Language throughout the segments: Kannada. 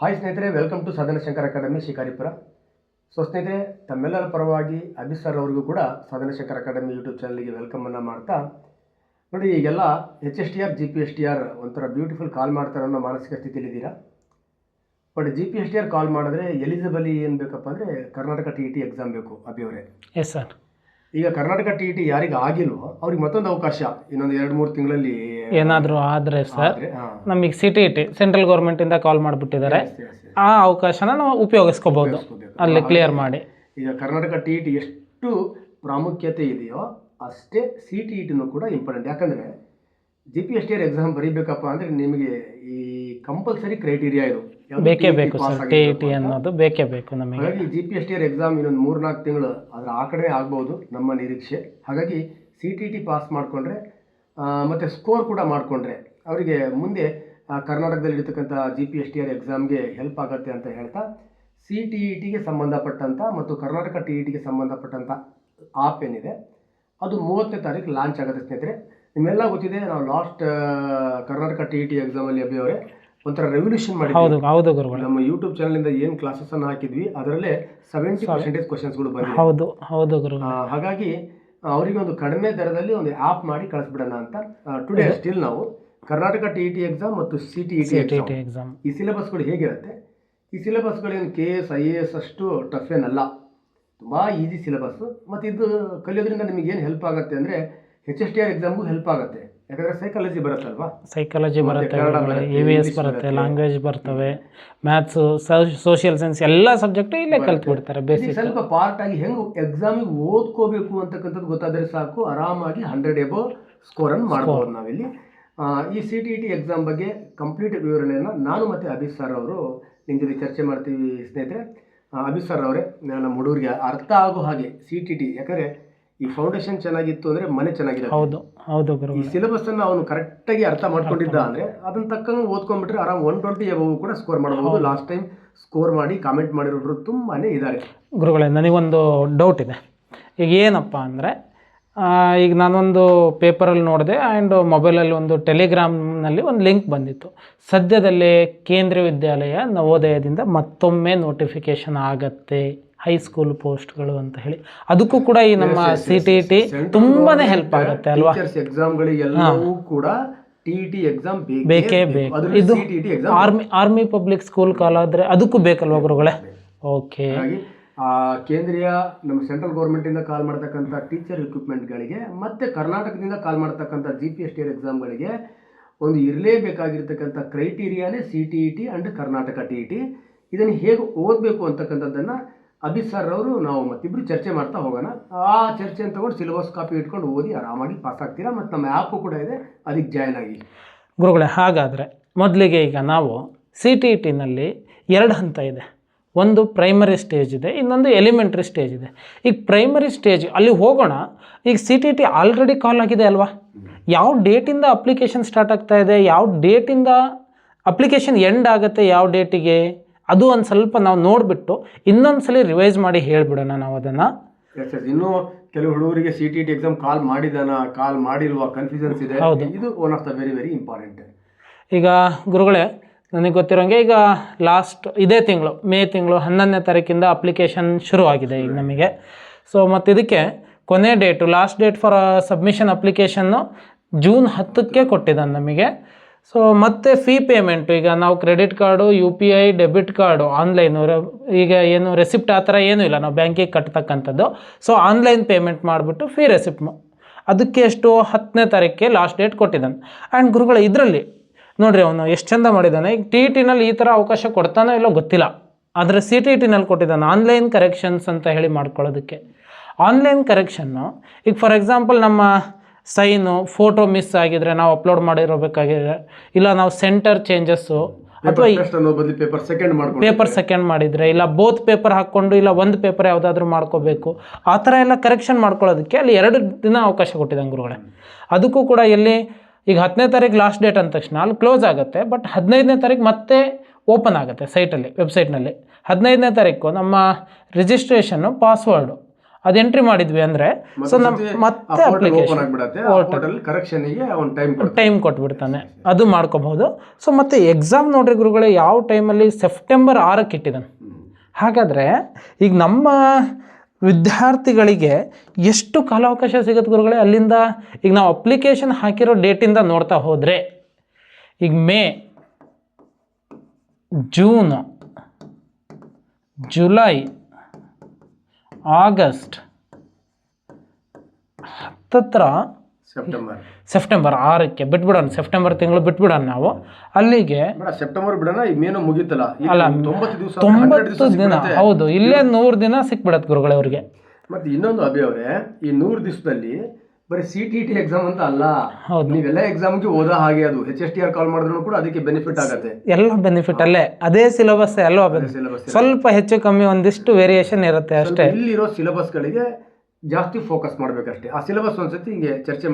ಹಾಯ್ ಸ್ನೇಹಿತರೆ, ವೆಲ್ಕಮ್ ಟು ಸಾಧನ ಶಂಕರ್ ಅಕಾಡೆಮಿ ಶಿಕಾರಿಪುರ. ಸೊ ಸ್ನೇಹಿತರೆ, ತಮ್ಮೆಲ್ಲರ ಪರವಾಗಿ ಅಭಿ ಸರ್ ಅವರಿಗೂ ಕೂಡ ಸಾಧನ ಶಂಕರ್ ಅಕಾಡೆಮಿ ಯೂಟ್ಯೂಬ್ ಚಾನಲ್ಗೆ ವೆಲ್ಕಮನ್ನು ಮಾಡ್ತಾ, ನೋಡಿ ಈಗೆಲ್ಲ HSTR GPSTR ಒಂಥರ ಬ್ಯೂಟಿಫುಲ್ ಕಾಲ್ ಮಾಡ್ತಾರೆ ಅನ್ನೋ ಮಾನಸಿಕ ಸ್ಥಿತಿಲಿದ್ದೀರಾ. ಬಟ್ GPSTR ಕಾಲ್ ಮಾಡಿದ್ರೆ ಎಲಿಜಿಬಲಿ ಏನು ಬೇಕಪ್ಪ ಅಂದರೆ ಕರ್ನಾಟಕ TET ಎಕ್ಸಾಮ್ ಬೇಕು. ಅಭಿ ಅವರೇ, ಎಸ್ ಸರ್. ಈಗ ಕರ್ನಾಟಕ TET ಯಾರಿಗೆ ಆಗಿಲ್ವೋ ಅವ್ರಿಗೆ ಮತ್ತೊಂದು ಅವಕಾಶ ಇನ್ನೊಂದು 2-3 ತಿಂಗಳಲ್ಲಿ ಏನಾದರೂ ಆದರೆ ಸರ್, ನಮಗೆ CTET ಸೆಂಟ್ರಲ್ ಗೌರ್ಮೆಂಟಿಂದ ಕಾಲ್ ಮಾಡಿಬಿಟ್ಟಿದ್ದಾರೆ. ಆ ಅವಕಾಶನ ನಾವು ಉಪಯೋಗಿಸ್ಕೋಬಹುದು ಅಲ್ಲಿ ಕ್ಲಿಯರ್ ಮಾಡಿ. ಈಗ ಕರ್ನಾಟಕ TET ಎಷ್ಟು ಪ್ರಾಮುಖ್ಯತೆ ಇದೆಯೋ ಅಷ್ಟೇ CTETನೂ ಕೂಡ ಇಂಪಾರ್ಟೆಂಟ್. ಯಾಕಂದರೆ GPSTR ಎಕ್ಸಾಮ್ ಬರೀಬೇಕಪ್ಪ ಅಂದರೆ ನಿಮಗೆ ಈ ಕಂಪಲ್ಸರಿ ಕ್ರೈಟೀರಿಯಾ ಇದು ಬೇಕೇ ಬೇಕು ಸರ್. TET ಅನ್ನೋದು ಬೇಕೇ ಬೇಕು ನಮಗೆ. ಹಾಗಾಗಿ GPSTR ಎಕ್ಸಾಮ್ ಇನ್ನೊಂದು 3-4 ತಿಂಗಳು ಅದರ ಆ ಕಡೆ ಆಗ್ಬೋದು ನಮ್ಮ ನಿರೀಕ್ಷೆ. ಹಾಗಾಗಿ CTET ಪಾಸ್ ಮಾಡಿಕೊಂಡ್ರೆ ಮತ್ತು ಸ್ಕೋರ್ ಕೂಡ ಮಾಡಿಕೊಂಡ್ರೆ ಅವರಿಗೆ ಮುಂದೆ ಕರ್ನಾಟಕದಲ್ಲಿ ಇರತಕ್ಕಂಥ GPSTR ಎಕ್ಸಾಮ್ಗೆ ಹೆಲ್ಪ್ ಆಗುತ್ತೆ ಅಂತ ಹೇಳ್ತಾ, CTETಗೆ ಸಂಬಂಧಪಟ್ಟಂಥ ಮತ್ತು ಕರ್ನಾಟಕ TETಗೆ ಸಂಬಂಧಪಟ್ಟಂಥ ಆಪ್ ಏನಿದೆ ಅದು 30ನೇ ತಾರೀಕು ಲಾಂಚ್ ಆಗುತ್ತೆ ಸ್ನೇಹಿತರೆ. ನಿಮ್ಮೆಲ್ಲ ಗೊತ್ತಿದೆ, ನಾವು ಲಾಸ್ಟ್ ಕರ್ನಾಟಕ TET ಎಕ್ಸಾಮಲ್ಲಿ ಅಭಿ ಅವರೇ ಒಂಥರ ರೆವಲ್ಯೂಷನ್ ಮಾಡಿದ್ವಿ. ಹೌದು ಗುರುಗಳು. ನಮ್ಮ ಯೂಟ್ಯೂಬ್ ಚಾನಲಿಂದ ಏನು ಕ್ಲಾಸಸ್ಸನ್ನು ಹಾಕಿದ್ವಿ ಅದರಲ್ಲೇ 70% ಕ್ವಶನ್ಸ್ಗಳು ಬಂದಿದೆ. ಹೌದು ಗುರು. ಹಾಗಾಗಿ ಅವರಿಗೆ ಒಂದು ಕಡಿಮೆ ದರದಲ್ಲಿ ಒಂದು ಆ್ಯಪ್ ಮಾಡಿ ಕಳಿಸ್ಬಿಡೋಣ ಅಂತ ಟುಡೇ ಸ್ಟಿಲ್ ನಾವು ಕರ್ನಾಟಕ TET ಎಕ್ಸಾಮ್ ಮತ್ತು CTET ಎಕ್ಸಾಮ್ ಈ ಸಿಲೆಬಸ್ಗಳು ಹೇಗಿರುತ್ತೆ, ಈ ಸಿಲೆಬಸ್ಗಳೇನು KS IAS ಅಷ್ಟು ಟಫ್ ಏನಲ್ಲ, ತುಂಬ ಈಸಿ ಸಿಲೆಬಸ್ಸು. ಮತ್ತು ಇದು ಕಲಿಯೋದ್ರಿಂದ ನಿಮಗೆ ಏನು ಹೆಲ್ಪ್ ಆಗುತ್ತೆ ಅಂದರೆ HSTR ಎಕ್ಸಾಮ್ಗೂ ಹೆಲ್ಪ್ ಆಗುತ್ತೆ. ಯಾಕಂದರೆ ಸೈಕಾಲಜಿ ಬರುತ್ತಲ್ವಾ, ಸೈಕಾಲಜಿ ಬರುತ್ತೆ, EVS ಬರುತ್ತೆ, ಲ್ಯಾಂಗ್ವೇಜ್ ಬರ್ತವೆ, ಮ್ಯಾಥ್ಸು, ಸೋಷಿಯಲ್ ಸೈನ್ಸ್ ಎಲ್ಲ ಸಬ್ಜೆಕ್ಟು ಇಲ್ಲೇ ಕಲ್ತ್ಬಿಡ್ತಾರೆ. ಬೇಸಿಕ್ ಸ್ವಲ್ಪ ಪಾರ್ಟ್ ಆಗಿ ಹೆಂಗೆ ಎಕ್ಸಾಮಿಗೆ ಓದ್ಕೋಬೇಕು ಅಂತಕ್ಕಂಥದ್ದು ಗೊತ್ತಾದರೆ ಸಾಕು, ಆರಾಮಾಗಿ 100 ಎಬೋ ಸ್ಕೋರನ್ನು ಮಾಡ್ಬೋದು ನಾವಿಲ್ಲಿ. ಈ CTET ಎಕ್ಸಾಮ್ ಬಗ್ಗೆ ಕಂಪ್ಲೀಟ್ ವಿವರಣೆಯನ್ನು ನಾನು ಮತ್ತು ಅಭಿ ಸರ್ ಅವರು ನಿಮ್ಮ ಜೊತೆ ಚರ್ಚೆ ಮಾಡ್ತೀವಿ ಸ್ನೇಹಿತರೆ. ಅಭಿ ಸರ್ ಅವರೇ, ನಮ್ಮ ಹುಡುಗರಿಗೆ ಅರ್ಥ ಆಗೋ ಹಾಗೆ CTET, ಯಾಕಂದರೆ ಈ ಫೌಂಡೇಶನ್ ಚೆನ್ನಾಗಿತ್ತು ಅಂದರೆ ಮನೆ ಚೆನ್ನಾಗಿರುತ್ತೆ. ಹೌದು ಗುರು. ಈ ಸಿಲೆಬಸ್ಸನ್ನು ಅವನು ಕರೆಕ್ಟಾಗಿ ಅರ್ಥ ಮಾಡ್ಕೊಂಡಿದ್ದ ಅಂದರೆ ಅದನ್ನ ತಕ್ಕಂಗೆ ಓದ್ಕೊಂಡ್ಬಿಟ್ರೆ ಆರಾಮ್ 120 ಎಬೋ ಕೂಡ ಸ್ಕೋರ್ ಮಾಡ್ಬೋದು. ಲಾಸ್ಟ್ ಟೈಮ್ ಸ್ಕೋರ್ ಮಾಡಿ ಕಾಮೆಂಟ್ ಮಾಡಿರೋರು ತುಂಬಾ ಇದ್ದಾರೆ. ಗುರುಗಳೇ, ನನಗೊಂದು ಡೌಟ್ ಇದೆ. ಈಗ ಏನಪ್ಪ ಅಂದರೆ, ಈಗ ನಾನೊಂದು ಪೇಪರಲ್ಲಿ ನೋಡಿದೆ ಆ್ಯಂಡ್ ಮೊಬೈಲಲ್ಲಿ ಒಂದು ಟೆಲಿಗ್ರಾಮ್ನಲ್ಲಿ ಒಂದು ಲಿಂಕ್ ಬಂದಿತ್ತು. ಸದ್ಯದಲ್ಲೇ ಕೇಂದ್ರೀಯ ವಿದ್ಯಾಲಯ ನವೋದಯದಿಂದ ಮತ್ತೊಮ್ಮೆ ನೋಟಿಫಿಕೇಶನ್ ಆಗತ್ತೆ ಹೈಸ್ಕೂಲ್ ಪೋಸ್ಟ್ಗಳು ಅಂತ ಹೇಳಿ. ಅದಕ್ಕೂ ಕೂಡ ಈ ನಮ್ಮ CTET ತುಂಬಾ ಹೆಲ್ಪ್ ಆಗುತ್ತೆ ಅಲ್ವಾ. ಎಕ್ಸಾಮ್ಗಳಿಗೆಲ್ಲವೂ ಕೂಡ TET ಎಕ್ಸಾಮ್ ಬೇಕೇ ಬೇಕು. ಇದು ಆರ್ಮಿ ಪಬ್ಲಿಕ್ ಸ್ಕೂಲ್ ಕಾಲಾದರೆ ಅದಕ್ಕೂ ಬೇಕಲ್ವಾ ಗುರುಗಳೇ? ಓಕೆ. ಕೇಂದ್ರೀಯ ನಮ್ಮ ಸೆಂಟ್ರಲ್ ಗೌರ್ಮೆಂಟಿಂದ ಕಾಲ್ ಮಾಡ್ತಕ್ಕಂಥ ಟೀಚರ್ ರಿಕ್ರೂಟ್ಮೆಂಟ್ಗಳಿಗೆ ಮತ್ತು ಕರ್ನಾಟಕದಿಂದ ಕಾಲ್ ಮಾಡ್ತಕ್ಕಂಥ GPSTR ಎಕ್ಸಾಮ್ಗಳಿಗೆ ಒಂದು ಇರಲೇಬೇಕಾಗಿರ್ತಕ್ಕಂಥ ಕ್ರೈಟೀರಿಯಾನೇ CTET ಆ್ಯಂಡ್ ಕರ್ನಾಟಕ TET. ಇದನ್ನು ಹೇಗೆ ಓದಬೇಕು ಅಂತಕ್ಕಂಥದ್ದನ್ನು ಅಭಿ ಸರ್ ಅವರು ನಾವು ಮತ್ತಿಬ್ಬರು ಚರ್ಚೆ ಮಾಡ್ತಾ ಹೋಗೋಣ. ಆ ಚರ್ಚೆಯನ್ನು ತಗೊಂಡು ಸಿಲೆಬಸ್ ಕಾಪಿ ಇಟ್ಕೊಂಡು ಓದಿ ಆರಾಮಾಗಿ ಪಾಸ್ ಆಗ್ತೀರಾ. ಮತ್ತು ನಮ್ಮ ಆ್ಯಪು ಕೂಡ ಇದೆ, ಅದಕ್ಕೆ ಜಾಯ್ನ್ ಆಗಿ. ಗುರುಗಳೇ, ಹಾಗಾದರೆ ಮೊದಲಿಗೆ ಈಗ ನಾವು CTETನಲ್ಲಿ 2 ಹಂತ ಇದೆ. ಒಂದು ಪ್ರೈಮರಿ ಸ್ಟೇಜ್ ಇದೆ, ಇನ್ನೊಂದು ಎಲಿಮೆಂಟ್ರಿ ಸ್ಟೇಜ್ ಇದೆ. ಈಗ ಪ್ರೈಮರಿ ಸ್ಟೇಜ್ ಅಲ್ಲಿ ಹೋಗೋಣ. ಈಗ CTET ಆಲ್ರೆಡಿ ಕಾಲ್ ಆಗಿದೆ ಅಲ್ವಾ? ಯಾವ ಡೇಟಿಂದ ಅಪ್ಲಿಕೇಶನ್ ಸ್ಟಾರ್ಟ್ ಆಗ್ತಾ ಇದೆ, ಯಾವ ಡೇಟಿಂದ ಅಪ್ಲಿಕೇಶನ್ ಎಂಡ್ ಆಗುತ್ತೆ, ಯಾವ ಡೇಟಿಗೆ, ಅದು ಒಂದು ಸ್ವಲ್ಪ ನಾವು ನೋಡಿಬಿಟ್ಟು ಇನ್ನೊಂದ್ಸಲಿ ರಿವೈಸ್ ಮಾಡಿ ಹೇಳಿಬಿಡೋಣ ನಾವು ಅದನ್ನು. ಇನ್ನೂ ಕೆಲವು ಹುಡುಗರಿಗೆ CTET ಎಕ್ಸಾಮ್ ಕಾಲ್ ಮಾಡಿಲ್ವಾ ಕನ್ಫ್ಯೂಷನ್ಸ್ ಇದೆ. ಇದು one of the very very important. ಈಗ ಗುರುಗಳೇ, ನನಗೆ ಗೊತ್ತಿರೋಂಗೆ ಈಗ ಲಾಸ್ಟ್ ಇದೇ ತಿಂಗಳು ಮೇ ತಿಂಗಳು 11ನೇ ತಾರೀಕಿಂದ ಅಪ್ಲಿಕೇಶನ್ ಶುರುವಾಗಿದೆ ಈಗ ನಮಗೆ. ಸೊ ಮತ್ತು ಇದಕ್ಕೆ ಕೊನೆ date, last date for submission application June 10ಕ್ಕೆ ಕೊಟ್ಟಿದ್ದಾನೆ ನಮಗೆ. ಸೊ ಮತ್ತು ಫೀ ಪೇಮೆಂಟು, ಈಗ ನಾವು credit card, UPI, debit card, online, ಈಗ ಏನು ರೆಸಿಪ್ಟ್ ಆ ಥರ ಏನೂ ಇಲ್ಲ, ನಾವು ಬ್ಯಾಂಕಿಗೆ ಕಟ್ತಕ್ಕಂಥದ್ದು. ಸೊ ಆನ್ಲೈನ್ ಪೇಮೆಂಟ್ ಮಾಡಿಬಿಟ್ಟು ಫೀ ರೆಸಿಪ್ಟ್ ಅದಕ್ಕೆ ಎಷ್ಟು 10ನೇ ತಾರೀಕಿಗೆ ಲಾಸ್ಟ್ ಡೇಟ್ ಕೊಟ್ಟಿದ್ದಾನೆ. ಆ್ಯಂಡ್ ಗುರುಗಳು, ಇದರಲ್ಲಿ ನೋಡಿರಿ ಅವನು ಎಷ್ಟು ಚಂದ ಮಾಡಿದ್ದಾನೆ. ಈಗ TETನಲ್ಲಿ ಈ ಥರ ಅವಕಾಶ ಕೊಡ್ತಾನೋ ಇಲ್ಲೋ ಗೊತ್ತಿಲ್ಲ, ಆದರೆ CTETನಲ್ಲಿ ಕೊಟ್ಟಿದ್ದಾನೆ ಆನ್ಲೈನ್ ಕರೆಕ್ಷನ್ಸ್ ಅಂತ ಹೇಳಿ ಮಾಡ್ಕೊಳ್ಳೋದಕ್ಕೆ. ಆನ್ಲೈನ್ ಕರೆಕ್ಷನ್ನು ಈಗ ಫಾರ್ ಎಕ್ಸಾಂಪಲ್ ನಮ್ಮ ಸೈನು ಫೋಟೋ ಮಿಸ್ ಆಗಿದ್ರೆ, ನಾವು ಅಪ್ಲೋಡ್ ಮಾಡಿರೋಬೇಕಾಗಿದೆ, ಇಲ್ಲ ನಾವು ಸೆಂಟರ್ ಚೇಂಜಸ್ಸು ಅಥವಾ ಪೇಪರ್ ಸೆಕೆಂಡ್ ಮಾಡಿದರೆ, ಇಲ್ಲ ಬೋತ್ ಪೇಪರ್ ಹಾಕ್ಕೊಂಡು ಇಲ್ಲ ಒಂದು ಪೇಪರ್ ಯಾವುದಾದ್ರೂ ಮಾಡ್ಕೋಬೇಕು, ಆ ಥರ ಎಲ್ಲ ಕರೆಕ್ಷನ್ ಮಾಡ್ಕೊಳ್ಳೋದಕ್ಕೆ ಅಲ್ಲಿ 2 ದಿನ ಅವಕಾಶ ಕೊಟ್ಟಿದ್ದಾನೆ ಗುರುಗಳೇ. ಅದಕ್ಕೂ ಕೂಡ ಎಲ್ಲಿ ಈಗ 10ನೇ ತಾರೀಕು ಲಾಸ್ಟ್ ಡೇಟ್ ಅಂದ ತಕ್ಷಣ ಅಲ್ಲಿ ಕ್ಲೋಸ್ ಆಗುತ್ತೆ. ಬಟ್ 15ನೇ ತಾರೀಕು ಮತ್ತೆ ಓಪನ್ ಆಗುತ್ತೆ ಸೈಟಲ್ಲಿ, ವೆಬ್ಸೈಟ್ನಲ್ಲಿ. 15ನೇ ತಾರೀಕು ನಮ್ಮ ರಿಜಿಸ್ಟ್ರೇಷನ್ನು, ಪಾಸ್ವರ್ಡು ಅದು ಎಂಟ್ರಿ ಮಾಡಿದ್ವಿ ಅಂದರೆ ಸೊ ಮತ್ತೆ ಅಪ್ಲಿಕೇಶನ್ ಟೈಮ್ ಕೊಟ್ಬಿಡ್ತಾನೆ, ಅದು ಮಾಡ್ಕೋಬಹುದು. ಸೊ ಮತ್ತು ಎಕ್ಸಾಮ್ ನೋಡ್ರಿ ಗುರುಗಳೇ ಯಾವ ಟೈಮಲ್ಲಿ ಸೆಪ್ಟೆಂಬರ್ 6ಕ್ಕೆ ಇಟ್ಟಿದ್ದಾನೆ. ಹಾಗಾದರೆ ಈಗ ನಮ್ಮ ವಿದ್ಯಾರ್ಥಿಗಳಿಗೆ ಎಷ್ಟು ಕಾಲಾವಕಾಶ ಸಿಗುತ್ತೆ ಗುರುಗಳೇ ಅಲ್ಲಿಂದ? ಈಗ ನಾವು ಅಪ್ಲಿಕೇಶನ್ ಹಾಕಿರೋ ಡೇಟಿಂದ ನೋಡ್ತಾ ಹೋದರೆ ಈಗ ಮೇ, ಜೂನ್, ಜುಲೈ, ಆಗಸ್ಟ್, ಹತ್ತತ್ರ ಸೆಪ್ಟೆಂಬರ್ 6ಕ್ಕೆ ಬಿಟ್ಬಿಡೋಣ. ಸೆಪ್ಟೆಂಬರ್ ತಿಂಗಳು ಬಿಟ್ಬಿಡೋಣ ನಾವು. ಅಲ್ಲಿಗೆ ಸೆಪ್ಟೆಂಬರ್ ಬಿಡೋಣ, ಇನ್ನೇನು ಮುಗಿತಲ್ಲ, ಅಲ್ಲ 90 ದಿನ. ಹೌದು, ಇಲ್ಲೇ 100 ದಿನ ಸಿಕ್ಬಿಡತ್ತೆ ಗುರುಗಳೇ ಅವ್ರಿಗೆ. ಮತ್ತೆ ಇನ್ನೊಂದು ಅಭಿ ಅವರೇ, ಈ 100 ದಿವಸದಲ್ಲಿ ಬರೀ CTET ಎಕ್ಸಾಮ್ ಅಂತ ಅಲ್ಲ, ನೀವೆಲ್ಲ ಎಕ್ಸಾಮ್ಗೆ ಓದೋ ಹಾಗೆ ಅದು HSTR ಕಾಲ್ ಮಾಡಿದ್ರು ಕೂಡ ಅದಕ್ಕೆ ಬೆನಿಫಿಟ್ ಆಗುತ್ತೆ. ಎಲ್ಲ ಬೆನಿಫಿಟ್ ಅಲ್ಲೇ, ಅದೇ ಸಿಲೆಬಸ್ ಅಲ್ವಾ, ಸ್ವಲ್ಪ ಹೆಚ್ಚು ಕಮ್ಮಿ ಒಂದಿಷ್ಟು ವೇರಿಯೇಷನ್ ಇರುತ್ತೆ ಅಷ್ಟೇ. ಇಲ್ಲಿರೋ ಸಿಲೆಬಸ್ಗಳಿಗೆ ಜಾಸ್ತಿ ಫೋಕಸ್ ಮಾಡಬೇಕಷ್ಟೇ. ಆ ಸಿಲೆಬಸ್ ಒಂದ್ಸತಿ ಹಿಂಗೆ ಚರ್ಚೆ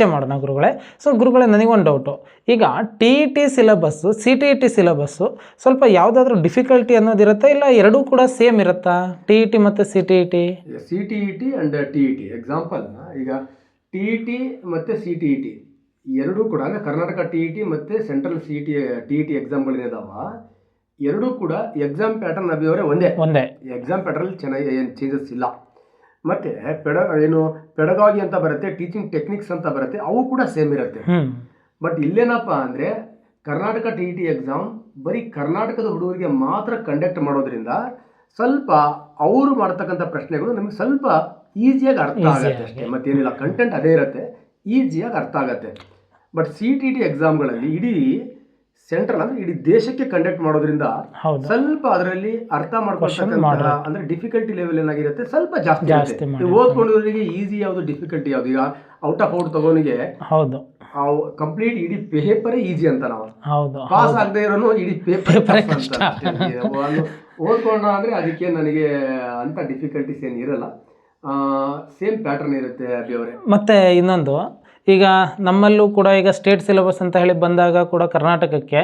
ಮಾಡೋಣ ಗುರುಗಳೇ. ಸೊ ಗುರುಗಳೇ ನನಗೊಂದು ಡೌಟು, ಈಗ TET ಸಿಲೆಬಸ್ಸು CTET ಸಿಲೆಬಸ್ಸು ಸ್ವಲ್ಪ ಯಾವುದಾದ್ರೂ ಡಿಫಿಕಲ್ಟಿ ಅನ್ನೋದಿರುತ್ತಾ, ಇಲ್ಲ ಎರಡೂ ಕೂಡ ಸೇಮ್ ಇರುತ್ತಾ TET ಮತ್ತು CTET ಆ್ಯಂಡ್ TET? ಎಕ್ಸಾಂಪಲ್, ಈಗ TET ಮತ್ತು CTET ಎರಡೂ ಕೂಡ, ಅಂದರೆ ಕರ್ನಾಟಕ TET ಮತ್ತು ಸೆಂಟ್ರಲ್ TET ಎಕ್ಸಾಮ್ಗಳೇನಿದಾವ ಎರಡೂ ಕೂಡ ಎಕ್ಸಾಮ್ ಪ್ಯಾಟರ್ನ್ ಅಭಿಯವರೇ ಒಂದೇ. ಎಕ್ಸಾಮ್ ಪ್ಯಾಟರ್ನ್ ಚೆನ್ನಾಗಿ ಏನು ಚೇಂಜಸ್ ಇಲ್ಲ. ಮತ್ತು ಪೆಡಗಾಗಿ ಅಂತ ಬರುತ್ತೆ, ಟೀಚಿಂಗ್ ಟೆಕ್ನಿಕ್ಸ್ ಅಂತ ಬರುತ್ತೆ, ಅವು ಕೂಡ ಸೇಮ್ ಇರುತ್ತೆ. ಬಟ್ ಇಲ್ಲೇನಪ್ಪ ಅಂದರೆ ಕರ್ನಾಟಕ TET ಎಕ್ಸಾಮ್ ಬರೀ ಕರ್ನಾಟಕದ ಹುಡುಗರಿಗೆ ಮಾತ್ರ ಕಂಡಕ್ಟ್ ಮಾಡೋದ್ರಿಂದ ಸ್ವಲ್ಪ ಅವರು ಮಾಡ್ತಕ್ಕಂಥ ಪ್ರಶ್ನೆಗಳು ನಮಗೆ ಸ್ವಲ್ಪ ಈಸಿಯಾಗಿ ಅರ್ಥ ಆಗುತ್ತೆ ಅಷ್ಟೇ, ಮತ್ತೇನಿಲ್ಲ. ಕಂಟೆಂಟ್ ಅದೇ ಇರುತ್ತೆ, ಈಸಿಯಾಗಿ ಅರ್ಥ ಆಗುತ್ತೆ. ಬಟ್ CTET ಎಕ್ಸಾಮ್ಗಳಲ್ಲಿ ಇಡೀ ಸೆಂಟ್ರಲ್ ಅಂದರೆ ಇಡೀ ದೇಶಕ್ಕೆ ಕಂಡಕ್ಟ್ ಮಾಡೋದ್ರಿಂದ ಸ್ವಲ್ಪ ಅದರಲ್ಲಿ ಅರ್ಥ ಮಾಡ್ಕೊಳ್ತಕ್ಕಂಥ ಅಂದ್ರೆ ಡಿಫಿಕಲ್ಟಿ ಲೆವೆಲ್ ಏನಾಗಿರುತ್ತೆ ಸ್ವಲ್ಪ ಜಾಸ್ತಿ. ಓದ್ಕೊಂಡವರಿಗೆ ಈಸಿ ಯಾವುದು, ಡಿಫಿಕಲ್ಟಿ ಯಾವುದು. ಈಗ ಔಟ್ ಆಫ್ ಔಟ್ ತಗೋನಿಗೆ ಕಂಪ್ಲೀಟ್ ಇಡೀ ಪೇಪರೇ ಈಸಿ ಅಂತ ನಾವು, ಪಾಸ್ ಆಗದೆ ಇರೋನು ಇಡೀ ಪೇಪರ್ ಓದ್ಕೊಂಡ ಅಂದ್ರೆ ಅದಕ್ಕೆ ನನಗೆ ಅಂತ ಡಿಫಿಕಲ್ಟೀಸ್ ಏನು ಇರಲ್ಲ, ಸೇಮ್ ಪ್ಯಾಟರ್ನ್ ಇರುತ್ತೆ ಅಭಿ ಅವರೇ. ಮತ್ತೆ ಇನ್ನೊಂದು, ಈಗ ನಮ್ಮಲ್ಲೂ ಕೂಡ ಈಗ ಸ್ಟೇಟ್ ಸಿಲೆಬಸ್ ಅಂತ ಹೇಳಿ ಬಂದಾಗ ಕೂಡ ಕರ್ನಾಟಕಕ್ಕೆ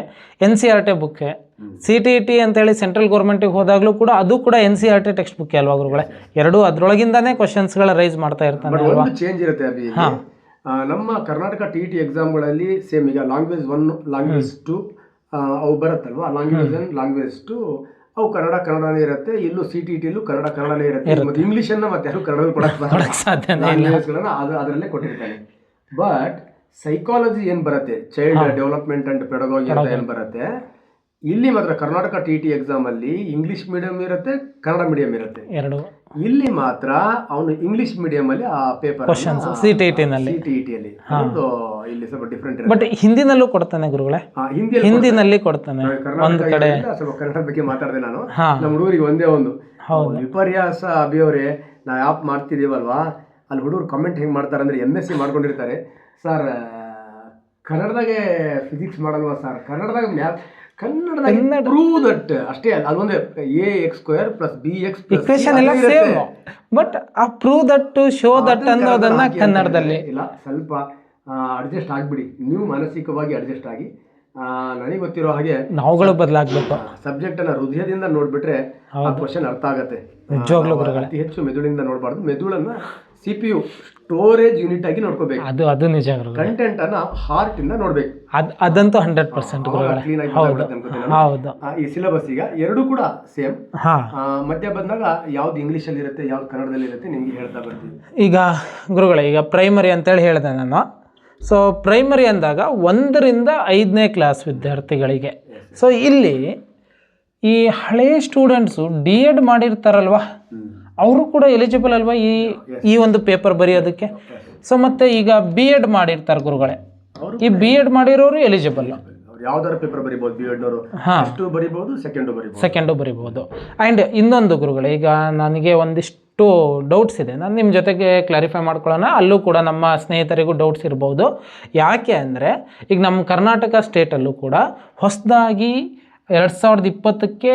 NCERT ಬುಕ್ಕೆ, CTET ಅಂತೇಳಿ ಸೆಂಟ್ರಲ್ ಗೌರ್ಮೆಂಟಿಗೆ ಹೋದಾಗಲೂ ಕೂಡ ಅದು ಕೂಡ NCERT ಟೆಕ್ಸ್ಟ್ ಬುಕ್ ಅಲ್ವಾ ಗುರುಗಳೇ? ಎರಡೂ ಅದರೊಳಗಿಂದಾನೇ ಕ್ವಶನ್ಸ್ಗಳ ರೈಸ್ ಮಾಡ್ತಾ ಇರ್ತಾನೆ ಅಲ್ವಾ? ಚೇಂಜ್ ಇರುತ್ತೆ ಅಭಿ. ನಮ್ಮ ಕರ್ನಾಟಕ TET ಎಕ್ಸಾಮ್ಗಳಲ್ಲಿ ಸೇಮ್, ಈಗ ಲ್ಯಾಂಗ್ವೇಜ್ 1, ಲ್ಯಾಂಗ್ವೇಜ್ 2 ಅವು ಬರುತ್ತಲ್ವಾ, ಲ್ಯಾಂಗ್ವೇಜ್ 1, ಲ್ಯಾಂಗ್ವೇಜ್ 2 ಅವು ಕನ್ನಡನೇ ಇರುತ್ತೆ. ಇಲ್ಲೂ CTET ಕನ್ನಡನೇ ಇರುತ್ತೆ. ಮತ್ತು ಇಂಗ್ಲೀಷನ್ನು ಮತ್ತೆ ಯಾರು ಕನ್ನಡದಲ್ಲಿ ಕೊಡಕ್ಕೆ ಸಾಧ್ಯ ಅದರಲ್ಲೇ ಕೊಟ್ಟಿರ್ತಾನೆ. ಬಟ್ ಸೈಕಾಲಜಿ ಏನು ಬರುತ್ತೆ, ಚೈಲ್ಡ್ ಡೆವಲಪ್ಮೆಂಟ್ ಅಂಡ್ ಪೆಡಗಾಗಿ ಅಂತ ಏನು ಬರುತ್ತೆ, ಇಲ್ಲಿ ಮಾತ್ರ ಕರ್ನಾಟಕ TET ಎಕ್ಸಾಮಲ್ಲಿ ಇಂಗ್ಲೀಷ್ ಮೀಡಿಯಂ ಇರುತ್ತೆ, ಕನ್ನಡ ಮೀಡಿಯಂ ಇರುತ್ತೆ. ಇಲ್ಲಿ ಮಾತ್ರ ಅವನು ಇಂಗ್ಲಿಷ್ ಮೀಡಿಯಂ ಅಲ್ಲಿ ಆ ಪೇಪರ್ CTET ಅಲ್ಲಿ ಇಲ್ಲಿ ಸ್ವಲ್ಪ ಡಿಫರೆಂಟ್. ಬಟ್ ಹಿಂದಿನಲ್ಲೂ ಕೊಡ್ತಾನೆ ಗುರುಗಳೇ, ಹಿಂದಿನಲ್ಲಿ ಕೊಡ್ತಾನೆ. ಒಂದು ಕಡೆ ಸ್ವಲ್ಪ ಕನ್ನಡ ಬಗ್ಗೆ ಮಾತಾಡಿದೆ ನಾನು. ನಮ್ಮ ಹುಡುಗರಿಗೆ ಒಂದೇ ಒಂದು ವಿಪರ್ಯಾಸ ಅಭಿಯವರೇ, ನಾವು ಆ್ಯಪ್ ಮಾಡ್ತಿದೀವಲ್ವಾ, ಅಲ್ಲಿ ಹುಡುಗರು ಕಮೆಂಟ್ ಹೆಂಗೆ ಮಾಡ್ತಾರೆ ಅಂದರೆ MSc ಮಾಡ್ಕೊಂಡಿರ್ತಾರೆ, ಸರ್ ಕನ್ನಡದಾಗೆ ಫಿಸಿಕ್ಸ್ ಮಾಡಲ್ವಾ ಸರ್, ಕನ್ನಡದಾಗ ಕನ್ನಡದಾಗ ಪ್ರೂವ್ ದಟ್ ಅಷ್ಟೇ ಅಲ್ಲ, ಅದೊಂದೇ AX² + BX ಇಕ್ವೇಷನ್ ಎಲ್ಲ ಸೇಮ್. ಬಟ್ ಆ prove that to show that ಅನ್ನೋದನ್ನ ಕನ್ನಡದಲ್ಲಿ ಇಲ್ಲ, ಸ್ವಲ್ಪ ಅಡ್ಜಸ್ಟ್ ಆಗಿಬಿಡಿ ನೀವು, ಮಾನಸಿಕವಾಗಿ ಅಡ್ಜಸ್ಟ್ ಆಗಿ. ನನಗೆ ಗೊತ್ತಿರೋ ಹಾಗೆ ನಾವುಗಳು ಬದಲಾಗಬೇಕು. ಸಬ್ಜೆಕ್ಟನ್ನು ಹೃದಯದಿಂದ ನೋಡಿಬಿಟ್ರೆ ಆ ಕ್ವಶನ್ ಅರ್ಥ ಆಗುತ್ತೆ. ಅತಿ ಹೆಚ್ಚು ಮೆದುಳಿಂದ ನೋಡಬಾರ್ದು, ಮೆದುಳನ್ನು CPU ಸ್ಟೋರೇಜ್ ಯೂನಿಟ್ ಆಗಿ ನೋಡ್ಕೋಬೇಕು. ಅದು ನಿಜ. ಕಂಟೆಂಟ್ ಅನ್ನ ಹಾರ್ಟ್ ಇಂದ ನೋಡ್ಬೇಕು, ಅದಂತೂ 100% ಕ್ಲೀನ್ ಆಗಿ. ಈ ಸಿಲೆಬಸ್ ಈಗ ಎರಡು ಕೂಡ ಸೇಮ್. ಮಧ್ಯ ಬಂದಾಗ ಯಾವ್ದು ಇಂಗ್ಲಿಷ್ ಅಲ್ಲಿ ಇರುತ್ತೆ, ಯಾವ್ದು ಕನ್ನಡದಲ್ಲಿ ಇರುತ್ತೆ ನಿಮ್ಗೆ ಹೇಳ್ತಾ ಬರ್ತೀವಿ. ಈಗ ಗುರುಗಳೇ, ಈಗ ಪ್ರೈಮರಿ ಅಂತೇಳಿ ಹೇಳಿದೆ ನಾನು. ಸೊ ಪ್ರೈಮರಿ ಅಂದಾಗ 1ರಿಂದ 5ನೇ ಕ್ಲಾಸ್ ವಿದ್ಯಾರ್ಥಿಗಳಿಗೆ. ಸೊ ಇಲ್ಲಿ ಈ ಹಳೆಯ ಸ್ಟೂಡೆಂಟ್ಸು DED ಮಾಡಿರ್ತಾರಲ್ವ, ಅವರು ಕೂಡ ಎಲಿಜಿಬಲ್ ಅಲ್ವಾ ಈ ಒಂದು ಪೇಪರ್ ಬರೆಯೋದಕ್ಕೆ? ಸೊ ಮತ್ತೆ ಈಗ BEd ಮಾಡಿರ್ತಾರೆ ಗುರುಗಳೇ, ಈ BEd ಮಾಡಿರೋರು ಎಲಿಜಿಬಲ್. ಯಾವ್ದಾದ್ರು ಪೇಪರ್ ಬರಿಬಹುದು, BEdನವರು ಫಸ್ಟ್ ಬರಿಬಹುದು, ಸೆಕೆಂಡು ಬರಿಬಹುದು. ಆ್ಯಂಡ್ ಇನ್ನೊಂದು ಗುರುಗಳೇ, ಈಗ ನನಗೆ ಒಂದಿಷ್ಟು ಡೌಟ್ಸ್ ಇದೆ, ನಾನು ನಿಮ್ಮ ಜೊತೆಗೆ ಕ್ಲಾರಿಫೈ ಮಾಡ್ಕೊಳ್ಳೋಣ. ಅಲ್ಲೂ ಕೂಡ ನಮ್ಮ ಸ್ನೇಹಿತರಿಗೂ ಡೌಟ್ಸ್ ಇರ್ಬೋದು. ಯಾಕೆ ಅಂದರೆ ಈಗ ನಮ್ಮ ಕರ್ನಾಟಕ ಸ್ಟೇಟಲ್ಲೂ ಕೂಡ ಹೊಸದಾಗಿ 2020ಕ್ಕೆ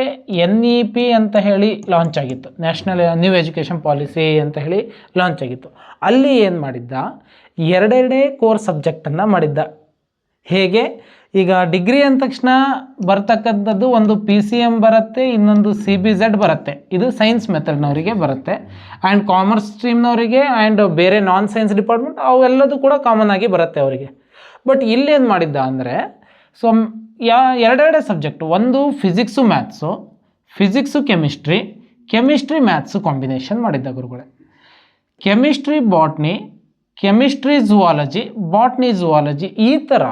NEP ಅಂತ ಹೇಳಿ ಲಾಂಚ್ ಆಗಿತ್ತು, ನ್ಯಾಷನಲ್ ನ್ಯೂ ಎಜುಕೇಷನ್ ಪಾಲಿಸಿ ಅಂತ ಹೇಳಿ ಲಾಂಚ್ ಆಗಿತ್ತು. ಅಲ್ಲಿ ಏನು ಮಾಡಿದ್ದ, ಎರಡೆರಡೇ ಕೋರ್ ಸಬ್ಜೆಕ್ಟನ್ನು ಮಾಡಿದ್ದ. ಹೇಗೆ ಈಗ ಡಿಗ್ರಿ ಅಂದ ತಕ್ಷಣ ಬರ್ತಕ್ಕಂಥದ್ದು ಒಂದು PCM ಬರುತ್ತೆ, ಇನ್ನೊಂದು CBZ ಬರುತ್ತೆ. ಇದು ಸೈನ್ಸ್ ಮೆಥಡ್ನವರಿಗೆ ಬರುತ್ತೆ. ಆ್ಯಂಡ್ ಕಾಮರ್ಸ್ ಸ್ಟ್ರೀಮ್ನವರಿಗೆ ಆ್ಯಂಡ್ ಬೇರೆ ನಾನ್ ಸೈನ್ಸ್ ಡಿಪಾರ್ಟ್ಮೆಂಟ್ ಅವೆಲ್ಲದೂ ಕೂಡ ಕಾಮನ್ ಆಗಿ ಬರುತ್ತೆ ಅವರಿಗೆ. ಬಟ್ ಇಲ್ಲೇನು ಮಾಡಿದ್ದ ಅಂದರೆ ಸೊ ಎರಡೆರಡೇ ಸಬ್ಜೆಕ್ಟು, ಒಂದು physics maths, physics chemistry maths combination ಮಾಡಿದ್ದ ಗುರುಗಳೇ. Chemistry botany, chemistry zoology, botany zoology ಈ ಥರ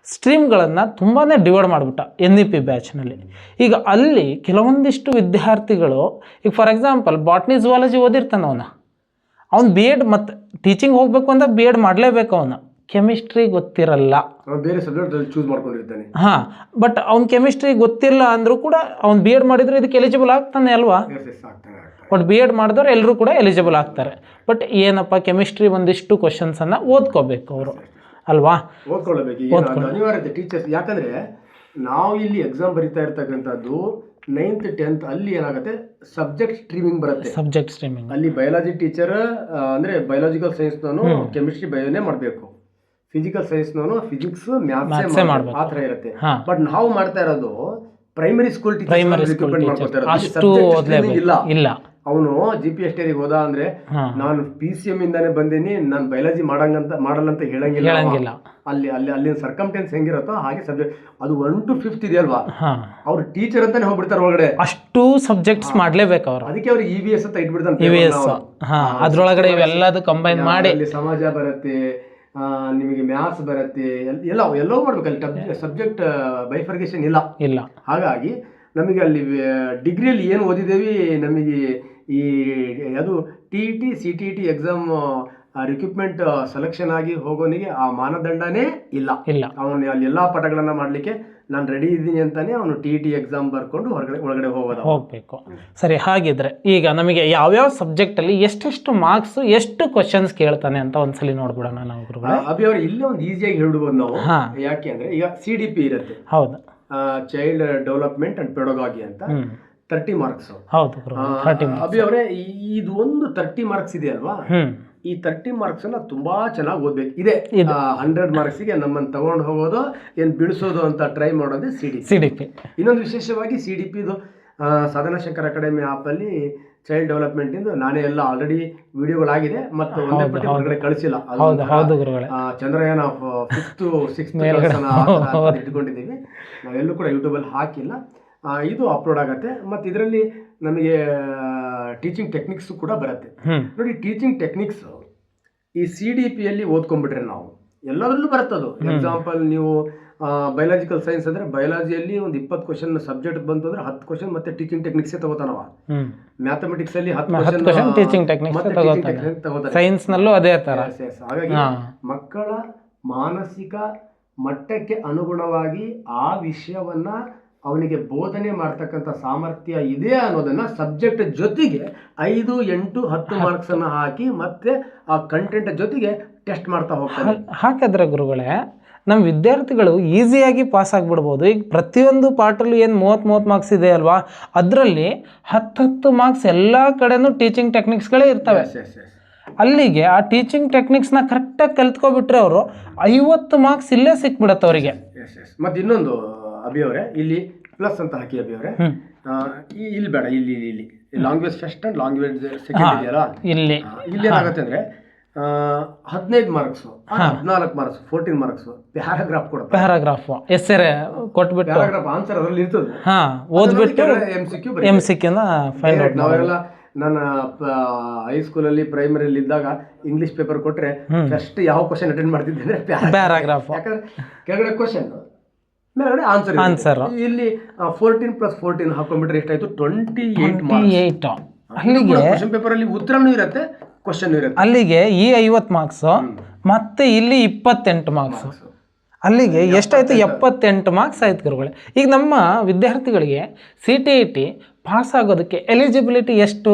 ಸ್ಟ್ರೀಮ್ಗಳನ್ನು ತುಂಬಾ ಡಿವೈಡ್ ಮಾಡಿಬಿಟ್ಟ NEP ಬ್ಯಾಚ್ನಲ್ಲಿ. ಈಗ ಅಲ್ಲಿ ಕೆಲವೊಂದಿಷ್ಟು ವಿದ್ಯಾರ್ಥಿಗಳು ಈಗ ಫಾರ್ ಎಕ್ಸಾಂಪಲ್ ಬಾಟ್ನಿ ಝುವಾಲಜಿ ಓದಿರ್ತಾನೆ ಅವ್ನು B.Ed ಮತ್ತು ಟೀಚಿಂಗ್ ಹೋಗಬೇಕು ಅಂತ B.Ed ಮಾಡಲೇಬೇಕು ಕೆಮಿಸ್ಟ್ರಿ ಗೊತ್ತಿರಲ್ಲ, ಬೇರೆ ಸಬ್ಜೆಕ್ಟ್ ಚೂಸ್ ಮಾಡ್ಕೊಂಡಿರ್ತಾನೆ. ಹಾಂ, ಬಟ್ ಅವ್ನು ಕೆಮಿಸ್ಟ್ರಿ ಗೊತ್ತಿಲ್ಲ ಅಂದರೂ ಕೂಡ ಅವ್ನು B.Ed ಮಾಡಿದರೆ ಇದಕ್ಕೆ ಎಲಿಜಿಬಲ್ ಆಗ್ತಾನೆ ಅಲ್ವಾ? ಬಟ್ B.Ed ಮಾಡಿದವ್ರು ಎಲ್ಲರೂ ಕೂಡ ಎಲಿಜಿಬಲ್ ಆಗ್ತಾರೆ. ಬಟ್ ಏನಪ್ಪ ಕೆಮಿಸ್ಟ್ರಿ ಒಂದಿಷ್ಟು ಕ್ವಶನ್ಸನ್ನು ಓದ್ಕೋಬೇಕು ಅವರು ಅಲ್ವಾ? ಓದ್ಕೊಳ್ಬೇಕು, ಅನಿವಾರ್ಯತೆ ಟೀಚರ್ಸ್. ಯಾಕಂದರೆ ನಾವು ಇಲ್ಲಿ ಎಕ್ಸಾಮ್ ಬರಿತಾ ಇರ್ತಕ್ಕಂಥದ್ದು 9th 10th ಅಲ್ಲಿ ಏನಾಗುತ್ತೆ ಸಬ್ಜೆಕ್ಟ್ ಸ್ಟ್ರೀಮಿಂಗ್ ಬರುತ್ತೆ. ಸಬ್ಜೆಕ್ಟ್ ಸ್ಟ್ರೀಮಿಂಗ್ ಅಲ್ಲಿ ಬಯಾಲಜಿ ಟೀಚರ್ ಅಂದರೆ ಬಯಾಲಜಿಕಲ್ ಸೈನ್ಸ್ನವನು ಕೆಮಿಸ್ಟ್ರಿ ಬಯೋನೇ ಮಾಡಬೇಕು, ಫಿಸಿಕಲ್ ಸೈನ್ಸ್ನವನು ಫಿಸಿಕ್ಸ್ ಮ್ಯಾಥ್ಸೇ ಮಾಡಬೇಕು, ಆ ಥರ ಇರುತ್ತೆ. ಬಟ್ ನಾವು ಮಾಡ್ತಾ ಇರೋದು ಪ್ರೈಮರಿ ಸ್ಕೂಲ್ ಇಲ್ಲ. ಅವನು GPST ಹೋದ ಅಂದ್ರೆ ನಾನು PCM ಇಂದಾನೆ ಬಂದೀನಿ, ನಾನು ಬಯಾಲಜಿ ಮಾಡಲ್ಲ ಅಂತ ಹೇಳಂಗಿಲ್ಲ. ಅಲ್ಲಿನ ಸರ್ಕಮ್ಟೆನ್ಸ್ ಹೆಂಗಿರುತ್ತೋ ಹಾಗೆ ಸಬ್ಜೆಕ್ಟ್ ಅದು 1 to 5th ಇದೆ ಅಲ್ವಾ, ಅವ್ರು ಟೀಚರ್ ಅಂತಾನೆ ಹೋಗ್ಬಿಡ್ತಾರೆ ಒಳಗಡೆ, ಅಷ್ಟು ಸಬ್ಜೆಕ್ಟ್ಸ್ ಮಾಡ್ಲೇಬೇಕು ಅವರು. ಅದಕ್ಕೆ ಅವ್ರು EVS ಅಂತ ಇಟ್ಬಿಡ್ತಾನೆ. ಅದ್ರೊಳಗಡೆ ಇವೆಲ್ಲದು ಕಂಬೈನ್ ಮಾಡಿ ಅಲ್ಲಿ ಸಮಾಜ ಬರುತ್ತೆ, ನಿಮಗೆ ಮ್ಯಾಥ್ಸ್ ಬರುತ್ತೆ, ಎಲ್ಲವೂ ಮಾಡ್ಬೇಕು. ಅಲ್ಲಿ ಸಬ್ಜೆಕ್ಟ್ ಬೈಫರ್ಗೇಷನ್ ಇಲ್ಲ. ಹಾಗಾಗಿ ನಮಗೆ ಅಲ್ಲಿ ಡಿಗ್ರಿಯಲ್ಲಿ ಏನು ಓದಿದ್ದೇವೆ ನಮಗೆ ಈ ಅದು TET CTET exam recruitment selection ಆಗಿ ಹೋಗೋನಿಗೆ ಆ ಮಾನದಂಡನೇ ಇಲ್ಲ. ಅವನು ಅಲ್ಲಿ ಎಲ್ಲ ಪಾಠಗಳನ್ನು ಮಾಡಲಿಕ್ಕೆ ನಾನು ರೆಡಿ ಇದ್ದೀನಿ ಅಂತಾನೆ ಅವನು TET ಎಕ್ಸಾಮ್ ಬರ್ಕೊಂಡು ಒಳಗಡೆ ಹೋಗಬೇಕು. ಸರಿ, ಹಾಗಿದ್ರೆ ಈಗ ನಮಗೆ ಯಾವ್ಯಾವ ಸಬ್ಜೆಕ್ಟಲ್ಲಿ ಎಷ್ಟೆಷ್ಟು ಮಾರ್ಕ್ಸ್ ಎಷ್ಟು ಕ್ವಶನ್ಸ್ ಕೇಳ್ತಾನೆ ಅಂತ ಒಂದ್ಸಲಿ ನೋಡ್ಬಿಡೋಣ ನಾವು ಗುರುಗಳೇ. ಅಭಿ ಅವರು ಇಲ್ಲೇ ಒಂದು ಈಸಿಯಾಗಿ ಹೇಳ್ಬಿಡ್ಬೋದು ನಾವು. ಯಾಕೆ ಅಂದರೆ ಈಗ CDP ಇರುತ್ತೆ, ಹೌದು, ಚೈಲ್ಡ್ ಡೆವಲಪ್ಮೆಂಟ್ ಅಂಡ್ ಪೆಡಗಾಗಿ ಅಂತ 30 ಮಾರ್ಕ್ಸ್. ಹೌದು ಅಭಿ ಅವರೇ, ಇದು ಒಂದು 30 ಮಾರ್ಕ್ಸ್ ಇದೆ ಅಲ್ವಾ, ಈ 30 ಮಾರ್ಕ್ಸ್ ಅನ್ನ ತುಂಬಾ ಚೆನ್ನಾಗಿ ಓದ್ಬೇಕು. ಇದೆ 100 ಮಾರ್ಕ್ಸಿಗೆ ನಮ್ಮನ್ನು ತಗೊಂಡು ಹೋಗೋದು ಏನು ಬಿಡಿಸೋದು ಅಂತ ಟ್ರೈ ಮಾಡೋದು CDP. ಇನ್ನೊಂದು ವಿಶೇಷವಾಗಿ CDPದು ಸಾಧನಾ ಶಂಕರ್ ಅಕಾಡೆಮಿ ಆ್ಯಪಲ್ಲಿ ಚೈಲ್ಡ್ ಡೆವಲಪ್ಮೆಂಟ್ ಇಂದು ನಾನೇ ಎಲ್ಲ ಆಲ್ರೆಡಿ ವಿಡಿಯೋಗಳಾಗಿದೆ ಮತ್ತು ಒಂದೇ ಪಟ್ಟಿ ಹೊರಗಡೆ ಕಳಿಸಿಲ್ಲ. ಚಂದ್ರಯಾನ 5th 6th ಇಟ್ಕೊಂಡಿದ್ದೀವಿ, ನಾವೆಲ್ಲೂ ಕೂಡ ಯೂಟ್ಯೂಬಲ್ಲಿ ಹಾಕಿಲ್ಲ. ಇದು ಅಪ್ಲೋಡ್ ಆಗುತ್ತೆ. ಮತ್ತು ಇದರಲ್ಲಿ ನಮಗೆ ಟೀಚಿಂಗ್ ಟೆಕ್ನಿಕ್ಸ್ ಕೂಡ ಬರುತ್ತೆ. ನೋಡಿ, ಟೀಚಿಂಗ್ ಟೆಕ್ನಿಕ್ಸ್ ಈ CDPಯಲ್ಲಿ ಓದ್ಕೊಂಡ್ಬಿಟ್ರೆ ನಾವು ಎಲ್ಲದರಲ್ಲೂ ಬರುತ್ತದು. ಎಕ್ಸಾಂಪಲ್ ನೀವು ಬಯಾಲಜಿಕಲ್ ಸೈನ್ಸ್ ಅಂದರೆ ಬಯಾಲಜಿಯಲ್ಲಿ ಒಂದು 20 ಕ್ವಶನ್ ಸಬ್ಜೆಕ್ಟ್ ಬಂತು ಅಂದರೆ 10 ಕ್ವಶನ್ ಮತ್ತೆ ಟೀಚಿಂಗ್ ಟೆಕ್ನಿಕ್ಸೇ ತಗೋತಾನವ. ಮ್ಯಾಥಮೆಟಿಕ್ಸ್ ಅಲ್ಲಿ 10 ಕ್ವಶನ್ ಟೀಚಿಂಗ್ ಟೆಕ್ನಿಕ್ಸ್ ತಗೋತಾನೆ. ಸೈನ್ಸ್ನಲ್ಲೂ ಅದೇ ಥರ. ಹಾಗಾಗಿ ಮಕ್ಕಳ ಮಾನಸಿಕ ಮಟ್ಟಕ್ಕೆ ಅನುಗುಣವಾಗಿ ಆ ವಿಷಯವನ್ನ ಅವನಿಗೆ ಬೋಧನೆ ಮಾಡ್ತಕ್ಕಂಥ ಸಾಮರ್ಥ್ಯ ಇದೆ ಅನ್ನೋದನ್ನ ಸಬ್ಜೆಕ್ಟ್ ಜೊತೆಗೆ 5, 8, 10 ಮಾರ್ಕ್ಸ್ ಅನ್ನ ಹಾಕಿ ಮತ್ತೆ ಆ ಕಂಟೆಂಟ್ ಜೊತೆಗೆ ಟೆಸ್ಟ್ ಮಾಡ್ತಾ ಹೋಗ್ತಾರೆ. ಹಾಗಾದ್ರೆ ಗುರುಗಳೇ, ನಮ್ಮ ವಿದ್ಯಾರ್ಥಿಗಳು ಈಸಿಯಾಗಿ ಪಾಸ್ ಆಗಿಬಿಡ್ಬೋದು. ಈಗ ಪ್ರತಿಯೊಂದು ಪಾಠಲ್ಲೂ ಏನು 30 ಮಾರ್ಕ್ಸ್ ಇದೆ ಅಲ್ವಾ, ಅದರಲ್ಲಿ 10 ಮಾರ್ಕ್ಸ್ ಎಲ್ಲ ಕಡೆನೂ ಟೀಚಿಂಗ್ ಟೆಕ್ನಿಕ್ಸ್ಗಳೇ ಇರ್ತವೆ. ಅಲ್ಲಿಗೆ ಆ ಟೀಚಿಂಗ್ ಟೆಕ್ನಿಕ್ಸ್ನ ಕರೆಕ್ಟಾಗಿ ಕಲ್ತ್ಕೊಬಿಟ್ರೆ ಅವರು 50 ಮಾರ್ಕ್ಸ್ ಇಲ್ಲೇ ಸಿಕ್ಬಿಡತ್ತೆ ಅವರಿಗೆ. ಮತ್ತು ಇನ್ನೊಂದು ಅಭಿ ಅವರೇ, ಇಲ್ಲಿ ಪ್ಲಸ್ ಅಂತ ಹಾಕಿ ಅಭಿ ಅವರೇ, ಇಲ್ಲಿ ಬೇಡ, ಇಲ್ಲಿ language first and language second ಇದೆಯಲ್ಲ, ಇಲ್ಲಿ ಏನಾಗುತ್ತೆ ಅಂದರೆ 15 ಮಾರ್ಕ್ಸ್ 14 ಮಾರ್ಕ್ಸ್ 14 ಮಾರ್ಕ್ಸ್ ಪ್ಯಾರಾಗ್ರಾಫ್ ಕೊಡುತ್ತೆ. ಪ್ಯಾರಾಗ್ರಾಫ್ ಹೆಸರೇ ಕೊಟ್ಬಿಟ್ಟು ಪ್ಯಾರಾಗ್ರಾಫ್ ಆನ್ಸರ್ ಅದರಲ್ಲಿ ಇರ್ತದೆ. ಓದ್ಬಿಟ್ಟು MCQ ಫೈಂಡ್ ಔಟ್. ನಾವೆಲ್ಲ ನನ್ನ ಹೈಸ್ಕೂಲಲ್ಲಿ ಪ್ರೈಮರಿಯಲ್ಲಿ ಇದ್ದಾಗ ಇಂಗ್ಲಿಷ್ ಪೇಪರ್ ಕೊಟ್ಟರೆ ಫಸ್ಟ್ ಯಾವ ಕ್ವಶನ್ ಅಟೆಂಡ್ ಮಾಡ್ತಿದ್ದೆ ಅಂದರೆ ಪ್ಯಾರಾಗ್ರಾಫ್. ಯಾಕಂದ್ರೆ ಕೆಳಗಡೆ ಕ್ವಶನ್ ಮೇಲ್ಗಡೆ ಆನ್ಸರ್. ಇಲ್ಲಿ 14 + 14 ಹಾಕೊಂಡ್ಬಿಟ್ರೆ ಎಷ್ಟಾಯ್ತು? 28 ಮಾರ್ಕ್ಸ್. ಅಲ್ಲಿಗೆ ಕ್ವಶನ್ ಪೇಪರ್ ಅಲ್ಲಿ ಉತ್ತರನೂ ಇರುತ್ತೆ, ಕ್ವಶನ್ ಇರುತ್ತೆ. ಅಲ್ಲಿಗೆ ಈ 50 ಮಾರ್ಕ್ಸ್ ಮತ್ತೆ ಇಲ್ಲಿ 28 ಮಾರ್ಕ್ಸ್. ಅಲ್ಲಿಗೆ ಎಷ್ಟಾಯ್ತು? 78 ಮಾರ್ಕ್ಸ್ ಆಯ್ತು ಗುರುಗಳೇ. ಈಗ ನಮ್ಮ ವಿದ್ಯಾರ್ಥಿಗಳಿಗೆ CTET ಪಾಸ್ ಆಗೋದಕ್ಕೆ ಎಲಿಜಿಬಿಲಿಟಿ ಎಷ್ಟು?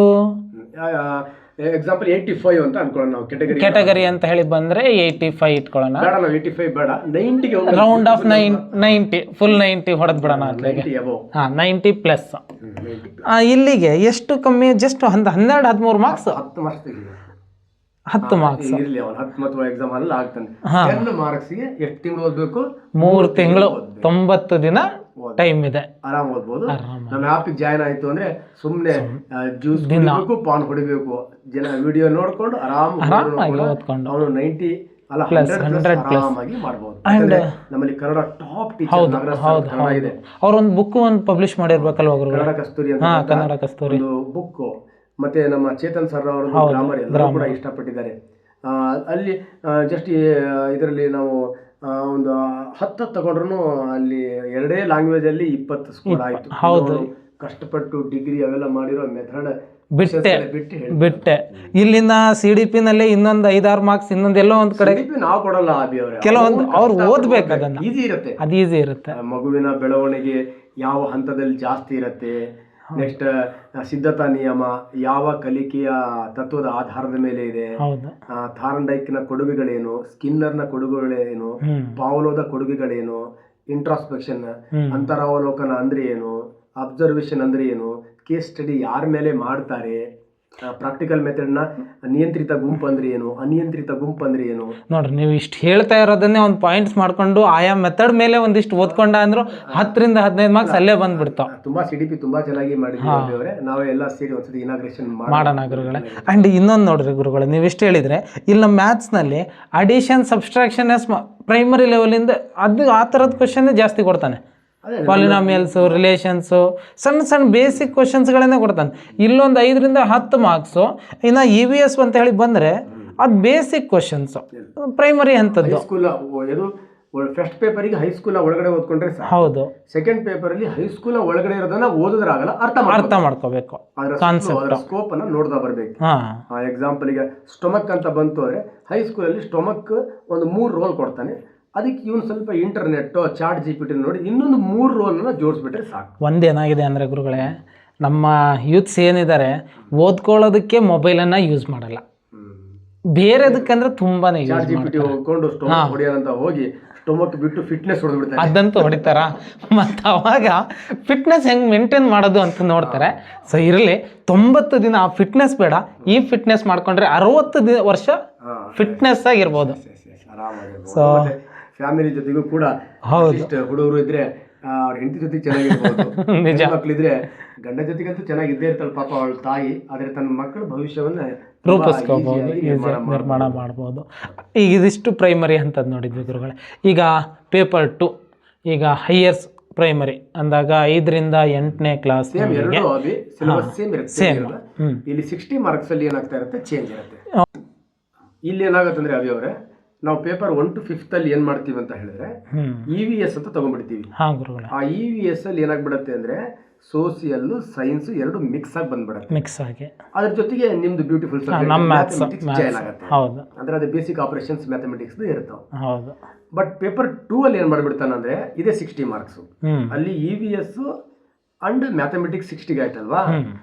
ಎಕ್ಸಾಂಪಲ್ 85 ಅಂತ ಅನ್ಕೊಳ್ಳೋಣ ನಾವು. ಕ್ಯಾಟಗರಿ ಅಂತ ಹೇಳಿ ಬಂದ್ರೆ 85 ಇಟ್ಕೊಳ್ಳೋಣ. ಬೇಡ, ನಾವು 85 ಬೇಡ, 90ಗೆ ರೌಂಡ್ ಆಫ್ 90 ಫುಲ್ 90 ಹೊಡೆದ್ ಬಿಡೋಣ. ಅಲ್ಲಿಗೆ 90+. ಇಲ್ಲಿಗೆ ಎಷ್ಟು ಕಮ್ಮಿ? Just 12-13 marks. 10 ಮಾರ್ಕ್ಸ್ 10 ಮಾರ್ಕ್ಸ್ ಇರ್ಲಿ, ಅವನು 10 ಮತ್ತು ಎಕ್ಸಾಮ್ ಅಲ್ಲಿ ಆಗ್ತಾನೆ. 10 ಮಾರ್ಕ್ಸ್ಗೆ ಎಷ್ಟು ತಿಂಗಳು ಓದ್ಬೇಕು? 3 ತಿಂಗಳು 90 ದಿನ ಟೈಮ್ ಇದೆ, ಆರಾಮ್ ಓದ್ಬೋದು. ನಮ್ಮ ಆ್ಯಪಿಗೆ ಜಾಯ್ನ್ ಆಯ್ತು ಅಂದ್ರೆ ಸುಮ್ಮನೆ ಜ್ಯೂಸ್ ಕುಡಿಬೇಕು, ಪಾನ್ ಹೊಡಿಬೇಕು, ಜನ ವಿಡಿಯೋ ನೋಡ್ಕೊಂಡು ಆರಾಮಾಗಿ ಓದ್ಕೊಂಡು ಅವನು 90 ಅಲ್ಲ 100+ ಆರಾಮಾಗಿ ಮಾಡ್ಬೋದು. ನಮ್ಮಲ್ಲಿ ಕನ್ನಡ ಟಾಪ್ ಟೀಚರ್ ನಾಗರಾಜ್ ಕನ್ನಡ ಇದೆ. ಅವ್ರೊಂದು ಬುಕ್ ಒಂದು ಪಬ್ಲಿಷ್ ಮಾಡಿರ್ಬೇಕಲ್ವ ಗುರುಗಳೇ? ಕನ್ನಡ ಕಸ್ತೂರಿ ಅಂತ ಕನ್ನಡ ಕಸ್ತೂರಿ ಒಂದು ಬುಕ್. ಮತ್ತೆ ನಮ್ಮ ಚೇತನ್ ಸರ್ ಅವರದ್ದು ಗ್ರಾಮರ್ ಎಲ್ಲರೂ ಕೂಡ ಇಷ್ಟಪಟ್ಟಿದ್ದಾರೆ. ಅಲ್ಲಿ ಜಸ್ಟ್ ಇದರಲ್ಲಿ ನಾವು ಒಂದು 10 ತಗೊಂಡ್ರು ಅಲ್ಲಿ 2 ಲ್ಯಾಂಗ್ವೇಜ್ ಅಲ್ಲಿ 20 ಸ್ಕೋರ್ ಆಯ್ತು. ಹೌದು, ಕಷ್ಟಪಟ್ಟು ಡಿಗ್ರಿ ಅವೆಲ್ಲ ಮಾಡಿರೋ ಮೆಥಡ್ ಬಿಟ್ಟೆ. ಇಲ್ಲಿಂದ CDP ನಲ್ಲಿ ಇನ್ನೊಂದು 5-6 ಮಾರ್ಕ್ಸ್ ಇನ್ನೊಂದೆಲ್ಲೋ ಒಂದ್ ಕಡೆ ನಾವು ಕೊಡಲ್ಲ. ಅಭಿ ಅವರೇ, ಕೆಲವೊಂದು ಅವ್ರು ಓದ್ಬೇಕು, ಅದನ್ನ ಈಸಿ ಇರುತ್ತೆ, ಅದು ಈಸಿ ಇರುತ್ತೆ. ಮಗುವಿನ ಬೆಳವಣಿಗೆ ಯಾವ ಹಂತದಲ್ಲಿ ಜಾಸ್ತಿ ಇರುತ್ತೆ, ನೆಕ್ಸ್ಟ್ ಸಿದ್ಧತಾ ನಿಯಮ ಯಾವ ಕಲಿಕೆಯ ತತ್ವದ ಆಧಾರದ ಮೇಲೆ ಇದೆ, ಥಾರ್ನ್ಡೈಕ್ನ ಕೊಡುಗೆಗಳೇನು, ಸ್ಕಿನ್ನರ್ನ ಕೊಡುಗೆಗಳೇನು, ಪಾವ್ಲೋದ ಕೊಡುಗೆಗಳೇನು, ಇಂಟ್ರಾಸ್ಪೆಕ್ಷನ್ ಅಂತರಾವಲೋಕನ ಅಂದ್ರೆ ಏನು, ಅಬ್ಸರ್ವೇಷನ್ ಅಂದ್ರೆ ಏನು, ಕೇಸ್ ಸ್ಟಡಿ ಯಾರ ಮೇಲೆ ಮಾಡ್ತಾರೆ, ಪ್ರಾಕ್ಟಿಕಲ್ ಮೆಥಡ್ನ ನಿಯಂತ್ರಿತ ಗುಂಪು ಅಂದ್ರೆ ಏನು, ಅನಿಯಂತ್ರಿತ ಗುಂಪು ಅಂದ್ರೆ ಏನು. ನೋಡ್ರಿ, ನೀವು ಇಷ್ಟು ಹೇಳ್ತಾ ಇರೋದನ್ನೇ ಒಂದು ಪಾಯಿಂಟ್ಸ್ ಮಾಡ್ಕೊಂಡು ಆಯಾ ಮೆಥಡ್ ಮೇಲೆ ಒಂದಿಷ್ಟು ಓದ್ಕೊಂಡ ಅಂದ್ರು 10ರಿಂದ 15 ಮಾರ್ಕ್ಸ್ ಅಲ್ಲೇ ಬಂದ್ಬಿಡ್ತಾವ. ತುಂಬಾ CDP ತುಂಬಾ ಚೆನ್ನಾಗಿ ಮಾಡಿದ್ದೀವಿ. ನಾವೇ ಎಲ್ಲ ಸೇರಿ ಒಂದ್ಸತಿ ಇನಾಗ್ರೇಷನ್ ಮಾಡೋಣ ಗುರುಗಳೇ. ಅಂಡ್ ಇನ್ನೊಂದು ನೋಡ್ರಿ ಗುರುಗಳೇ, ನೀವು ಇಷ್ಟು ಹೇಳಿದ್ರೆ ಇಲ್ಲಿ ನಮ್ಮ ಮ್ಯಾಥ್ಸ್ನಲ್ಲಿ ಅಡಿಷನ್ ಸಬ್ಸ್ಟ್ರಾಕ್ಷನ್ ಪ್ರೈಮರಿ ಲೆವೆಲಿಂದ ಅದು ಆ ಥರದ ಕ್ವಶನ್ ಜಾಸ್ತಿ ಕೊಡ್ತಾನೆ. ಪಾಲಿನಾಮಿಯಲ್ಸು, ರಿಲೇಷನ್ಸು, ಸಣ್ಣ ಸಣ್ಣ ಬೇಸಿಕ್ ಕ್ವಶನ್ಸ್ಗಳನ್ನೇ ಕೊಡ್ತಾನೆ. ಇಲ್ಲೊಂದು 5ರಿಂದ 10 ಮಾರ್ಕ್ಸು. ಇನ್ನು EVS ಅಂತ ಹೇಳಿ ಬಂದರೆ ಅದು ಬೇಸಿಕ್ ಕ್ವಶನ್ಸು, ಪ್ರೈಮರಿ ಅಂಥದ್ದು. ಫಸ್ಟ್ ಪೇಪರಿಗೆ ಹೈಸ್ಕೂಲ್ ಒಳಗಡೆ ಓದ್ಕೊಂಡ್ರೆ ಹೌದು, ಸೆಕೆಂಡ್ ಪೇಪರಲ್ಲಿ ಹೈಸ್ಕೂಲ್ ಒಳಗಡೆ ಇರೋದನ್ನ ಓದಿದ್ರಾಗಲ್ಲ, ಅರ್ಥ ಮಾಡ್ಕೋಬೇಕು, ಕಾನ್ಸೆಪ್ಟ್ ಸ್ಕೋಪ್ ಅನ್ನ ನೋಡ್ತಾ ಬರ್ಬೇಕು. ಎಕ್ಸಾಂಪಲ್ಗೆ ಸ್ಟೊಮಕ್ ಅಂತ ಬಂತು ಅಂದ್ರೆ ಹೈಸ್ಕೂಲಲ್ಲಿ ಸ್ಟೊಮಕ್ ಒಂದು 3 ರೋಲ್ ಕೊಡ್ತಾನೆ. ಅದಕ್ಕೆ ಇವನು ಸ್ವಲ್ಪ ಇಂಟರ್ನೆಟ್, ಚಾಟ್ GPT ನೋಡಿ ಇನ್ನೊಂದು 3 ರೋಲ್ನ ಜೋಡಿಸ್ಬಿಟ್ರೆ ಸಾಕು. ಒಂದೇನಾಗಿದೆ ಅಂದರೆ ಗುರುಗಳೇ, ನಮ್ಮ ಯೂತ್ಸ್ ಏನಿದ್ದಾರೆ ಓದ್ಕೊಳ್ಳೋದಕ್ಕೆ ಮೊಬೈಲನ್ನು ಯೂಸ್ ಮಾಡಲ್ಲ, ಬೇರೆದಕ್ಕಂದ್ರೆ ತುಂಬಾನೇ ಚಾಟ್ GPT ಹೋಗ್ಕೊಂಡು ಸ್ಟೊಮಕ್ ಹೊಡಿಯೋದಂತ ಹೋಗಿ ಸ್ಟೊಮಕ್ ಬಿಟ್ಟು ಫಿಟ್ನೆಸ್ ಹೊಡೆದ್ಬಿಡ್ತಾರೆ. ಅದಂತೂ ಹೊಡಿತಾರ. ಮತ್ತು ಅವಾಗ ಫಿಟ್ನೆಸ್ ಹೆಂಗೆ ಮೇಂಟೈನ್ ಮಾಡೋದು ಅಂತ ನೋಡ್ತಾರೆ. ಸೊ ಇರಲಿ, 90 ದಿನ ಆ ಫಿಟ್ನೆಸ್ ಬೇಡ, ಈ ಫಿಟ್ನೆಸ್ ಮಾಡ್ಕೊಂಡ್ರೆ 60 ವರ್ಷ ಫಿಟ್ನೆಸ್ ಆಗಿರ್ಬೋದು. ಸೊ ಫ್ಯಾಮಿಲಿ ಜೊತೆಗೂ ಕೂಡ ಹುಡುಗರು ಇದ್ರೆ ಅವ್ರ ಹೆಂಡತಿ ಜೊತೆ ಚೆನ್ನಾಗಿರ್ಬೋದು, ನಿಜ ಮಕ್ಕಳಿದ್ರೆ ಗಂಡ ಜೊತೆಗಂತೂ ಚೆನ್ನಾಗಿದ್ದೇ ಇರ್ತಾಳೆ ಪಾಪ ಅವಳ ತಾಯಿ. ಆದರೆ ತನ್ನ ಮಕ್ಕಳ ಭವಿಷ್ಯವನ್ನ ರೂಪಿಸ್ಕೋಬಹುದು, ನಿರ್ಮಾಣ ಮಾಡ್ಬೋದು. ಈಗ ಇದಿಷ್ಟು ಪ್ರೈಮರಿ ಅಂತದ್ದು ನೋಡಿದ್ವಿ ಗುರುಗಳೇ. ಈಗ ಪೇಪರ್ 2, ಈಗ ಹೈಯರ್ಸ್ ಪ್ರೈಮರಿ ಅಂದಾಗ 5ರಿಂದ 8ನೇ ಕ್ಲಾಸ್ ಸೇಮ್. ಇಲ್ಲಿ 60 ಮಾರ್ಕ್ಸ್ ಅಲ್ಲಿ ಏನಾಗ್ತಾ ಇರುತ್ತೆ, ಚೇಂಜ್ ಇರುತ್ತೆ. ಇಲ್ಲಿ ಏನಾಗುತ್ತೆ ಅಂದ್ರೆ ಅಭಿ ಅವರೇ, ನಾವು ಪೇಪರ್ 1 to 5 ಅಲ್ಲಿ ಏನ್ ಮಾಡ್ತೀವಿ ಅಂತ ಹೇಳಿದ್ರೆ EVS ಅಂತ ತಗೊಂಡ್ಬಿಡ್ತೀವಿ. ಆ EVS ಅಲ್ಲಿ ಏನಾಗ್ಬಿಡತ್ತೆ ಅಂದ್ರೆ ಸೋಷಿಯಲ್ ಸೈನ್ಸ್ 2 ಮಿಕ್ಸ್ ಆಗಿ ಬಂದ್ಬಿಡುತ್ತೆ. ಅದ್ರ ಜೊತೆಗೆ ನಿಮ್ದು ಬ್ಯೂಟಿಫುಲ್ ಮ್ಯಾಥಮೆಟಿಕ್ಸ್ ಜಾಯಿನ್ ಆಗುತ್ತೆ. ಅಂದ್ರೆ ಅದು ಬೇಸಿಕ್ ಆಪರೇಷನ್ಸ್ ಮ್ಯಾಥಮೆಟಿಕ್ಸ್ ಇರ್ತಾವ. ಬಟ್ ಪೇಪರ್ 2 ಅಲ್ಲಿ ಏನ್ ಮಾಡ್ಬಿಡ್ತಾನಂದ್ರೆ ಇದೇ 60 ಮಾರ್ಕ್ಸ್. ಅಲ್ಲಿ EVS ಅಂಡ್ ಮ್ಯಾಥಮೆಟಿಕ್ಸ್ 60 ಆಯ್ತಲ್ವಾ.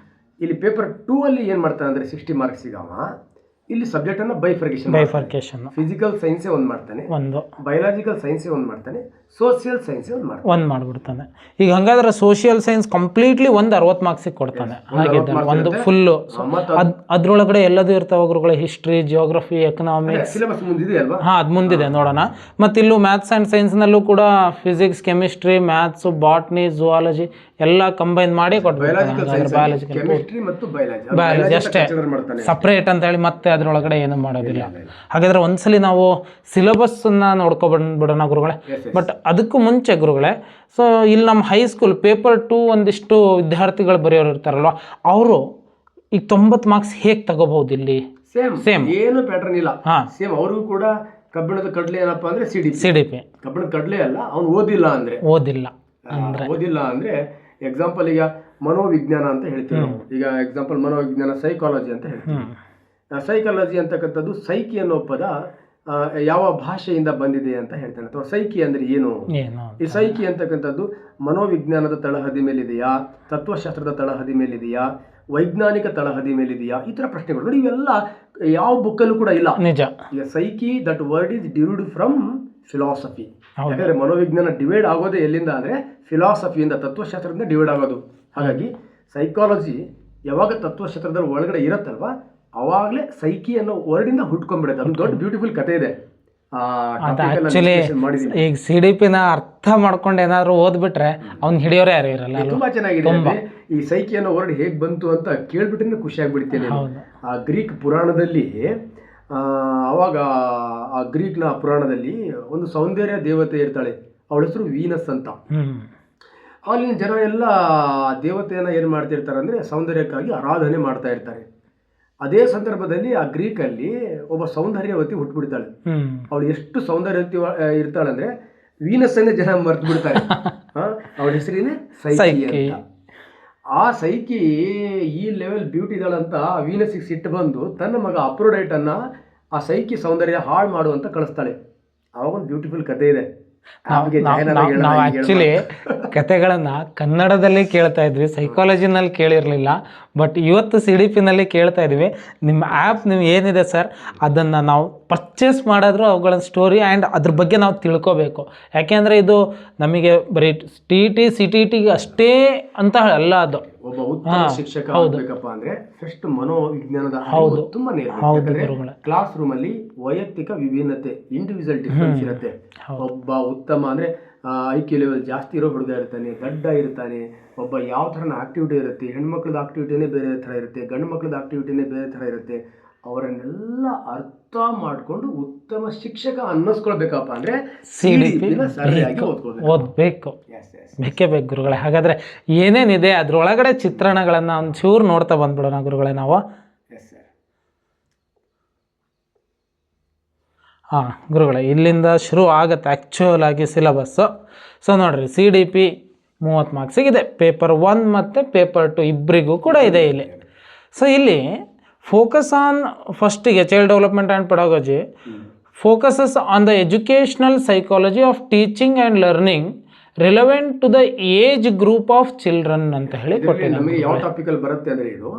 ಇಲ್ಲಿ ಪೇಪರ್ 2 ಅಲ್ಲಿ ಏನ್ ಮಾಡ್ತಾನೆ ಅಂದ್ರೆ 60 ಮಾರ್ಕ್ಸ್ ಸಿಗವ ಇಲ್ಲಿ ಸಬ್ಜೆಕ್ಟ್ ಅನ್ನ ಬೈಫರ್ಕೇಶನ್, ಫಿಸಿಕಲ್ ಸೈನ್ಸ್ ಒಂದು ಮಾಡ್ತಾನೆ, ಬಯಾಲಜಿಕಲ್ ಸೈನ್ಸ್ ಒಂದು ಮಾಡ್ತಾನೆ, ಸೋಷಿಯಲ್ ಸೈನ್ಸ್ ಒಂದು ಮಾಡ್ಬಿಡ್ತಾನೆ. ಈಗ ಹಂಗಾದ್ರೆ ಸೋಷಿಯಲ್ ಸೈನ್ಸ್ ಕಂಪ್ಲೀಟ್ಲಿ ಒಂದು 60 ಮಾರ್ಕ್ಸ್ ಕೊಡ್ತಾನೆ. ಹಾಗಿದ್ದ ಒಂದು ಫುಲ್ಲು ಅದ್ರೊಳಗಡೆ ಎಲ್ಲದೂ ಇರ್ತಾವ ಗುರುಗಳೇ, ಹಿಸ್ಟ್ರಿ, ಜಿಯೋಗ್ರಫಿ, ಎಕನಾಮಿಕ್ಸ್ ಅದು ಮುಂದಿದೆ ನೋಡೋಣ. ಮತ್ತು ಇಲ್ಲೂ ಮ್ಯಾಥ್ಸ್ ಆ್ಯಂಡ್ ಸೈನ್ಸ್ನಲ್ಲೂ ಕೂಡ physics, chemistry, maths, botany, zoology ಎಲ್ಲ ಕಂಬೈನ್ ಮಾಡಿ ಕೊಟ್ಬಿಡ್ತಾನೆ. ಬಯಾಲಜಿ ಅಷ್ಟೇ ಸಪ್ರೇಟ್ ಅಂತ ಹೇಳಿ ಮತ್ತೆ ಅದರೊಳಗಡೆ ಏನು ಮಾಡೋದಿಲ್ಲ. ಹಾಗಾದ್ರೆ ಒಂದ್ಸಲಿ ನಾವು ಸಿಲೆಬಸ್ಸನ್ನು ನೋಡ್ಕೊಬಂದ್ಬಿಡೋಣ ಗುರುಗಳೇ. ಬಟ್ ಅದಕ್ಕೂ ಮುಂಚೆ ಗುರುಗಳೇ, ಸೊ ಇಲ್ಲಿ ನಮ್ಮ ಹೈಸ್ಕೂಲ್ ಪೇಪರ್ 2 ಒಂದಿಷ್ಟು ವಿದ್ಯಾರ್ಥಿಗಳು ಬರೆಯೋರು ಇರ್ತಾರಲ್ವ, ಅವರು ಈಗ 90 ಮಾರ್ಕ್ಸ್ ಹೇಗೆ ತಗೋಬಹುದು? ಇಲ್ಲಿ ಸೇಮ್ ಏನು ಪ್ಯಾಟರ್ನ್ ಇಲ್ಲ. ಸೇಮ್ ಅವ್ರಿಗೂ ಕೂಡ ಕಬ್ಬಿಣದ ಕಡ್ಲೆ ಏನಪ್ಪಾ ಅಂದ್ರೆ CDP. ಕಬ್ಬಿಣದ ಕಡ್ಲೆ ಅಲ್ಲ, ಅವ್ನು ಓದಿಲ್ಲ ಅಂದ್ರೆ ಎಕ್ಸಾಂಪಲ್ ಈಗ ಮನೋವಿಜ್ಞಾನ ಅಂತ ಹೇಳ್ತೀವಿ ನಾವು. ಈಗ ಎಕ್ಸಾಂಪಲ್ ಮನೋವಿಜ್ಞಾನ, ಸೈಕಾಲಜಿ ಅಂತ ಹೇಳ್ತೀವಿ. ಸೈಕಾಲಜಿ ಅಂತಕ್ಕಂಥದ್ದು ಸೈಕಿ ಅನ್ನೋ ಪದ ಯಾವ ಭಾಷೆಯಿಂದ ಬಂದಿದೆ ಅಂತ ಹೇಳ್ತಾನೆ, ಅಥವಾ ಸೈಕಿ ಅಂದ್ರೆ ಏನು. ಈ ಸೈಕಿ ಅಂತಕ್ಕಂಥದ್ದು ಮನೋವಿಜ್ಞಾನದ ತಳಹದಿ ಮೇಲಿದೆಯಾ, ತತ್ವಶಾಸ್ತ್ರದ ತಳಹದಿ ಮೇಲಿದೆಯಾ, ವೈಜ್ಞಾನಿಕ ತಳಹದಿ ಮೇಲಿದೆಯಾ, ಈ ತರ ಪ್ರಶ್ನೆಗಳು ನೋಡಿ. ಇವೆಲ್ಲ ಯಾವ ಬುಕ್ಕಲ್ಲೂ ಕೂಡ ಇಲ್ಲ. ನಿಜ. ಈಗ psyche that word is derived from philosophy. ಯಾಕಂದ್ರೆ ಮನೋವಿಜ್ಞಾನ ಡಿವೈಡ್ ಆಗೋದೇ ಎಲ್ಲಿಂದ ಅಂದ್ರೆ ಫಿಲಾಸಫಿಯಿಂದ, ತತ್ವಶಾಸ್ತ್ರದಿಂದ ಡಿವೈಡ್ ಆಗೋದು. ಹಾಗಾಗಿ ಸೈಕಾಲಜಿ ಯಾವಾಗ ತತ್ವಶಾಸ್ತ್ರದ ಒಳಗಡೆ ಇರತ್ತಲ್ವಾ, ಅವಾಗಲೇ ಸೈಕಿ ಅನ್ನೋ ವರ್ಡಿಂದ ಹುಟ್ಕೊಂಡ್ಬಿಡುತ್ತೆ. ಅದು ದೊಡ್ಡ ಬ್ಯೂಟಿಫುಲ್ ಕತೆ ಇದೆ. ಆಕ್ಚುಲಿ ಈಗ CDP ನ ಅರ್ಥ ಮಾಡ್ಕೊಂಡು ಏನಾದ್ರು ಓದ್ಬಿಟ್ರೆ ಅವ್ನು ಹಿಡಿಯೋರೇ ಯಾರು ಇರಲ್ಲ. ತುಂಬಾ ಚೆನ್ನಾಗಿದೆ. ಈ ಸೈಕಿ ಅನ್ನೋ ವರ್ಡ್ ಹೇಗ್ ಬಂತು ಅಂತ ಕೇಳ್ಬಿಟ್ರೆ ಖುಷಿ ಆಗ್ಬಿಡ್ತೇನೆ. ಆ ಗ್ರೀಕ್ ಪುರಾಣದಲ್ಲಿ ಅವಾಗ ಆ ಗ್ರೀಕ್ನ ಪುರಾಣದಲ್ಲಿ ಒಂದು ಸೌಂದರ್ಯ ದೇವತೆ ಇರ್ತಾಳೆ, ಅವಳ ಹೆಸರು ವೀನಸ್ ಅಂತ. ಅಲ್ಲಿನ ಜನ ಎಲ್ಲ ದೇವತೆಯನ್ನ ಏನ್ ಮಾಡ್ತಿರ್ತಾರೆ ಅಂದ್ರೆ ಸೌಂದರ್ಯಕ್ಕಾಗಿ ಆರಾಧನೆ ಮಾಡ್ತಾ ಇರ್ತಾರೆ. ಅದೇ ಸಂದರ್ಭದಲ್ಲಿ ಆ ಗ್ರೀಕಲ್ಲಿ ಒಬ್ಬ ಸೌಂದರ್ಯವತಿ ಹುಟ್ಟುಬಿಡ್ತಾಳೆ. ಅವಳು ಎಷ್ಟು ಸೌಂದರ್ಯವತಿ ಇರ್ತಾಳೆ ಅಂದ್ರೆ ವೀನಸ್ ಅನ್ನೇ ಜನ ಮರ್ತು ಬಿಡ್ತಾರೆ. ಅವಳ ಹೆಸರಿನೇ ಸೈಕಿ ಅಂತ. ಆ ಸೈಕಿ ಈ ಲೆವೆಲ್ ಬ್ಯೂಟಿ ಇದ್ದಾಳಂತ ವೀನಸ್ಸಿಗೆ ಸಿಟ್ಟು ಬಂದು ತನ್ನ ಮಗ ಅಪ್ರೋಡೈಟ್ ಅನ್ನ ಆ ಸೈಕಿ ಸೌಂದರ್ಯ ಹಾಳು ಮಾಡುವಂತ ಕಳಿಸ್ತಾಳೆ. ಅವಾಗ ಒಂದು ಬ್ಯೂಟಿಫುಲ್ ಕತೆ ಇದೆ. ನಾವು ಆಕ್ಚುಲಿ ಕತೆಗಳನ್ನ ಕನ್ನಡದಲ್ಲಿ ಕೇಳ್ತಾ ಇದ್ವಿ, ಸೈಕಾಲಜಿನಲ್ಲಿ ಕೇಳಿರಲಿಲ್ಲ. ಬಟ್ ಇವತ್ತು CDP ನಲ್ಲಿ ಕೇಳ್ತಾ ಇದ್ವಿ. ನಿಮ್ಮ ಆ್ಯಪ್ ನೀವು ಏನಿದೆ ಸರ್ ಅದನ್ನು ನಾವು ಪರ್ಚೇಸ್ ಮಾಡಿದ್ರು ಅವುಗಳ ಸ್ಟೋರಿ ಆ್ಯಂಡ್ ಅದ್ರ ಬಗ್ಗೆ ನಾವು ತಿಳ್ಕೋಬೇಕು. ಯಾಕೆಂದರೆ ಇದು ನಮಗೆ ಬರೀ TET CTET ಅಷ್ಟೇ ಅಂತ ಅಲ್ಲ. ಅದು ಒಬ್ಬ ಉತ್ತಮ ಶಿಕ್ಷಕ ಆಗಬೇಕಪ್ಪ ಅಂದ್ರೆ ಫಸ್ಟ್ ಮನೋವಿಜ್ಞಾನದ ಅರಿವು ತುಂಬಾನೇ ಇರಬೇಕು. ಕ್ಲಾಸ್ ರೂಮ್ ಅಲ್ಲಿ ವೈಯಕ್ತಿಕ ವಿಭಿನ್ನತೆ, ಇಂಡಿವಿಜುವಲ್ ಡಿಫರೆನ್ಸ್ ಇರುತ್ತೆ. ಒಬ್ಬ ಉತ್ತಮ ಅಂದ್ರೆ IQ ಲೆವೆಲ್ ಜಾಸ್ತಿ ಇರೋ ಹುಡುಗ ಇರ್ತಾನೆ, ದಡ್ಡ ಇರ್ತಾನೆ. ಒಬ್ಬ ಯಾವ ಥರನ ಆಕ್ಟಿವಿಟಿ ಇರುತ್ತೆ, ಹೆಣ್ಮಕ್ಳದ ಆಕ್ಟಿವಿಟಿನೇ ಬೇರೆ ಥರ ಇರುತ್ತೆ, ಗಂಡು ಮಕ್ಳದ ಆಕ್ಟಿವಿಟಿನೇ ಬೇರೆ ಥರ ಇರುತ್ತೆ. ಅವರನ್ನೆಲ್ಲ ಅರ್ಥ ಮಾಡಿಕೊಂಡು ಉತ್ತಮ ಶಿಕ್ಷಕ ಅನ್ನಿಸ್ಕೊಳ್ಬೇಕಪ್ಪ ಅಂದ್ರೆ CDP ಸರಿಯಾಗಿ ಓದ್ಬೇಕು. ಬೇಕೇ ಬೇಕು ಗುರುಗಳೇ. ಹಾಗಾದ್ರೆ ಏನೇನಿದೆ ಅದ್ರೊಳಗಡೆ ಚಿತ್ರಣಗಳನ್ನ ಒಂಚೂರು ನೋಡ್ತಾ ಬಂದ್ಬಿಡೋಣ ಗುರುಗಳೇ ನಾವು. ಗುರುಗಳೇ ಇಲ್ಲಿಂದ ಶುರು ಆಗುತ್ತೆ ಆ್ಯಕ್ಚುಯಲ್ ಆಗಿ ಸಿಲೆಬಸ್ಸು. ಸೊ ನೋಡ್ರಿ CDP 30 ಮಾರ್ಕ್ಸಿಗಿದೆ. ಪೇಪರ್ 1 ಮತ್ತು ಪೇಪರ್ 2 ಇಬ್ಬರಿಗೂ ಕೂಡ ಇದೆ ಇಲ್ಲಿ. ಸೊ ಇಲ್ಲಿ ಫೋಕಸ್ ಆನ್ ಫಸ್ಟಿಗೆ child development and pedagogy focuses on the educational psychology of teaching and learning relevant to the age group of children ಅಂತ ಹೇಳಿ ಕೊಟ್ಟಿದ್ದಾರೆ. ನಮಗೆ ಯಾವ ಟಾಪಿಕಲ್ಲಿ ಬರುತ್ತೆ ಅಂದರೆ ಇದು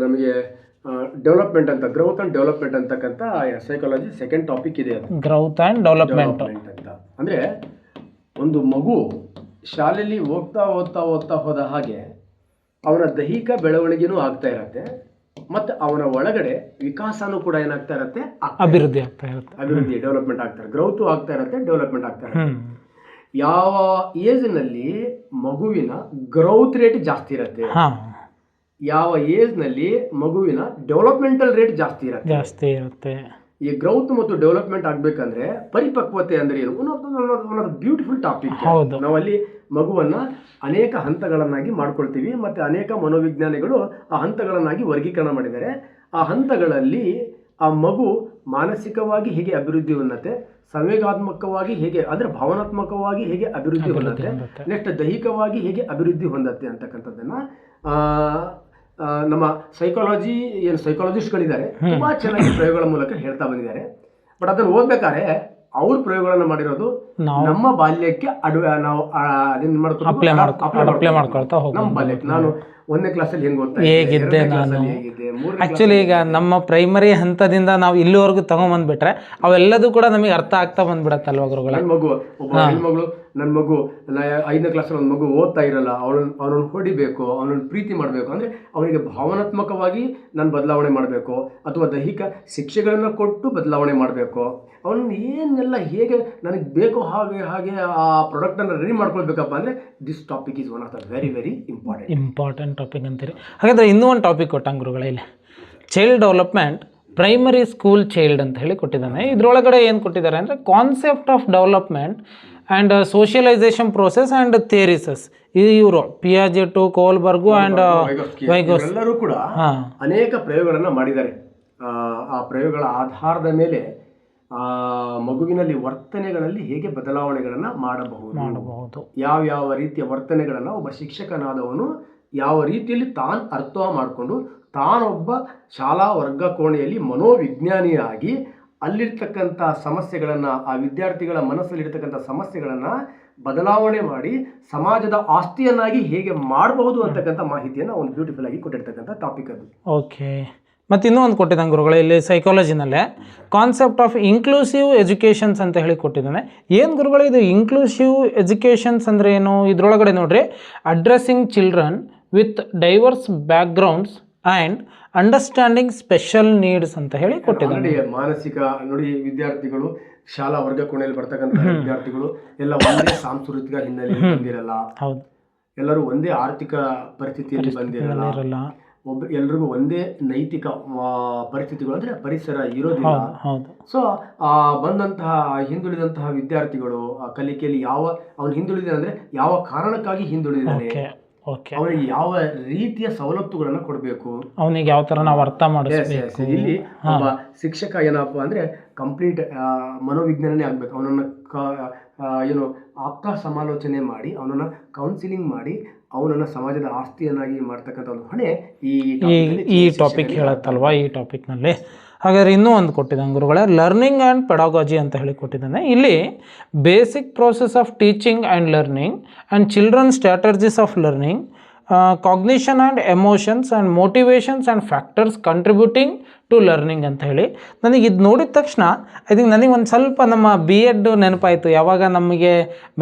ನಮಗೆ ಡೆವಲಪ್ಮೆಂಟ್ ಅಂತ, ಗ್ರೌತ್ ಅಂಡ್ ಡೆವಲಪ್ಮೆಂಟ್ ಅಂತಕ್ಕಂಥ ಸೈಕಾಲಜಿ ಸೆಕೆಂಡ್ ಟಾಪಿಕ್ ಇದೆ. ಅದು ಗ್ರೌತ್ ಆ್ಯಂಡ್ ಡೆವಲಪ್ಮೆಂಟ್ ಅಂತ ಅಂದರೆ ಒಂದು ಮಗು ಶಾಲೆಯಲ್ಲಿ ಓದ್ತಾ ಹೋದ ಹಾಗೆ ಅವನ ದೈಹಿಕ ಬೆಳವಣಿಗೆನೂ ಆಗ್ತಾ ಇರತ್ತೆ, ಮತ್ತು ಅವನ ಒಳಗಡೆ ವಿಕಾಸನೂ ಕೂಡ ಏನಾಗ್ತಾ ಇರತ್ತೆ, ಅಭಿವೃದ್ಧಿ ಆಗ್ತಾ ಇರುತ್ತೆ. ಅಭಿವೃದ್ಧಿ ಡೆವಲಪ್ಮೆಂಟ್ ಆಗ್ತಾರೆ, ಗ್ರೌತು ಆಗ್ತಾ ಇರತ್ತೆ, ಡೆವಲಪ್ಮೆಂಟ್ ಆಗ್ತಾ ಇರತ್ತೆ. ಯಾವ ಏಜ್ನಲ್ಲಿ ಮಗುವಿನ ಗ್ರೌತ್ ರೇಟ್ ಜಾಸ್ತಿ ಇರುತ್ತೆ, ಯಾವ ಏಜ್ನಲ್ಲಿ ಮಗುವಿನ ಡೆವಲಪ್ಮೆಂಟಲ್ ರೇಟ್ ಜಾಸ್ತಿ ಇರುತ್ತೆ. ಈ ಗ್ರೌತ್ ಮತ್ತು ಡೆವಲಪ್ಮೆಂಟ್ ಆಗ್ಬೇಕಂದ್ರೆ ಪರಿಪಕ್ವತೆ ಅಂದ್ರೆ ಏನು, ಒಂದು ಬ್ಯೂಟಿಫುಲ್ ಟಾಪಿಕ್. ನಾವಲ್ಲಿ ಮಗುವನ್ನ ಅನೇಕ ಹಂತಗಳನ್ನಾಗಿ ಮಾಡ್ಕೊಳ್ತೀವಿ, ಮತ್ತೆ ಅನೇಕ ಮನೋವಿಜ್ಞಾನಿಗಳು ಆ ಹಂತಗಳನ್ನಾಗಿ ವರ್ಗೀಕರಣ ಮಾಡಿದ್ದಾರೆ. ಆ ಹಂತಗಳಲ್ಲಿ ಆ ಮಗು ಮಾನಸಿಕವಾಗಿ ಹೇಗೆ ಅಭಿವೃದ್ಧಿ ಹೊಂದತ್ತೆ, ಸಂವೇಗಾತ್ಮಕವಾಗಿ ಹೇಗೆ ಅಂದ್ರೆ ಭಾವನಾತ್ಮಕವಾಗಿ ಹೇಗೆ ಅಭಿವೃದ್ಧಿ ಹೊಂದತ್ತೆ, ನೆಕ್ಸ್ಟ್ ದೈಹಿಕವಾಗಿ ಹೇಗೆ ಅಭಿವೃದ್ಧಿ ಹೊಂದತ್ತೆ ಅಂತಕ್ಕಂಥದ್ದನ್ನ ನಮ್ಮ ಸೈಕಾಲಜಿಸ್ಟ್ಗಳಿದ್ದಾರೆ ತುಂಬಾ ಚೆನ್ನಾಗಿ ಪ್ರಯೋಗಗಳ ಮೂಲಕ ಹೇಳ್ತಾ ಬಂದಿದ್ದಾರೆ. ಬಟ್ ಅದನ್ನು ಓದ್ಬೇಕಾದ್ರೆ ಅವ್ರ ಪ್ರಯೋಗಗಳನ್ನು ಮಾಡಿರೋದು ನಮ್ಮ ಬಾಲ್ಯಕ್ಕೆ ನಾವು ಅದನ್ನ ಮಾಡ್ಕೊಳ್ತಾ ನಮ್ಮ ಬಾಲ್ಯಕ್ಕೆ. ನಾನು 1ನೇ ಕ್ಲಾಸಲ್ಲಿ ಹೆಂಗ್ ಓದ್ತಾ ಹೇಗಿದ್ದೆ ನಾನು, ಆಕ್ಚುಲಿ ಈಗ ನಮ್ಮ ಪ್ರೈಮರಿ ಹಂತದಿಂದ ನಾವು ಇಲ್ಲಿವರೆಗೂ ತಗೊಂಡ್ಬಂದ್ಬಿಟ್ರೆ ಅವೆಲ್ಲದೂ ಕೂಡ ನಮಗೆ ಅರ್ಥ ಆಗ್ತಾ ಬಂದ್ಬಿಡತ್ತಲ್ವ ಗುರುಗಳ. ನನ್ನ ಮಗು 5ನೇ ಕ್ಲಾಸಲ್ಲಿ ಒಂದು ಮಗು ಓದ್ತಾ ಇರಲ್ಲ, ಅವನನ್ನು ಹೊಡಿಬೇಕು, ಅವನನ್ನು ಪ್ರೀತಿ ಮಾಡಬೇಕು ಅಂದರೆ ಅವನಿಗೆ ಭಾವನಾತ್ಮಕವಾಗಿ ನಾನು ಬದಲಾವಣೆ ಮಾಡಬೇಕು, ಅಥವಾ ದೈಹಿಕ ಶಿಕ್ಷೆಗಳನ್ನು ಕೊಟ್ಟು ಬದಲಾವಣೆ ಮಾಡಬೇಕು, ಅವನನ್ನು ಏನೆಲ್ಲ ಹೇಗೆ ನನಗೆ ಬೇಕೋ ಹಾಗೆ ಆ ಪ್ರಾಡಕ್ಟನ್ನು ರೆಡಿ ಮಾಡ್ಕೊಳ್ಬೇಕಪ್ಪ ಅಂದರೆ this topic is one of the very very important topic ಅಂತೀರಿ. ಹಾಗಾದರೆ ಇನ್ನೂ ಒಂದು ಟಾಪಿಕ್ ಕೊಟ್ಟಂಗೆ ಗುರುಗಳೇ, ಇಲ್ಲಿ child development primary school child ಅಂತ ಹೇಳಿ ಕೊಟ್ಟಿದ್ದಾನೆ. ಇದರೊಳಗಡೆ ಏನು ಕೊಟ್ಟಿದ್ದಾರೆ ಅಂದರೆ concept of development and socialisation process and theorises. ಇವರು ಪಿಯಾಜೆಟ್, ಕೋಲ್ಬರ್ಗು ಆ್ಯಂಡ್ ವೈಗೋಸ್ ಎಲ್ಲರೂ ಕೂಡ ಅನೇಕ ಪ್ರಯೋಗಗಳನ್ನು ಮಾಡಿದ್ದಾರೆ. ಆ ಪ್ರಯೋಗಗಳ ಆಧಾರದ ಮೇಲೆ ಮಗುವಿನಲ್ಲಿ ವರ್ತನೆಗಳಲ್ಲಿ ಹೇಗೆ ಬದಲಾವಣೆಗಳನ್ನು ಮಾಡಬಹುದು, ಯಾವ ರೀತಿಯ ವರ್ತನೆಗಳನ್ನು ಒಬ್ಬ ಶಿಕ್ಷಕನಾದವನು ಯಾವ ರೀತಿಯಲ್ಲಿ ತಾನು ಅರ್ಥ ಮಾಡಿಕೊಂಡು ತಾನೊಬ್ಬ ಶಾಲಾ ವರ್ಗ ಕೋಣೆಯಲ್ಲಿ ಮನೋವಿಜ್ಞಾನಿಯಾಗಿ ಅಲ್ಲಿರ್ತಕ್ಕಂಥ ಸಮಸ್ಯೆಗಳನ್ನು, ಆ ವಿದ್ಯಾರ್ಥಿಗಳ ಮನಸ್ಸಲ್ಲಿರ್ತಕ್ಕಂಥ ಸಮಸ್ಯೆಗಳನ್ನು ಬದಲಾವಣೆ ಮಾಡಿ ಸಮಾಜದ ಆಸ್ತಿಯನ್ನಾಗಿ ಹೇಗೆ ಮಾಡಬಹುದು ಅಂತಕ್ಕಂಥ ಮಾಹಿತಿಯನ್ನು ಒಂದು ಬ್ಯೂಟಿಫುಲ್ ಆಗಿ ಕೊಟ್ಟಿರ್ತಕ್ಕಂಥ ಟಾಪಿಕ್ ಅದು. ಓಕೆ, ಮತ್ತು ಇನ್ನೂ ಒಂದು ಕೊಟ್ಟಿದ್ದಾನೆ ಗುರುಗಳೇ ಇಲ್ಲಿ ಸೈಕಾಲಜಿನಲ್ಲೇ ಕಾನ್ಸೆಪ್ಟ್ ಆಫ್ ಇನ್ಕ್ಲೂಸಿವ್ ಎಜುಕೇಷನ್ಸ್ ಅಂತ ಹೇಳಿ ಕೊಟ್ಟಿದ್ದಾನೆ. ಏನು ಗುರುಗಳೇ ಇದು ಇನ್ಕ್ಲೂಸಿವ್ ಎಜುಕೇಷನ್ಸ್ ಅಂದರೆ ಏನು? ಇದರೊಳಗಡೆ ನೋಡ್ರಿ, addressing children with diverse backgrounds and understanding special needs ಅಂತ ಹೇಳಿ ಕೊಟ್ಟಿದ್ದಾನೆ. ನೋಡಿ ಮಾನಸಿಕ ನೋಡಿ ವಿದ್ಯಾರ್ಥಿಗಳು ಶಾಲಾ ವರ್ಗ ಕೋಣೆಯಲ್ಲಿ ಬರ್ತಕ್ಕಂಥ ವಿದ್ಯಾರ್ಥಿಗಳು ಎಲ್ಲ ಒಂದೇ ಸಾಂಸ್ಕೃತಿಕ ಹಿನ್ನೆಲೆಯಲ್ಲಿ ಬಂದಿರಲ್ಲ. ಹೌದು, ಎಲ್ಲರೂ ಒಂದೇ ಆರ್ಥಿಕ ಪರಿಸ್ಥಿತಿಯಲ್ಲಿ ಬಂದಿರಲ್ಲ. ಎಲ್ರಿಗೂ ಒಂದೇ ನೈತಿಕ ಪರಿಸ್ಥಿತಿಗಳು ಅಂದ್ರೆ ಪರಿಸರ ಇರೋದಿಲ್ಲ. ಸೊ ಬಂದಂತಹ ಹಿಂದುಳಿದಂತಹ ವಿದ್ಯಾರ್ಥಿಗಳು ಆ ಕಲಿಕೆಯಲ್ಲಿ ಅವನು ಹಿಂದುಳಿದ ಅಂದ್ರೆ ಯಾವ ಕಾರಣಕ್ಕಾಗಿ ಹಿಂದುಳಿದಿದ್ದಾನೆ, ಅವನಿಗೆ ಯಾವ ರೀತಿಯ ಸವಲತ್ತುಗಳನ್ನ ಕೊಡಬೇಕು, ಅವನಿಗೆ ಯಾವ ತರ ನಾವು ಅರ್ಥ ಮಾಡಿಸ್ಬೇಕು. ಇಲ್ಲಿ ಒಬ್ಬ ಶಿಕ್ಷಕ ಏನಪ್ಪ ಅಂದ್ರೆ ಕಂಪ್ಲೀಟ್ ಮನೋವಿಜ್ಞಾನನೇ ಆಗ್ಬೇಕು. ಅವನನ್ನ ಏನು ಆಪ್ತ ಸಮಾಲೋಚನೆ ಮಾಡಿ ಅವನನ್ನ ಕೌನ್ಸಿಲಿಂಗ್ ಮಾಡಿ ಅವನನ್ನ ಸಮಾಜದ ಆಸ್ತಿಯನ್ನಾಗಿ ಮಾಡ್ತಕ್ಕಂಥ ಒಂದು ಹೊಣೆ ಈ ಟಾಪಿಕ್ ಹೇಳತ್ತಲ್ವಾ. ಈ ಟಾಪಿಕ್ನಲ್ಲಿ ಹಾಗಾದ್ರೆ ಇನ್ನೂ ಒಂದು ಕೊಟ್ಟಿದ್ದಾನೆ ಗುರುಗಳೇ, ಲರ್ನಿಂಗ್ ಆ್ಯಂಡ್ ಪೆಡಾಗಜಿ ಅಂತ ಹೇಳಿ ಕೊಟ್ಟಿದ್ದಾನೆ. ಇಲ್ಲಿ basic process of teaching and learning and children strategies of learning, cognition and emotions and motivations and factors contributing to learning ಅಂತ ಹೇಳಿ. ನನಗೆ ಇದು ನೋಡಿದ ತಕ್ಷಣ ಐ ಥಿಂಕ್ ನನಗೆ ಒಂದು ಸ್ವಲ್ಪ ನಮ್ಮ B.Ed ನೆನಪಾಯಿತು. ಯಾವಾಗ ನಮಗೆ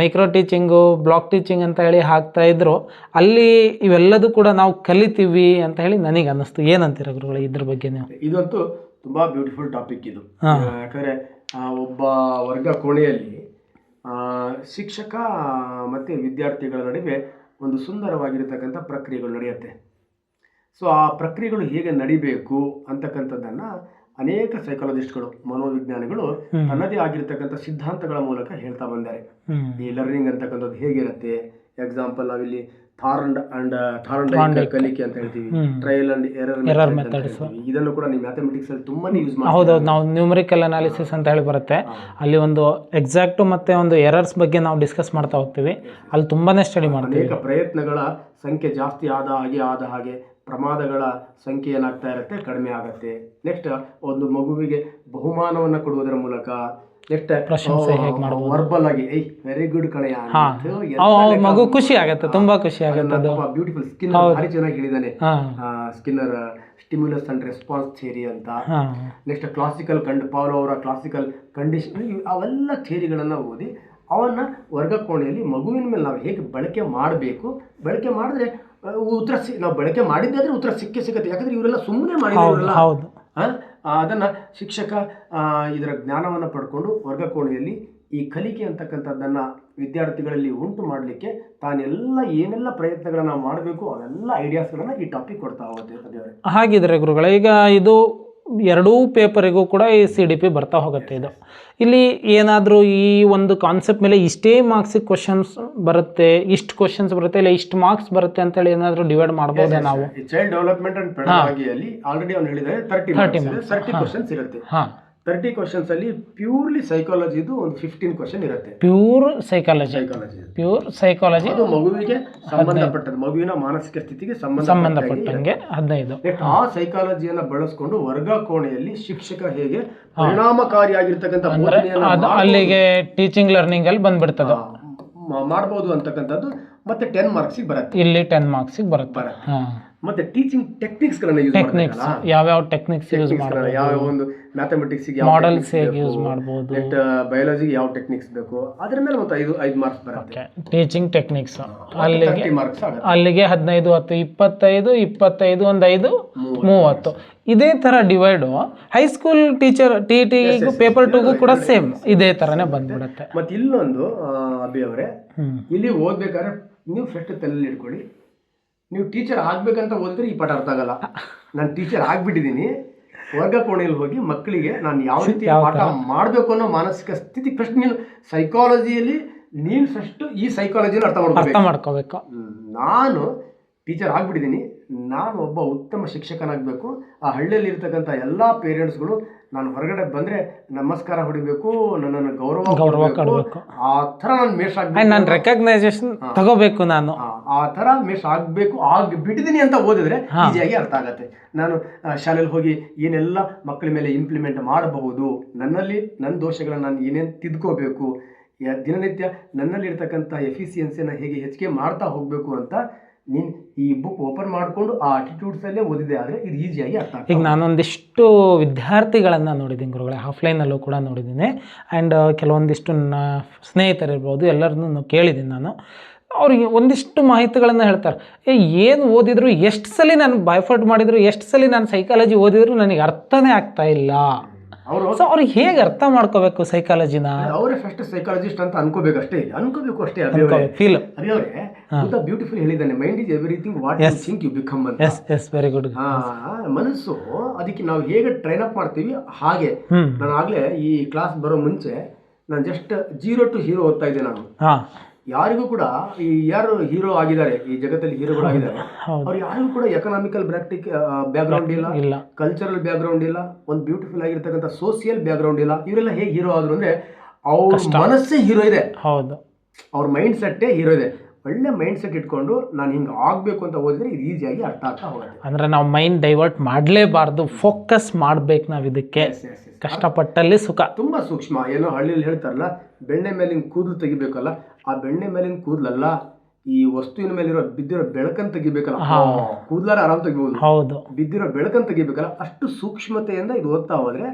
ಮೈಕ್ರೋ ಟೀಚಿಂಗು, ಬ್ಲಾಕ್ ಟೀಚಿಂಗ್ ಅಂತ ಹೇಳಿ ಹಾಕ್ತಾಯಿದ್ರು, ಅಲ್ಲಿ ಇವೆಲ್ಲದೂ ಕೂಡ ನಾವು ಕಲಿತೀವಿ ಅಂತ ಹೇಳಿ ನನಗೆ ಅನ್ನಿಸ್ತು. ಏನಂತೀರ ಗುರುಗಳೇ ಇದ್ರ ಬಗ್ಗೆ ನೀವು? ಇದಂತೂ ತುಂಬಾ ಬ್ಯೂಟಿಫುಲ್ ಟಾಪಿಕ್ ಇದು. ಯಾಕಂದ್ರೆ ಒಬ್ಬ ವರ್ಗ ಕೋಣೆಯಲ್ಲಿ ಶಿಕ್ಷಕ ಮತ್ತೆ ವಿದ್ಯಾರ್ಥಿಗಳ ನಡುವೆ ಒಂದು ಸುಂದರವಾಗಿರತಕ್ಕಂಥ ಪ್ರಕ್ರಿಯೆಗಳು ನಡೆಯುತ್ತೆ. ಸೊ ಆ ಪ್ರಕ್ರಿಯೆಗಳು ಹೇಗೆ ನಡಿಬೇಕು ಅಂತಕ್ಕಂಥದ್ದನ್ನ ಅನೇಕ ಸೈಕಾಲಜಿಸ್ಟ್ಗಳು, ಮನೋವಿಜ್ಞಾನಿಗಳು ತನ್ನದೇ ಆಗಿರ್ತಕ್ಕಂಥ ಸಿದ್ಧಾಂತಗಳ ಮೂಲಕ ಹೇಳ್ತಾ ಬಂದ್ದಾರೆ. ಈ ಲರ್ನಿಂಗ್ ಅಂತಕ್ಕಂಥದ್ದು ಹೇಗಿರುತ್ತೆ. ಎಕ್ಸಾಂಪಲ್ ನಾವಿಲ್ಲಿ ಥಾರ್ಡ್ ಕಲಿಕೆ ಅಂತ ಹೇಳ್ತೀವಿ, ಟ್ರಯಲ್ ಅಂಡ್ ಎರರ್ ಮೆಥಡ್ಸ್. ಇದನ್ನು ಕೂಡ ನೀವು ಮ್ಯಾಥಮೆಟಿಕ್ಸ್ ಅಲ್ಲಿ ತುಂಬಾನೇ ಯೂಸ್ ಮಾಡ್ತೀವಿ. ಹೌದೌದು, ನಾವು ನ್ಯೂಮರಿಕಲ್ ಅನಾಲಿಸಿಸ್ ಅಂತ ಹೇಳಿ ಬರುತ್ತೆ. ಅಲ್ಲಿ ಒಂದು ಎಕ್ಸಾಕ್ಟ್ ಮತ್ತೆ ಒಂದು ಎರರ್ಸ್ ಬಗ್ಗೆ ನಾವು ಡಿಸ್ಕಸ್ ಮಾಡ್ತಾ ಹೋಗ್ತೀವಿ. ಅಲ್ಲಿ ತುಂಬಾನೇ ಸ್ಟಡಿ ಮಾಡ್ತೀವಿ. ಅನೇಕ ಪ್ರಯತ್ನಗಳ ಸಂಖ್ಯೆ ಜಾಸ್ತಿ ಆದ ಹಾಗೆ ಪ್ರಮಾದಗಳ ಸಂಖ್ಯೆ ಏನಾಗ್ತಾ ಇರುತ್ತೆ, ಕಡಿಮೆ ಆಗುತ್ತೆ. ನೆಕ್ಸ್ಟ್ ಒಂದು ಮಗುವಿಗೆ ಬಹುಮಾನವನ್ನ ಕೊಡುವುದರ ಮೂಲಕ, ನೆಕ್ಸ್ಟ್ ವರ್ಬಲ್ ಆಗಿ ವೆರಿ ಗುಡ್ ಕಣೆಯ, ಮಗು ಖುಷಿ ಆಗುತ್ತೆ, ತುಂಬಾ ಖುಷಿ ಆಗುತ್ತೆ. ಬ್ಯೂಟಿಫುಲ್. ಸ್ಕಿನ್ನರ್ ಭಾರಿ ಚೆನ್ನಾಗಿ ಹೇಳಿದಾನೆ. Skinner stimulus and response theory ಅಂತ. ನೆಕ್ಸ್ಟ್ ಕ್ಲಾಸಿಕಲ್ ಪಾವ್ಲೋ ಅವರ ಕ್ಲಾಸಿಕಲ್ ಕಂಡೀಷನ್, ಅವೆಲ್ಲ ಥಿಯರಿಗಳನ್ನ ಓದಿ ಅವನ್ನ ವರ್ಗ ಕೋಣೆಯಲ್ಲಿ ಮಗುವಿನ ಮೇಲೆ ನಾವು ಹೇಗೆ ಬಳಕೆ ಮಾಡಬೇಕು, ಬಳಕೆ ಮಾಡಿದ್ರೆ ಉತ್ತರ ನಾವು ಬಳಕೆ ಮಾಡಿದ್ದಾದ್ರೆ ಉತ್ತರ ಸಿಕ್ಕತ್ತೆ. ಯಾಕಂದ್ರೆ ಇವರೆಲ್ಲ ಸುಮ್ಮನೆ ಮಾಡಿದ್ರಲ್ಲ, ಅದನ್ನ ಶಿಕ್ಷಕ ಇದರ ಜ್ಞಾನವನ್ನು ಪಡ್ಕೊಂಡು ವರ್ಗ ಕೋಣೆಯಲ್ಲಿ ಈ ಕಲಿಕೆ ಅಂತಕ್ಕಂಥದ್ದನ್ನ ವಿದ್ಯಾರ್ಥಿಗಳಲ್ಲಿ ಉಂಟು ಮಾಡಲಿಕ್ಕೆ ತಾನೆಲ್ಲ ಏನೆಲ್ಲ ಪ್ರಯತ್ನಗಳನ್ನ ಮಾಡಬೇಕು ಅವೆಲ್ಲ ಐಡಿಯಾಸ್ಗಳನ್ನ ಈ ಟಾಪಿಕ್ ಕೊಡ್ತಾ ಹೋಗುತ್ತೆ. ಹಾಗಿದ್ರೆ ಗುರುಗಳೇ, ಈಗ ಇದು ಎರಡೂ ಪೇಪರಿಗೂ ಕೂಡ ಈ CDP ಬರ್ತಾ ಹೋಗುತ್ತೆ. ಇದು ಇಲ್ಲಿ ಏನಾದರೂ ಈ ಒಂದು ಕಾನ್ಸೆಪ್ಟ್ ಮೇಲೆ ಇಷ್ಟೇ ಮಾರ್ಕ್ಸಿಗೆ ಕ್ವಶನ್ಸ್ ಬರುತ್ತೆ, ಇಷ್ಟು ಕ್ವಶನ್ಸ್ ಬರುತ್ತೆ, ಇಲ್ಲ ಇಷ್ಟು ಮಾರ್ಕ್ಸ್ ಬರುತ್ತೆ ಅಂತೇಳಿ ಏನಾದರೂ ಡಿವೈಡ್ ಮಾಡ್ಬೋದೇ ನಾವು? ಚೈಲ್ಡ್ ಡೆವಲಪ್ಮೆಂಟ್ ಅಂಡ್ ಪೆಡಾಗಜಿಯಲ್ಲಿ ಆಲ್ರೆಡಿ ಅವ್ನು ಹೇಳಿದ್ದಾರೆ 30 ಕ್ವಶನ್ಸ್ ಇರುತ್ತೆ. 30 ಕ್ವಶನ್ಸ್ ಅಲ್ಲಿ ಪ್ಯೂರ್ಲಿ ಸೈಕಾಲಜಿದು ಒಂದು 15 ಕ್ವಶನ್ ಇರುತ್ತೆ. ಪ್ಯೂರ್ ಸೈಕಾಲಜಿ ಅದು ಮಗುವಿಗೆ ಸಂಬಂಧಪಟ್ಟದ್ದು, ಮಗುವಿನ ಮಾನಸಿಕ ಸ್ಥಿತಿಗೆ ಸಂಬಂಧಪಟ್ಟಂಗೆ 15. ಆ ಸೈಕಾಲಜಿಯನ್ನ ಬಳಸ್ಕೊಂಡು ವರ್ಗ ಕೋಣೆಯಲ್ಲಿ ಶಿಕ್ಷಕ ಹೇಗೆ ಪರಿಣಾಮಕಾರಿಯಾಗಿರ್ತಕ್ಕಂಥ ಅಲ್ಲಿಗೆ ಟೀಚಿಂಗ್ ಲರ್ನಿಂಗ್ ಅಲ್ಲಿ ಬಂದ್ಬಿಡ್ತದೆ ಮಾಡಬಹುದು ಅಂತಕ್ಕಂಥದ್ದು. ಮತ್ತೆ 10 ಮಾರ್ಕ್ಸಿಗೆ ಬರುತ್ತೆ. ಇಲ್ಲಿ 10 ಮಾರ್ಕ್ಸಿಗೆ ಬರುತ್ತೆ. ಮತ್ತೆ ಟೀಚಿಂಗ್ ಟೆಕ್ನಿಕ್ಸ್ ಗಳನ್ನ ಯೂಸ್ ಮಾಡ್ತಾರೆ. ಯಾವ ಟೆಕ್ನಿಕ್ಸ್ ಯೂಸ್ ಮಾಡ್ತಾರೆ, ಯಾವ ಒಂದು ಮ್ಯಾಥಮೆಟಿಕ್ಸ್ ಗೆ ಮಾಡೆಲ್ಸ್ ಹೇಗೆ ಯೂಸ್ ಮಾಡಬಹುದು, ನೆಕ್ಸ್ಟ್ ಬಯಾಲಜಿಗೆ ಯಾವ ಟೆಕ್ನಿಕ್ಸ್ ಬೇಕು, ಅದರ ಮೇಲೆ ಮತ್ತೆ 5 ಮಾರ್ಕ್ಸ್ ಬರುತ್ತೆ. ಟೀಚಿಂಗ್ ಟೆಕ್ನಿಕ್ಸ್ ಅಲ್ಲಿಗೆ 15, 10, 25, 25, ಒಂದು 5, 30. ಇದೇ ತರ divide high school teacher TET paper 2 ಕೂಡ ಸೇಮ್ ಇದೇ ತರನೇ ಬಂದ್ಬಿಡುತ್ತೆ. ಮತ್ತೆ ಇಲ್ಲೊಂದು ಅಭಿ ಅವರೇ, ಇಲ್ಲಿ ಓದ್ಬೇಕಾದ್ರೆ ನೀವು ಫಸ್ಟ್ ತಲೆಯಲ್ಲಿ ಇಟ್ಕೊಳ್ಳಿ, ನೀವು ಟೀಚರ್ ಆಗ್ಬೇಕಂತ ಓದಿದ್ರೆ ಈ ಪಾಠ ಅರ್ಥ ಆಗಲ್ಲ. ನಾನು ಟೀಚರ್ ಆಗ್ಬಿಟ್ಟಿದ್ದೀನಿ, ವರ್ಗ ಕೋಣೆಯಲ್ಲಿ ಹೋಗಿ ಮಕ್ಕಳಿಗೆ ನಾನು ಯಾವ ರೀತಿ ಪಾಠ ಮಾಡಬೇಕು ಅನ್ನೋ ಮಾನಸಿಕ ಸ್ಥಿತಿ ಫಸ್ಟ್ ನೀನು ಸೈಕಾಲಜಿಯಲ್ಲಿ ನೀನು ಫಸ್ಟ್ ಈ ಸೈಕಾಲಜಿನ ಅರ್ಥ ಮಾಡ್ಕೋಬೇಕು. ನಾನು ಟೀಚರ್ ಆಗ್ಬಿಟ್ಟಿದ್ದೀನಿ, ನಾನು ಒಬ್ಬ ಉತ್ತಮ ಶಿಕ್ಷಕನಾಗಬೇಕು. ಆ ಹಳ್ಳಿಯಲ್ಲಿ ಇರ್ತಕ್ಕಂಥ ಎಲ್ಲ ಪೇರೆಂಟ್ಸ್ಗಳು ನಾನು ಹೊರಗಡೆ ಬಂದರೆ ನಮಸ್ಕಾರ ಹೊಡಿಬೇಕು, ನನ್ನನ್ನು ಗೌರವ ಕೊಡಬೇಕು, ಆ ಥರ ನಾನು ಮೇಷ್ ಆಗಬೇಕು, ನಾನು ರೆಕಗ್ನೈಸೇಷನ್ ತಗೋಬೇಕು, ನಾನು ಆ ಥರ ಮೇಷ್ ಆಗಬೇಕು, ಆಗಿಬಿಟ್ಟಿದ್ದೀನಿ ಅಂತ ಓದಿದ್ರೆ ಈಸಿಯಾಗಿ ಅರ್ಥ ಆಗತ್ತೆ. ನಾನು ಶಾಲೆಯಲ್ಲಿ ಹೋಗಿ ಏನೆಲ್ಲ ಮಕ್ಕಳ ಮೇಲೆ ಇಂಪ್ಲಿಮೆಂಟ್ ಮಾಡಬಹುದು, ನನ್ನ ದೋಷಗಳನ್ನು ನಾನು ಏನೇನು ತಿದ್ಕೋಬೇಕು, ದಿನನಿತ್ಯ ನನ್ನಲ್ಲಿರ್ತಕ್ಕಂಥ ಎಫಿಸಿಯನ್ಸಿಯನ್ನು ಹೇಗೆ ಹೆಚ್ಚಿಗೆ ಮಾಡ್ತಾ ಹೋಗಬೇಕು ಅಂತ ನೀನು ಈ ಬುಕ್ ಓಪನ್ ಮಾಡಿಕೊಂಡು ಆ ಆಟಿಟ್ಯೂಡ್ಸಲ್ಲೇ ಓದಿದೆ ಆದರೆ ಇದು ಈಸಿಯಾಗಿ ಅರ್ಥ ಆಗ್ತದೆ. ಈಗ ನಾನೊಂದಿಷ್ಟು ವಿದ್ಯಾರ್ಥಿಗಳನ್ನು ನೋಡಿದ್ದೀನಿ ಗುರುಗಳೇ, ಆಫ್ಲೈನಲ್ಲೂ ಕೂಡ ನೋಡಿದ್ದೀನಿ. ಆ್ಯಂಡ್ ಕೆಲವೊಂದಿಷ್ಟು ನನ್ನ ಸ್ನೇಹಿತರಿರ್ಬೋದು, ಎಲ್ಲರನ್ನೂ ಕೇಳಿದ್ದೀನಿ ನಾನು. ಅವ್ರಿಗೆ ಒಂದಿಷ್ಟು ಮಾಹಿತಿಗಳನ್ನು ಹೇಳ್ತಾರೆ. ಏನು ಓದಿದ್ರು, ಎಷ್ಟು ಸಲ ನಾನು ಬೈಫರ್ಟ್ ಮಾಡಿದ್ರು, ಎಷ್ಟು ಸಲ ನಾನು ಸೈಕಾಲಜಿ ಓದಿದ್ರು ನನಗೆ ಅರ್ಥನೇ ಆಗ್ತಾ ಇಲ್ಲ. ಅವರು ಸೊ ಅವ್ರಿಗೆ ಹೇಗೆ ಅರ್ಥ ಮಾಡ್ಕೋಬೇಕು ಸೈಕಾಲಜಿನ? ಅವರೇ ಫಸ್ಟ್ ಸೈಕಾಲಜಿಸ್ಟ್ ಅಂತ ಅನ್ಕೋಬೇಕು ಅಷ್ಟೇ ಫೀಲ್. ಅವರೇ ಬ್ಯೂಟಿಫುಲ್ ಹೇಳಿದ್ದಾನೆ, mind is everything what you think you become ಅಂತ. Yes very good. ಮನಸ್ಸು ಅದಕ್ಕೆ ನಾವು ಹೇಗೆ ಟ್ರೈನ್ ಅಪ್ ಮಾಡ್ತೀವಿ ಹಾಗೆ. ನಾನು ಆಗ್ಲೇ ಈ ಕ್ಲಾಸ್ ಬರೋ ಮುಂಚೆ ನಾನು ಜಸ್ಟ್ 0 to Hero ಓದ್ತಾ ಇದ್ದೆ ನಾನು. ಯಾರಿಗೂ ಕೂಡ ಈ ಯಾರು ಹೀರೋ ಆಗಿದ್ದಾರೆ ಈ ಜಗತ್ತಲ್ಲಿ ಹೀರೋಗಳು ಆಗಿದ್ದಾರೆ ಅವ್ರು ಯಾರಿಗೂ ಕೂಡ ಎಕನಾಮಿಕಲ್ ಬ್ಯಾಕ್ ಗ್ರೌಂಡ್ ಇಲ್ಲ, ಕಲ್ಚರಲ್ ಬ್ಯಾಕ್ ಗ್ರೌಂಡ್ ಇಲ್ಲ, ಒಂದು ಬ್ಯೂಟಿಫುಲ್ ಆಗಿರ್ತಕ್ಕಂಥ ಸೋಷಿಯಲ್ ಬ್ಯಾಕ್ ಗ್ರೌಂಡ್ ಇಲ್ಲ. ಇವರೆಲ್ಲ ಹೇಗೆ ಹೀರೋ ಆದ್ರು ಅಂದ್ರೆ ಅವ್ರ ಮನಸ್ಸೇ ಹೀರೋ ಇದೆ. ಹೌದು, ಅವ್ರ ಮೈಂಡ್ ಸೆಟ್ಟೇ ಹೀರೋ ಇದೆ. ಒಳ್ಳೆ ಮೈಂಡ್ ಸೆಟ್ ಇಟ್ಕೊಂಡು ನಾನು ಹಿಂಗೆ ಆಗಬೇಕು ಅಂತ ಓದಿದ್ರೆ ಇದು ಈಸಿಯಾಗಿ ಅರ್ಥ ಆಗ್ತಾ ಹೋಗುತ್ತೆ. ಅಂದ್ರೆ ನಾವು ಮೈಂಡ್ ಡೈವರ್ಟ್ ಮಾಡಲೇಬಾರ್ದು, ಫೋಕಸ್ ಮಾಡ್ಬೇಕು ನಾವು ಇದಕ್ಕೆ. ಕಷ್ಟಪಟ್ಟಲ್ಲಿ ಸುಖ. ತುಂಬಾ ಸೂಕ್ಷ್ಮ. ಏನೋ ಹಳ್ಳಿಯಲ್ಲಿ ಹೇಳ್ತಾರಲ್ಲ, ಬೆಣ್ಣೆ ಮೇಲಿನ ಕೂದಲು ತೆಗಿಬೇಕಲ್ಲ, ಆ ಬೆಣ್ಣೆ ಮೇಲಿನ ಕೂದಲಲ್ಲ, ಈ ವಸ್ತುವಿನ ಮೇಲಿರೋ ಬಿದ್ದಿರೋ ಬೆಳಕನ್ನು ತೆಗಿಬೇಕಲ್ಲ, ಕೂದಲಾರ ಆರಾಮ್ ತೆಗಿಬಹುದು. ಹೌದು, ಬಿದ್ದಿರೋ ಬೆಳಕನ್ನು ತೆಗಿಬೇಕಲ್ಲ, ಅಷ್ಟು ಸೂಕ್ಷ್ಮತೆಯಿಂದ ಇದು ಓದ್ತಾ ಹೋದ್ರೆ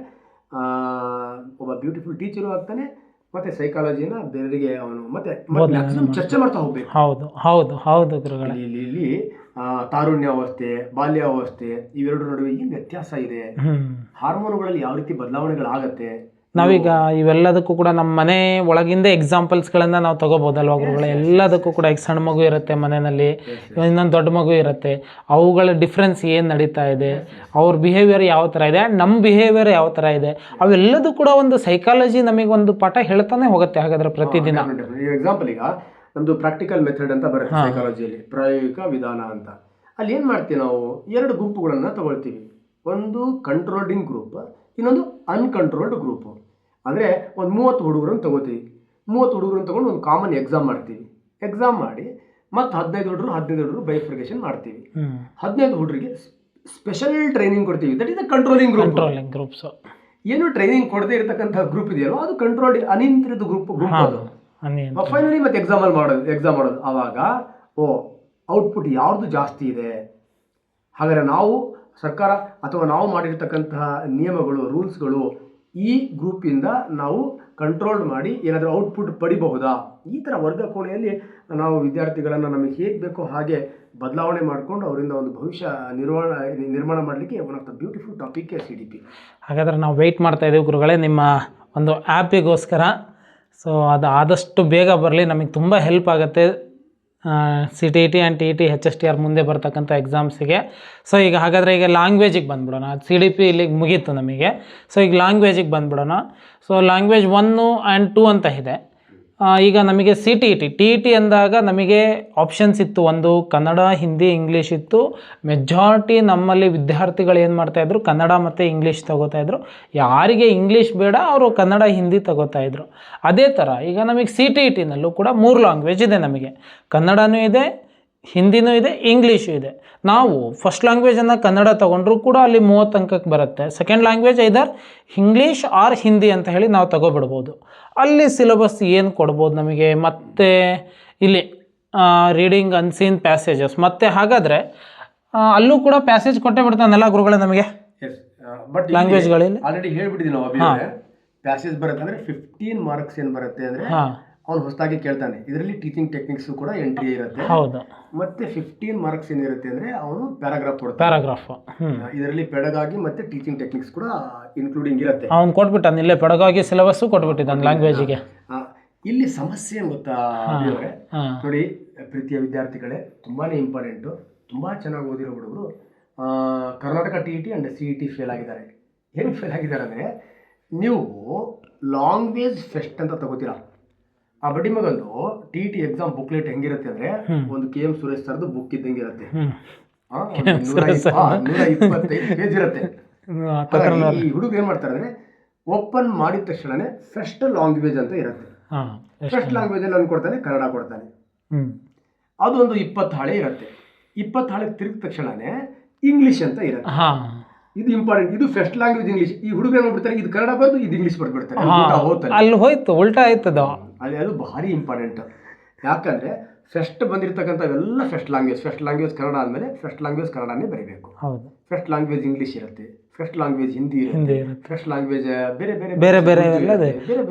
ಒಬ್ಬ ಬ್ಯೂಟಿಫುಲ್ ಟೀಚರು ಆಗ್ತಾನೆ. ಮತ್ತೆ ಸೈಕಾಲಜಿನ ಬೇರೆಯವರಿಗೆ ಅವನು ಮತ್ತೆ ಚರ್ಚೆ ಮಾಡ್ತಾ ಹೋಗ್ಬೇಕು. ಹೌದು ಹೌದು ಹೌದು ಗುರುಗಳೇ. ಇಲ್ಲಿ ತಾರುಣ್ಯಾವಸ್ಥೆ, ಬಾಲ್ಯಾವಸ್ಥೆ ಇವೆರಡು ನಡುವೆ ಏನು ವ್ಯತ್ಯಾಸ ಇದೆ, ಹಾರ್ಮೋನುಗಳಲ್ಲಿ ಯಾವ ರೀತಿ ಬದಲಾವಣೆಗಳಾಗತ್ತೆ. ನಾವೀಗ ಇವೆಲ್ಲದಕ್ಕೂ ಕೂಡ ನಮ್ಮ ಮನೆ ಒಳಗಿಂದ ಎಕ್ಸಾಂಪಲ್ಸ್ಗಳನ್ನು ನಾವು ತಗೋಬೋದಲ್ವ ಗುರುಗಳೇ? ಎಲ್ಲದಕ್ಕೂ ಕೂಡ ಈಗ ಸಣ್ಣ ಮಗು ಇರುತ್ತೆ ಮನೆಯಲ್ಲಿ, ಇನ್ನೊಂದು ದೊಡ್ಡ ಮಗು ಇರುತ್ತೆ, ಅವುಗಳ ಡಿಫ್ರೆನ್ಸ್ ಏನು ನಡೀತಾ ಇದೆ, ಅವ್ರ ಬಿಹೇವಿಯರ್ ಯಾವ ಥರ ಇದೆ, ನಮ್ಮ ಬಿಹೇವಿಯರ್ ಯಾವ ಥರ ಇದೆ, ಅವೆಲ್ಲದೂ ಕೂಡ ಒಂದು ಸೈಕಾಲಜಿ ನಮಗೊಂದು ಪಾಠ ಹೇಳ್ತಾನೆ ಹೋಗುತ್ತೆ ಹಾಗಾದ್ರೆ ಪ್ರತಿದಿನ. ಎಕ್ಸಾಂಪಲ್ ಈಗ ನಮ್ದು ಪ್ರಾಕ್ಟಿಕಲ್ ಮೆಥಡ್ ಅಂತ ಬರುತ್ತೆ ಸೈಕಾಲಜಿಯಲ್ಲಿ, ಪ್ರಾಯೋಗಿಕ ವಿಧಾನ ಅಂತ. ಅಲ್ಲಿ ಏನು ಮಾಡ್ತೀವಿ ನಾವು, 2 ಗುಂಪುಗಳನ್ನು ತಗೊಳ್ತೀವಿ. ಒಂದು ಕಂಟ್ರೋಲ್ಡಿಂಗ್ ಗ್ರೂಪ್, ಇನ್ನೊಂದು ಅನ್ಕಂಟ್ರೋಲ್ಡ್ ಗ್ರೂಪ್. ಅಂದರೆ ಒಂದು 30 ಹುಡುಗರನ್ನು ತಗೋತೀವಿ. 30 ಹುಡುಗರನ್ನು ತಗೊಂಡು ಒಂದು ಕಾಮನ್ ಎಕ್ಸಾಮ್ ಮಾಡ್ತೀವಿ. ಎಕ್ಸಾಮ್ ಮಾಡಿ ಮತ್ತು 15 ಹುಡುಗರು ಬೈಫರ್ಗೇಷನ್ ಮಾಡ್ತೀವಿ. 15 ಹುಡುಗರಿಗೆ ಸ್ಪೆಷಲ್ ಟ್ರೈನಿಂಗ್ ಕೊಡ್ತೀವಿ. That is the controlling groups. ಏನು ಟ್ರೈನಿಂಗ್ ಕೊಡದೇ ಇರತಕ್ಕಂಥ ಗ್ರೂಪ್ ಇದೆಯಲ್ಲೋ ಅದು ಕಂಟ್ರೋಲ್ಡ್ ಅನಿಯಂತ್ರಿತ ಗ್ರೂಪ್ ಅದು. ಫೈನಲಿ ಮತ್ತೆ ಎಕ್ಸಾಮ್ ಮಾಡೋದು. ಆವಾಗ ಔಟ್ಪುಟ್ ಯಾರ್ದು ಜಾಸ್ತಿ ಇದೆ, ಹಾಗಾದರೆ ನಾವು ಸರ್ಕಾರ ಅಥವಾ ನಾವು ಮಾಡಿರ್ತಕ್ಕಂತಹ ನಿಯಮಗಳು, ರೂಲ್ಸ್ಗಳು ಈ ಗ್ರೂಪಿಂದ ನಾವು ಕಂಟ್ರೋಲ್ ಮಾಡಿ ಏನಾದರೂ ಔಟ್ಪುಟ್ ಪಡಿಬಹುದಾ? ಈ ಥರ ವರ್ಗ ಕೋಣೆಯಲ್ಲಿ ನಾವು ವಿದ್ಯಾರ್ಥಿಗಳನ್ನು ನಮಗೆ ಹೇಗೆ ಬೇಕೋ ಹಾಗೆ ಬದಲಾವಣೆ ಮಾಡಿಕೊಂಡು ಅವರಿಂದ ಒಂದು ಭವಿಷ್ಯ ನಿರ್ಮಾಣ ಮಾಡಲಿಕ್ಕೆ one of the beautiful topic CDP. ಹಾಗಾದರೆ ನಾವು ವೆಯ್ಟ್ ಮಾಡ್ತಾ ಇದ್ದೀವಿ ಗುರುಗಳೇ ನಿಮ್ಮ ಒಂದು ಆ್ಯಪಿಗೋಸ್ಕರ. ಸೊ ಅದು ಆದಷ್ಟು ಬೇಗ ಬರಲಿ, ನಮಗೆ ತುಂಬ ಹೆಲ್ಪ್ ಆಗುತ್ತೆ CTET ಆ್ಯಂಡ್ TET HSTR ಮುಂದೆ ಬರ್ತಕ್ಕಂಥ ಎಕ್ಸಾಮ್ಸಿಗೆ. ಸೊ ಈಗ ಹಾಗಾದರೆ ಈಗ ಲ್ಯಾಂಗ್ವೇಜಿಗೆ ಬಂದುಬಿಡೋಣ. CDP ಇಲ್ಲಿಗೆ ಮುಗೀತು ನಮಗೆ. ಸೊ ಈಗ ಲ್ಯಾಂಗ್ವೇಜಿಗೆ ಬಂದುಬಿಡೋಣ. ಸೊ ಲ್ಯಾಂಗ್ವೇಜ್ 1 ಆ್ಯಂಡ್ 2 ಅಂತ ಇದೆ. ಈಗ ನಮಗೆ TET ಅಂದಾಗ ನಮಗೆ ಆಪ್ಷನ್ಸ್ ಇತ್ತು, ಒಂದು ಕನ್ನಡ, ಹಿಂದಿ, ಇಂಗ್ಲೀಷ್ ಇತ್ತು. ಮೆಜಾರಿಟಿ ನಮ್ಮಲ್ಲಿ ವಿದ್ಯಾರ್ಥಿಗಳು ಏನು ಮಾಡ್ತಾಯಿದ್ರು, ಕನ್ನಡ ಮತ್ತು ಇಂಗ್ಲೀಷ್ ತಗೋತಾಯಿದ್ರು. ಯಾರಿಗೆ ಇಂಗ್ಲೀಷ್ ಬೇಡ ಅವರು ಕನ್ನಡ, ಹಿಂದಿ ತಗೋತಾಯಿದ್ರು. ಅದೇ ಥರ ಈಗ ನಮಗೆ CTETನಲ್ಲೂ ಕೂಡ 3 ಲ್ಯಾಂಗ್ವೇಜ್ ಇದೆ. ನಮಗೆ ಕನ್ನಡನೂ ಇದೆ, ಹಿಂದಿನೂ ಇದೆ, ಇಂಗ್ಲೀಷು ಇದೆ. ನಾವು ಫಸ್ಟ್ ಲ್ಯಾಂಗ್ವೇಜನ್ನು ಕನ್ನಡ ತೊಗೊಂಡ್ರೂ ಕೂಡ ಅಲ್ಲಿ 30 ಅಂಕಕ್ಕೆ ಬರುತ್ತೆ. ಸೆಕೆಂಡ್ ಲ್ಯಾಂಗ್ವೇಜ್ ಐದರ್ ಇಂಗ್ಲೀಷ್ ಆರ್ ಹಿಂದಿ ಅಂತ ಹೇಳಿ ನಾವು ತಗೊಬಿಡ್ಬೋದು. ಅಲ್ಲಿ ಸಿಲೆಬಸ್ ಏನು ಕೊಡ್ಬೋದು ನಮಗೆ? ಮತ್ತು ಇಲ್ಲಿ ರೀಡಿಂಗ್ ಅನ್ಸೀನ್ ಪ್ಯಾಸೇಜಸ್. ಮತ್ತು ಹಾಗಾದರೆ ಅಲ್ಲೂ ಕೂಡ ಪ್ಯಾಸೇಜ್ ಕೊಟ್ಟೇ ಬಿಡ್ತಾನಲ್ಲ ಗುರುಗಳೇ ನಮಗೆ ಬಟ್ ಲ್ಯಾಂಗ್ವೇಜ್ಗಳಲ್ಲಿ? ಆಲ್ರೆಡಿ ಹೇಳ್ಬಿಟ್ಟಿದ್ದೀವಿ ನಾವು, ಪ್ಯಾಸೇಜ್ ಬರುತ್ತೆ ಅಂದರೆ 15 ಮಾರ್ಕ್ಸ್ ಏನು ಬರುತ್ತೆ ಅಂದರೆ ಅವ್ನು ಹೊಸದಾಗಿ ಕೇಳ್ತಾನೆ. ಇದರಲ್ಲಿ ಟೀಚಿಂಗ್ ಟೆಕ್ನಿಕ್ಸ್ ಕೂಡ ಎಂಟ್ರಿ ಇರುತ್ತೆ. ಹೌದು. ಮತ್ತೆ 15 ಮಾರ್ಕ್ಸ್ ಏನಿರುತ್ತೆ ಅಂದರೆ ಅವನು ಪ್ಯಾರಾಗ್ರಾಫ್ ಕೊಡ್ತಾನೆ. ಪ್ಯಾರಾಗ್ರಾಫ್ ಇದರಲ್ಲಿ ಪೆಡಗಾಗಿ ಮತ್ತೆ ಟೀಚಿಂಗ್ ಟೆಕ್ನಿಕ್ಸ್ ಕೂಡ ಇನ್ಕ್ಲೂಡಿಂಗ್ ಇರುತ್ತೆ. ಅವ್ನು ಕೊಟ್ಬಿಟ್ಟಾನೆ, ಇಲ್ಲೇ ಪೆಡಗಾಗಿ ಸಿಲೆಬಸ್ಸು ಕೊಟ್ಬಿಟ್ಟಿದ್ದಾನೆ ಲ್ಯಾಂಗ್ವೇಜಿಗೆ. ಇಲ್ಲಿ ಸಮಸ್ಯೆ ಏನು ಗೊತ್ತಾ ನೋಡಿ ಪ್ರೀತಿಯ ವಿದ್ಯಾರ್ಥಿಗಳೇ, ತುಂಬಾ ಇಂಪಾರ್ಟೆಂಟು. ತುಂಬ ಚೆನ್ನಾಗಿ ಓದಿರೋ ಹುಡುಗರು Karnataka TET and CET fail ಆಗಿದ್ದಾರೆ. ಏನು ಫೇಲ್ ಆಗಿದ್ದಾರೆ ಅಂದರೆ, ನೀವು ಲ್ಯಾಂಗ್ವೇಜ್ ಫೆಸ್ಟ್ ಅಂತ ತಗೋತೀರಾ. ಆ ಬಡ್ಡಿ ಮಗಂದು TET ಎಕ್ಸಾಮ್ ಬುಕ್ಲೆಟ್ ಹೆಂಗಿರುತ್ತೆ ಅಂದರೆ, ಒಂದು KM ಸುರೇಶ್ ಸರ್ದು ಬುಕ್ ಇದ್ದಂಗೆ ಇರುತ್ತೆ. 125 ಪೇಜ್ ಇರುತ್ತೆ. ಈ ಹುಡುಗ ಏನು ಮಾಡ್ತಾರೆ ಅಂದರೆ, ಓಪನ್ ಮಾಡಿದ ತಕ್ಷಣನೇ ಫಸ್ಟ್ ಲ್ಯಾಂಗ್ವೇಜ್ ಅಂತ ಇರುತ್ತೆ. ಫಸ್ಟ್ ಲ್ಯಾಂಗ್ವೇಜಲ್ಲಿ ಅವ್ನು ಕೊಡ್ತಾನೆ, ಕನ್ನಡ ಕೊಡ್ತಾನೆ. ಅದು ಒಂದು 20 ಹಾಳೆ ಇರುತ್ತೆ. 20 ಹಾಳೆ ತಿರುಗಿದ ತಕ್ಷಣನೇ ಇಂಗ್ಲೀಷ್ ಅಂತ ಇರುತ್ತೆ. ಇದು ಇಂಪಾರ್ಟೆಂಟ್. ಇದು ಫಸ್ಟ್ ಲ್ಯಾಂಗ್ವೇಜ್ ಇಂಗ್ಲೀಷ್. ಈ ಹುಡುಗ ಏನು ಮಾಡ್ಬಿಡ್ತಾರೆ, ಇದು ಕನ್ನಡ ಬರ್ದು ಇದು ಇಂಗ್ಲೀಷ್ ಬರ್ಬಿಡ್ತಾರೆ. ಅಲ್ಲಿ ಹೋಯ್ತು, ಉಲ್ಟಾ ಆಯ್ತದ. ಅಲ್ಲಿ ಅದು ಭಾರಿ ಇಂಪಾರ್ಟೆಂಟ್. ಯಾಕಂದ್ರೆ ಫಸ್ಟ್ ಬಂದಿರತಕ್ಕಂಥವೆಲ್ಲ ಫಸ್ಟ್ ಲ್ಯಾಂಗ್ವೇಜ್ ಕನ್ನಡ ಆದಮೇಲೆ ಫಸ್ಟ್ ಲ್ಯಾಂಗ್ವೇಜ್ ಕನ್ನಡನೇ ಬರೀಬೇಕು. ಹೌದು. ಫಸ್ಟ್ ಲ್ಯಾಂಗ್ವೇಜ್ ಇಂಗ್ಲೀಷ್ ಇರುತ್ತೆ, ಫಸ್ಟ್ ಲ್ಯಾಂಗ್ವೇಜ್ ಹಿಂದಿ ಇರುತ್ತೆ, ಫಸ್ಟ್ ಲ್ಯಾಂಗ್ವೇಜ್ ಬೇರೆ ಬೇರೆ ಬೇರೆ ಬೇರೆ ಎಲ್ಲ ಇದೆ.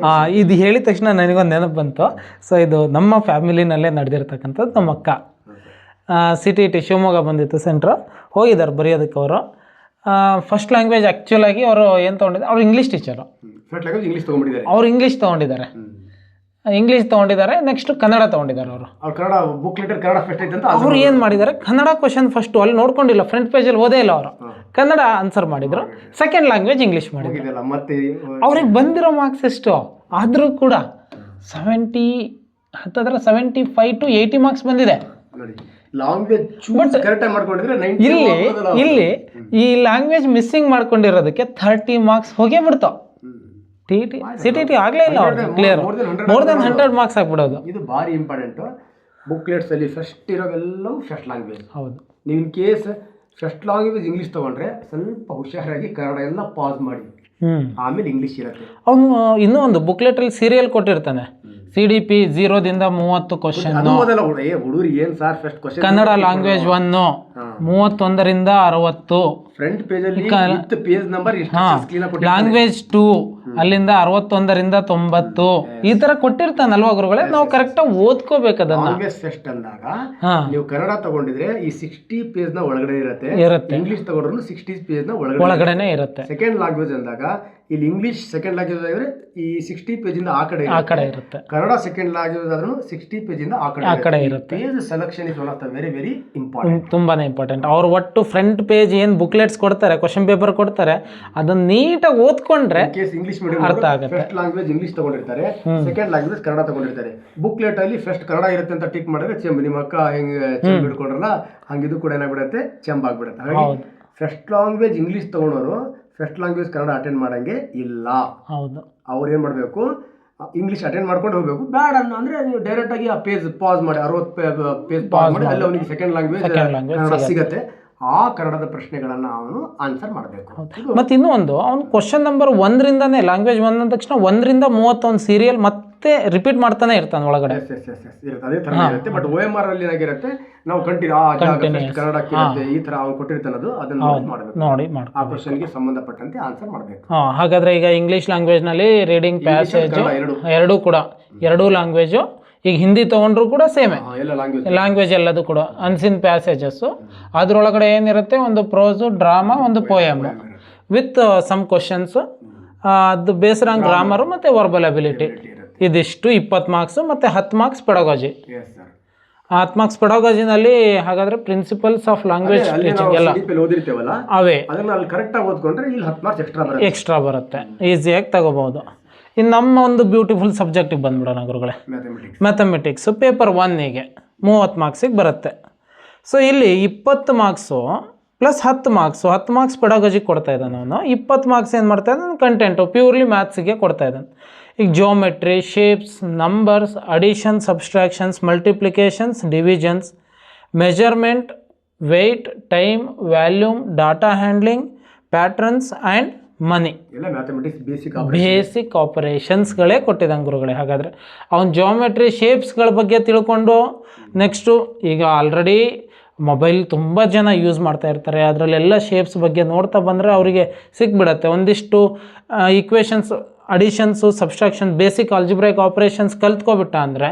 ಇದು ಹೇಳಿದ ತಕ್ಷಣ ನನಗೊಂದು ನೆನಪು ಬಂತು. ಸೊ ಇದು ನಮ್ಮ ಫ್ಯಾಮಿಲಿನಲ್ಲೇ ನಡೆದಿರ್ತಕ್ಕಂಥದ್ದು. ನಮ್ಮ ಅಕ್ಕ CTET ಶಿವಮೊಗ್ಗ ಬಂದಿತ್ತು ಸೆಂಟ್ರು, ಹೋಗಿದ್ದಾರೆ ಬರೆಯೋದಕ್ಕೆ ಅವರು. ಫಸ್ಟ್ ಲ್ಯಾಂಗ್ವೇಜ್ ಆ್ಯಕ್ಚುಲಾಗಿ ಅವರು ಏನು ತೊಗೊಂಡಿದ್ದಾರೆ, ಅವ್ರು English teacher. First language English ತೊಗೊಂಡಿದ್ದಾರೆ. ಅವ್ರು ಇಂಗ್ಲೀಷ್ ತೊಗೊಂಡಿದ್ದಾರೆ, ನೆಕ್ಸ್ಟ್ ಕನ್ನಡ ತೊಗೊಂಡಿದ್ದಾರೆ ಅವರು. ಅವ್ರು Kannada book letter Kannada first ಐತೆ ಅಂತ ಅವ್ರು ಏನು ಮಾಡಿದ್ದಾರೆ, ಕನ್ನಡ ಕ್ವಶನ್ ಫಸ್ಟು ಅಲ್ಲಿ ನೋಡ್ಕೊಂಡಿಲ್ಲ, ಫ್ರಂಟ್ ಪೇಜಲ್ಲಿ ಓದೇ ಇಲ್ಲ ಅವರು, ಕನ್ನಡ ಆನ್ಸರ್ ಮಾಡಿದ್ರು. ಸೆಕೆಂಡ್ ಲ್ಯಾಂಗ್ವೇಜ್ ಇಂಗ್ಲೀಷ್ ಮಾಡಿದ್ರು. ಮತ್ತೆ ಅವ್ರಿಗೆ ಬಂದಿರೋ ಮಾರ್ಕ್ಸ್ ಎಷ್ಟು ಆದರೂ ಕೂಡ 75 to 80 ಮಾರ್ಕ್ಸ್ ಬಂದಿದೆ. ಲ್ಯಾಂಗ್ವೇಜ್ ಕರೆಕ್ಟಾಗಿ ಮಾಡ್ಕೊಂಡಿದ್ರೆ ಇಲ್ಲಿ ಈ ಲ್ಯಾಂಗ್ವೇಜ್ ಮಿಸ್ಸಿಂಗ್ ಮಾಡ್ಕೊಂಡಿರೋದಕ್ಕೆ 30 ಮಾರ್ಕ್ಸ್ ಹೋಗೇ ಬಿಡ್ತಾವ. CTET ಆಗಲೇ ಇಲ್ಲ ಅವ್ರಿಗೆ ಕ್ಲಿಯರ್, ಮೋರ್ ದೆನ್ 100 ಮಾರ್ಕ್ಸ್ ಆಗ್ಬಿಡೋದು. ಇದು ಭಾರಿ ಇಂಪಾರ್ಟೆಂಟ್. ಬುಕ್ಲೆಟ್ಸ್ ಅಲ್ಲಿ ಫಸ್ಟ್ ಇರೋವೆಲ್ಲವೂ ಫಸ್ಟ್ ಲ್ಯಾಂಗ್ವೇಜ್. ಹೌದು. ನೀವು in case first language English ತಗೊಂಡ್ರೆ ಸ್ವಲ್ಪ ಹುಷಾರಾಗಿ ಕನ್ನಡ ಎಲ್ಲ ಪಾಸ್ ಮಾಡಿ, ಆಮೇಲೆ ಇಂಗ್ಲೀಷ್ ಇರುತ್ತೆ. ಅವನು ಇನ್ನೂ ಒಂದು ಬುಕ್ಲೆಟಲ್ಲಿ ಸೀರಿಯಲ್ ಕೊಟ್ಟಿರ್ತಾನೆ, CDP 0 to 30 question, Kannada language 1 31 to 60, front ಪೇಜಲ್ಲಿ ಪೇಜ್ ನಂಬರ್ ಲ್ಯಾಂಗ್ವೇಜ್ 2 ಅಲ್ಲಿಂದ 61 to 90 ಈ ತರ ಕೊಟ್ಟಿರ್ತಾನಲ್ವಾ ಗುರುಗಳೇ. ನಾವು ಕರೆಕ್ಟಾಗಿ ಓದ್ಕೋಬೇಕು ಅದನ್ನ. ಲ್ಯಾಂಗ್ವೇಜ್ ಫೆಸ್ಟ್ ಅಂದಾಗ ನೀವು ಕನ್ನಡ ತಗೊಂಡಿದ್ರೆ ಈ 60 ಪೇಜ್ ನ ಒಳಗಡೆ ಇರುತ್ತೆ, ಇಂಗ್ಲಿಷ್ ತಗೊಂಡ್ರು 60 ಪೇಜ್ ನ ಒಳಗಡೆ ಇರುತ್ತೆ. ಸೆಕೆಂಡ್ ಲ್ಯಾಂಗ್ವೇಜ್ ಅಂದಾಗ ಇಲ್ಲಿ ಇಂಗ್ಲಿಷ್ ಸೆಕೆಂಡ್ ಲ್ಯಾಂಗ್ವೇಜ್ ಆಗಿದ್ರೆ ಈ 60 ಪೇಜ್ ಇಂದ ಆ ಕಡೆ ಇರುತ್ತೆ. ಕನ್ನಡ ಸೆಕೆಂಡ್ ಲ್ಯಾಂಗ್ವೇಜ್ ಆದ್ರೂ 60 ಪೇಜ್ ಇಂದ ಆ ಕಡೆ ಇರುತ್ತೆ. Page selection is one of the very very important, ತುಂಬಾನೇ ಇಂಪಾರ್ಟೆಂಟ್. ಅವ್ರು ಒಟ್ಟು ಫ್ರಂಟ್ ಪೇಜ್ ಏನ್ ಬುಕ್ಲೆಟ್ಸ್ ಕೊಡ್ತಾರೆ, ಕ್ವಶನ್ ಪೇಪರ್ ಕೊಡ್ತಾರೆ, ಅದನ್ನ ನೀಟಾಗಿ ಓದ್ಕೊಂಡ್ರೆ ಇಂಗ್ಲಿಷ್ ಮೀಡಿಯಂ ಅರ್ಥ ಆಗುತ್ತೆ. ಫಸ್ಟ್ ಲ್ಯಾಂಗ್ವೇಜ್ ಇಂಗ್ಲಿಷ್ ತಗೊಂಡಿರ್ತಾರೆ, ಸೆಕೆಂಡ್ ಲ್ಯಾಂಗ್ವೇಜ್ ಕನ್ನಡ ತಗೊಂಡಿರ್ತಾರೆ. ಬುಕ್ಲೆಟ್ ಅಲ್ಲಿ ಫಸ್ಟ್ ಕನ್ನಡ ಇರುತ್ತೆ ಅಂತ ಟಿಕ್ ಮಾಡಿದ್ರೆ ಚೆಂಬ್, ನಿಮ್ಮ ಅಕ್ಕ ಹೆಂಗ್ ಚೆಂಬ್ ಹಿಡ್ಕೊಂಡ್ರಲ್ಲ ಹಂಗಿದು ಕೂಡ ಏನಾಗ್ಬಿಡುತ್ತೆ, ಚೆಂಬ್ ಆಗ್ಬಿಡುತ್ತೆ. ಹಾಗಾಗಿ ಫಸ್ಟ್ ಲ್ಯಾಂಗ್ವೇಜ್ ಇಂಗ್ಲಿಷ್ ತಗೊಂಡವರು ಫಸ್ಟ್ ಲ್ಯಾಂಗ್ವೇಜ್ ಕನ್ನಡ ಅಟೆಂಡ್ ಮಾಡಂಗೆ ಇಲ್ಲ. ಹೌದು. ಅವ್ರು ಏನ್ ಮಾಡ್ಬೇಕು, ಇಂಗ್ಲಿಷ್ ಅಟೆಂಡ್ ಮಾಡ್ಕೊಂಡು ಹೋಗ್ಬೇಕು. ಬೇಡ ಅಂದ್ರೆ ನೀವು ಡೈರೆಕ್ಟ್ ಆಗಿ ಆ ಪೇಜ್ ಪಾಸ್ ಮಾಡಿ, 60 ಪೇಜ್ ಪಾಸ್ ಮಾಡಿ, ಅಲ್ಲಿ ಅವನಿಗೆ ಸೆಕೆಂಡ್ ಲ್ಯಾಂಗ್ವೇಜ್ ಕನ್ನಡ ಸಿಗತ್ತೆ. ಆ ಕನ್ನಡದ ಪ್ರಶ್ನೆಗಳನ್ನ ಅವನು ಆನ್ಸರ್ ಮಾಡಬೇಕು. ಮತ್ತೆ ಇನ್ನೂ ಒಂದು, ಅವ್ನು ಕ್ವಶನ್ ನಂಬರ್ 1ರಿಂದಾನೇ ಲ್ಯಾಂಗ್ವೇಜ್ 1 ಅಂದ ತಕ್ಷಣ 1 to 30 ಸೀರಿಯಲ್ ಮತ್ತೆ ರಿಪೀಟ್ ಮಾಡ್ತಾನೆ ಇರ್ತಾನೆ ಒಳಗಡೆ. ಅದೇ ತರ ಇರುತ್ತೆ. ಬಟ್ OMR ಅಲ್ಲಿ ಏನಾಗಿರುತ್ತೆ, ನಾವು ಕಂಟಿನ್ಯೂ ಕನ್ನಡಕ್ಕೆ ಇರುತ್ತೆ, ಈ ತರ ಅವ್ನು ಕೊಟ್ಟಿರ್ತಾನದು ಅದನ್ನ ನೋಡಿ ಆ ಕ್ವಶನ್ಗೆ ಸಂಬಂಧಪಟ್ಟಂತೆ ಆನ್ಸರ್ ಮಾಡಬೇಕು. ಹಾಗಾದ್ರೆ ಈಗ ಇಂಗ್ಲಿಷ್ ಲ್ಯಾಂಗ್ವೇಜ್ ನಲ್ಲಿ ರೀಡಿಂಗ್ ಪ್ಯಾಸೇಜ್ ಎರಡೂ ಲ್ಯಾಂಗ್ವೇಜು. ಈಗ ಹಿಂದಿ ತೊಗೊಂಡ್ರು ಕೂಡ ಸೇಮೆ ಲ್ಯಾಂಗ್ವೇಜ್ ಎಲ್ಲದು ಕೂಡ ಅನ್ಸಿನ್ ಪ್ಯಾಸೇಜಸ್ಸು. ಅದರೊಳಗಡೆ ಏನಿರುತ್ತೆ, ಒಂದು ಪ್ರೋಸು, ಡ್ರಾಮಾ, ಒಂದು ಪೋಯಮ್ ವಿತ್ ಸಮ್ ಕ್ವಶನ್ಸು. ಅದು ಬೇಸ್ಡ್ ಆನ್ ಗ್ರಾಮರು ಮತ್ತು ವರ್ಬಲ್ ಅಬಿಲಿಟಿ. ಇದಿಷ್ಟು 20 ಮಾರ್ಕ್ಸು ಮತ್ತು 10 ಮಾರ್ಕ್ಸ್ ಪೆಡಗಾಜಿ. 10 ಮಾರ್ಕ್ಸ್ ಪೆಡಗಾಜಿನಲ್ಲಿ ಹಾಗಾದ್ರೆ ಪ್ರಿನ್ಸಿಪಲ್ಸ್ ಆಫ್ ಲ್ಯಾಂಗ್ವೇಜ್ ಟೀಚಿಂಗ್ ಎಲ್ಲ ಅವೇ ಎಕ್ಸ್ಟ್ರಾ ಬರುತ್ತೆ, ಈಸಿಯಾಗಿ ತಗೋಬಹುದು. ಇನ್ನು ನಮ್ಮ ಒಂದು ಬ್ಯೂಟಿಫುಲ್ ಸಬ್ಜೆಕ್ಟಿಗೆ ಬಂದ್ಬಿಡೋಣ ಗುರುಗಳೇ, ಮ್ಯಾಥಮೆಟಿಕ್ಸು. ಪೇಪರ್ 1ಗೆ 30 ಮಾರ್ಕ್ಸಿಗೆ ಬರುತ್ತೆ. ಸೊ ಇಲ್ಲಿ 20 ಮಾರ್ಕ್ಸು ಪ್ಲಸ್ 10 ಮಾರ್ಕ್ಸ್ ಪೆಡಗಾಜಿಗೆ ಕೊಡ್ತಾ ಇದ್ದಾನೆ ಅವನು. 20 ಮಾರ್ಕ್ಸ್ ಏನು ಮಾಡ್ತಾ ಇದ್ದಾನೆ, ಕಂಟೆಂಟು ಪ್ಯೂರ್ಲಿ ಮ್ಯಾಥ್ಸಿಗೆ ಕೊಡ್ತಾ ಇದ್ದಾನೆ. ಈಗ geometry, shapes, numbers, addition, subtractions, multiplications, divisions, measurement, weight, time, volume, data handling, patterns and money, basic ಆಪರೇಷನ್ಸ್ಗಳೇ ಕೊಟ್ಟಿದ್ದಂಗೆ ಗುರುಗಳೇ. ಹಾಗಾದರೆ ಅವ್ನು ಜಿಯೋಮೆಟ್ರಿ, ಶೇಪ್ಸ್ಗಳ ಬಗ್ಗೆ ತಿಳ್ಕೊಂಡು ನೆಕ್ಸ್ಟು ಈಗ ಆಲ್ರೆಡಿ ಮೊಬೈಲ್ ತುಂಬ ಜನ ಯೂಸ್ ಮಾಡ್ತಾ ಇರ್ತಾರೆ, ಅದರಲ್ಲೆಲ್ಲ ಶೇಪ್ಸ್ ಬಗ್ಗೆ ನೋಡ್ತಾ ಬಂದರೆ ಅವರಿಗೆ ಸಿಕ್ಬಿಡತ್ತೆ. ಒಂದಿಷ್ಟು equations, additions, subtraction, basic algebraic operations ಕಲ್ತ್ಕೊಬಿಟ್ಟ ಅಂದರೆ,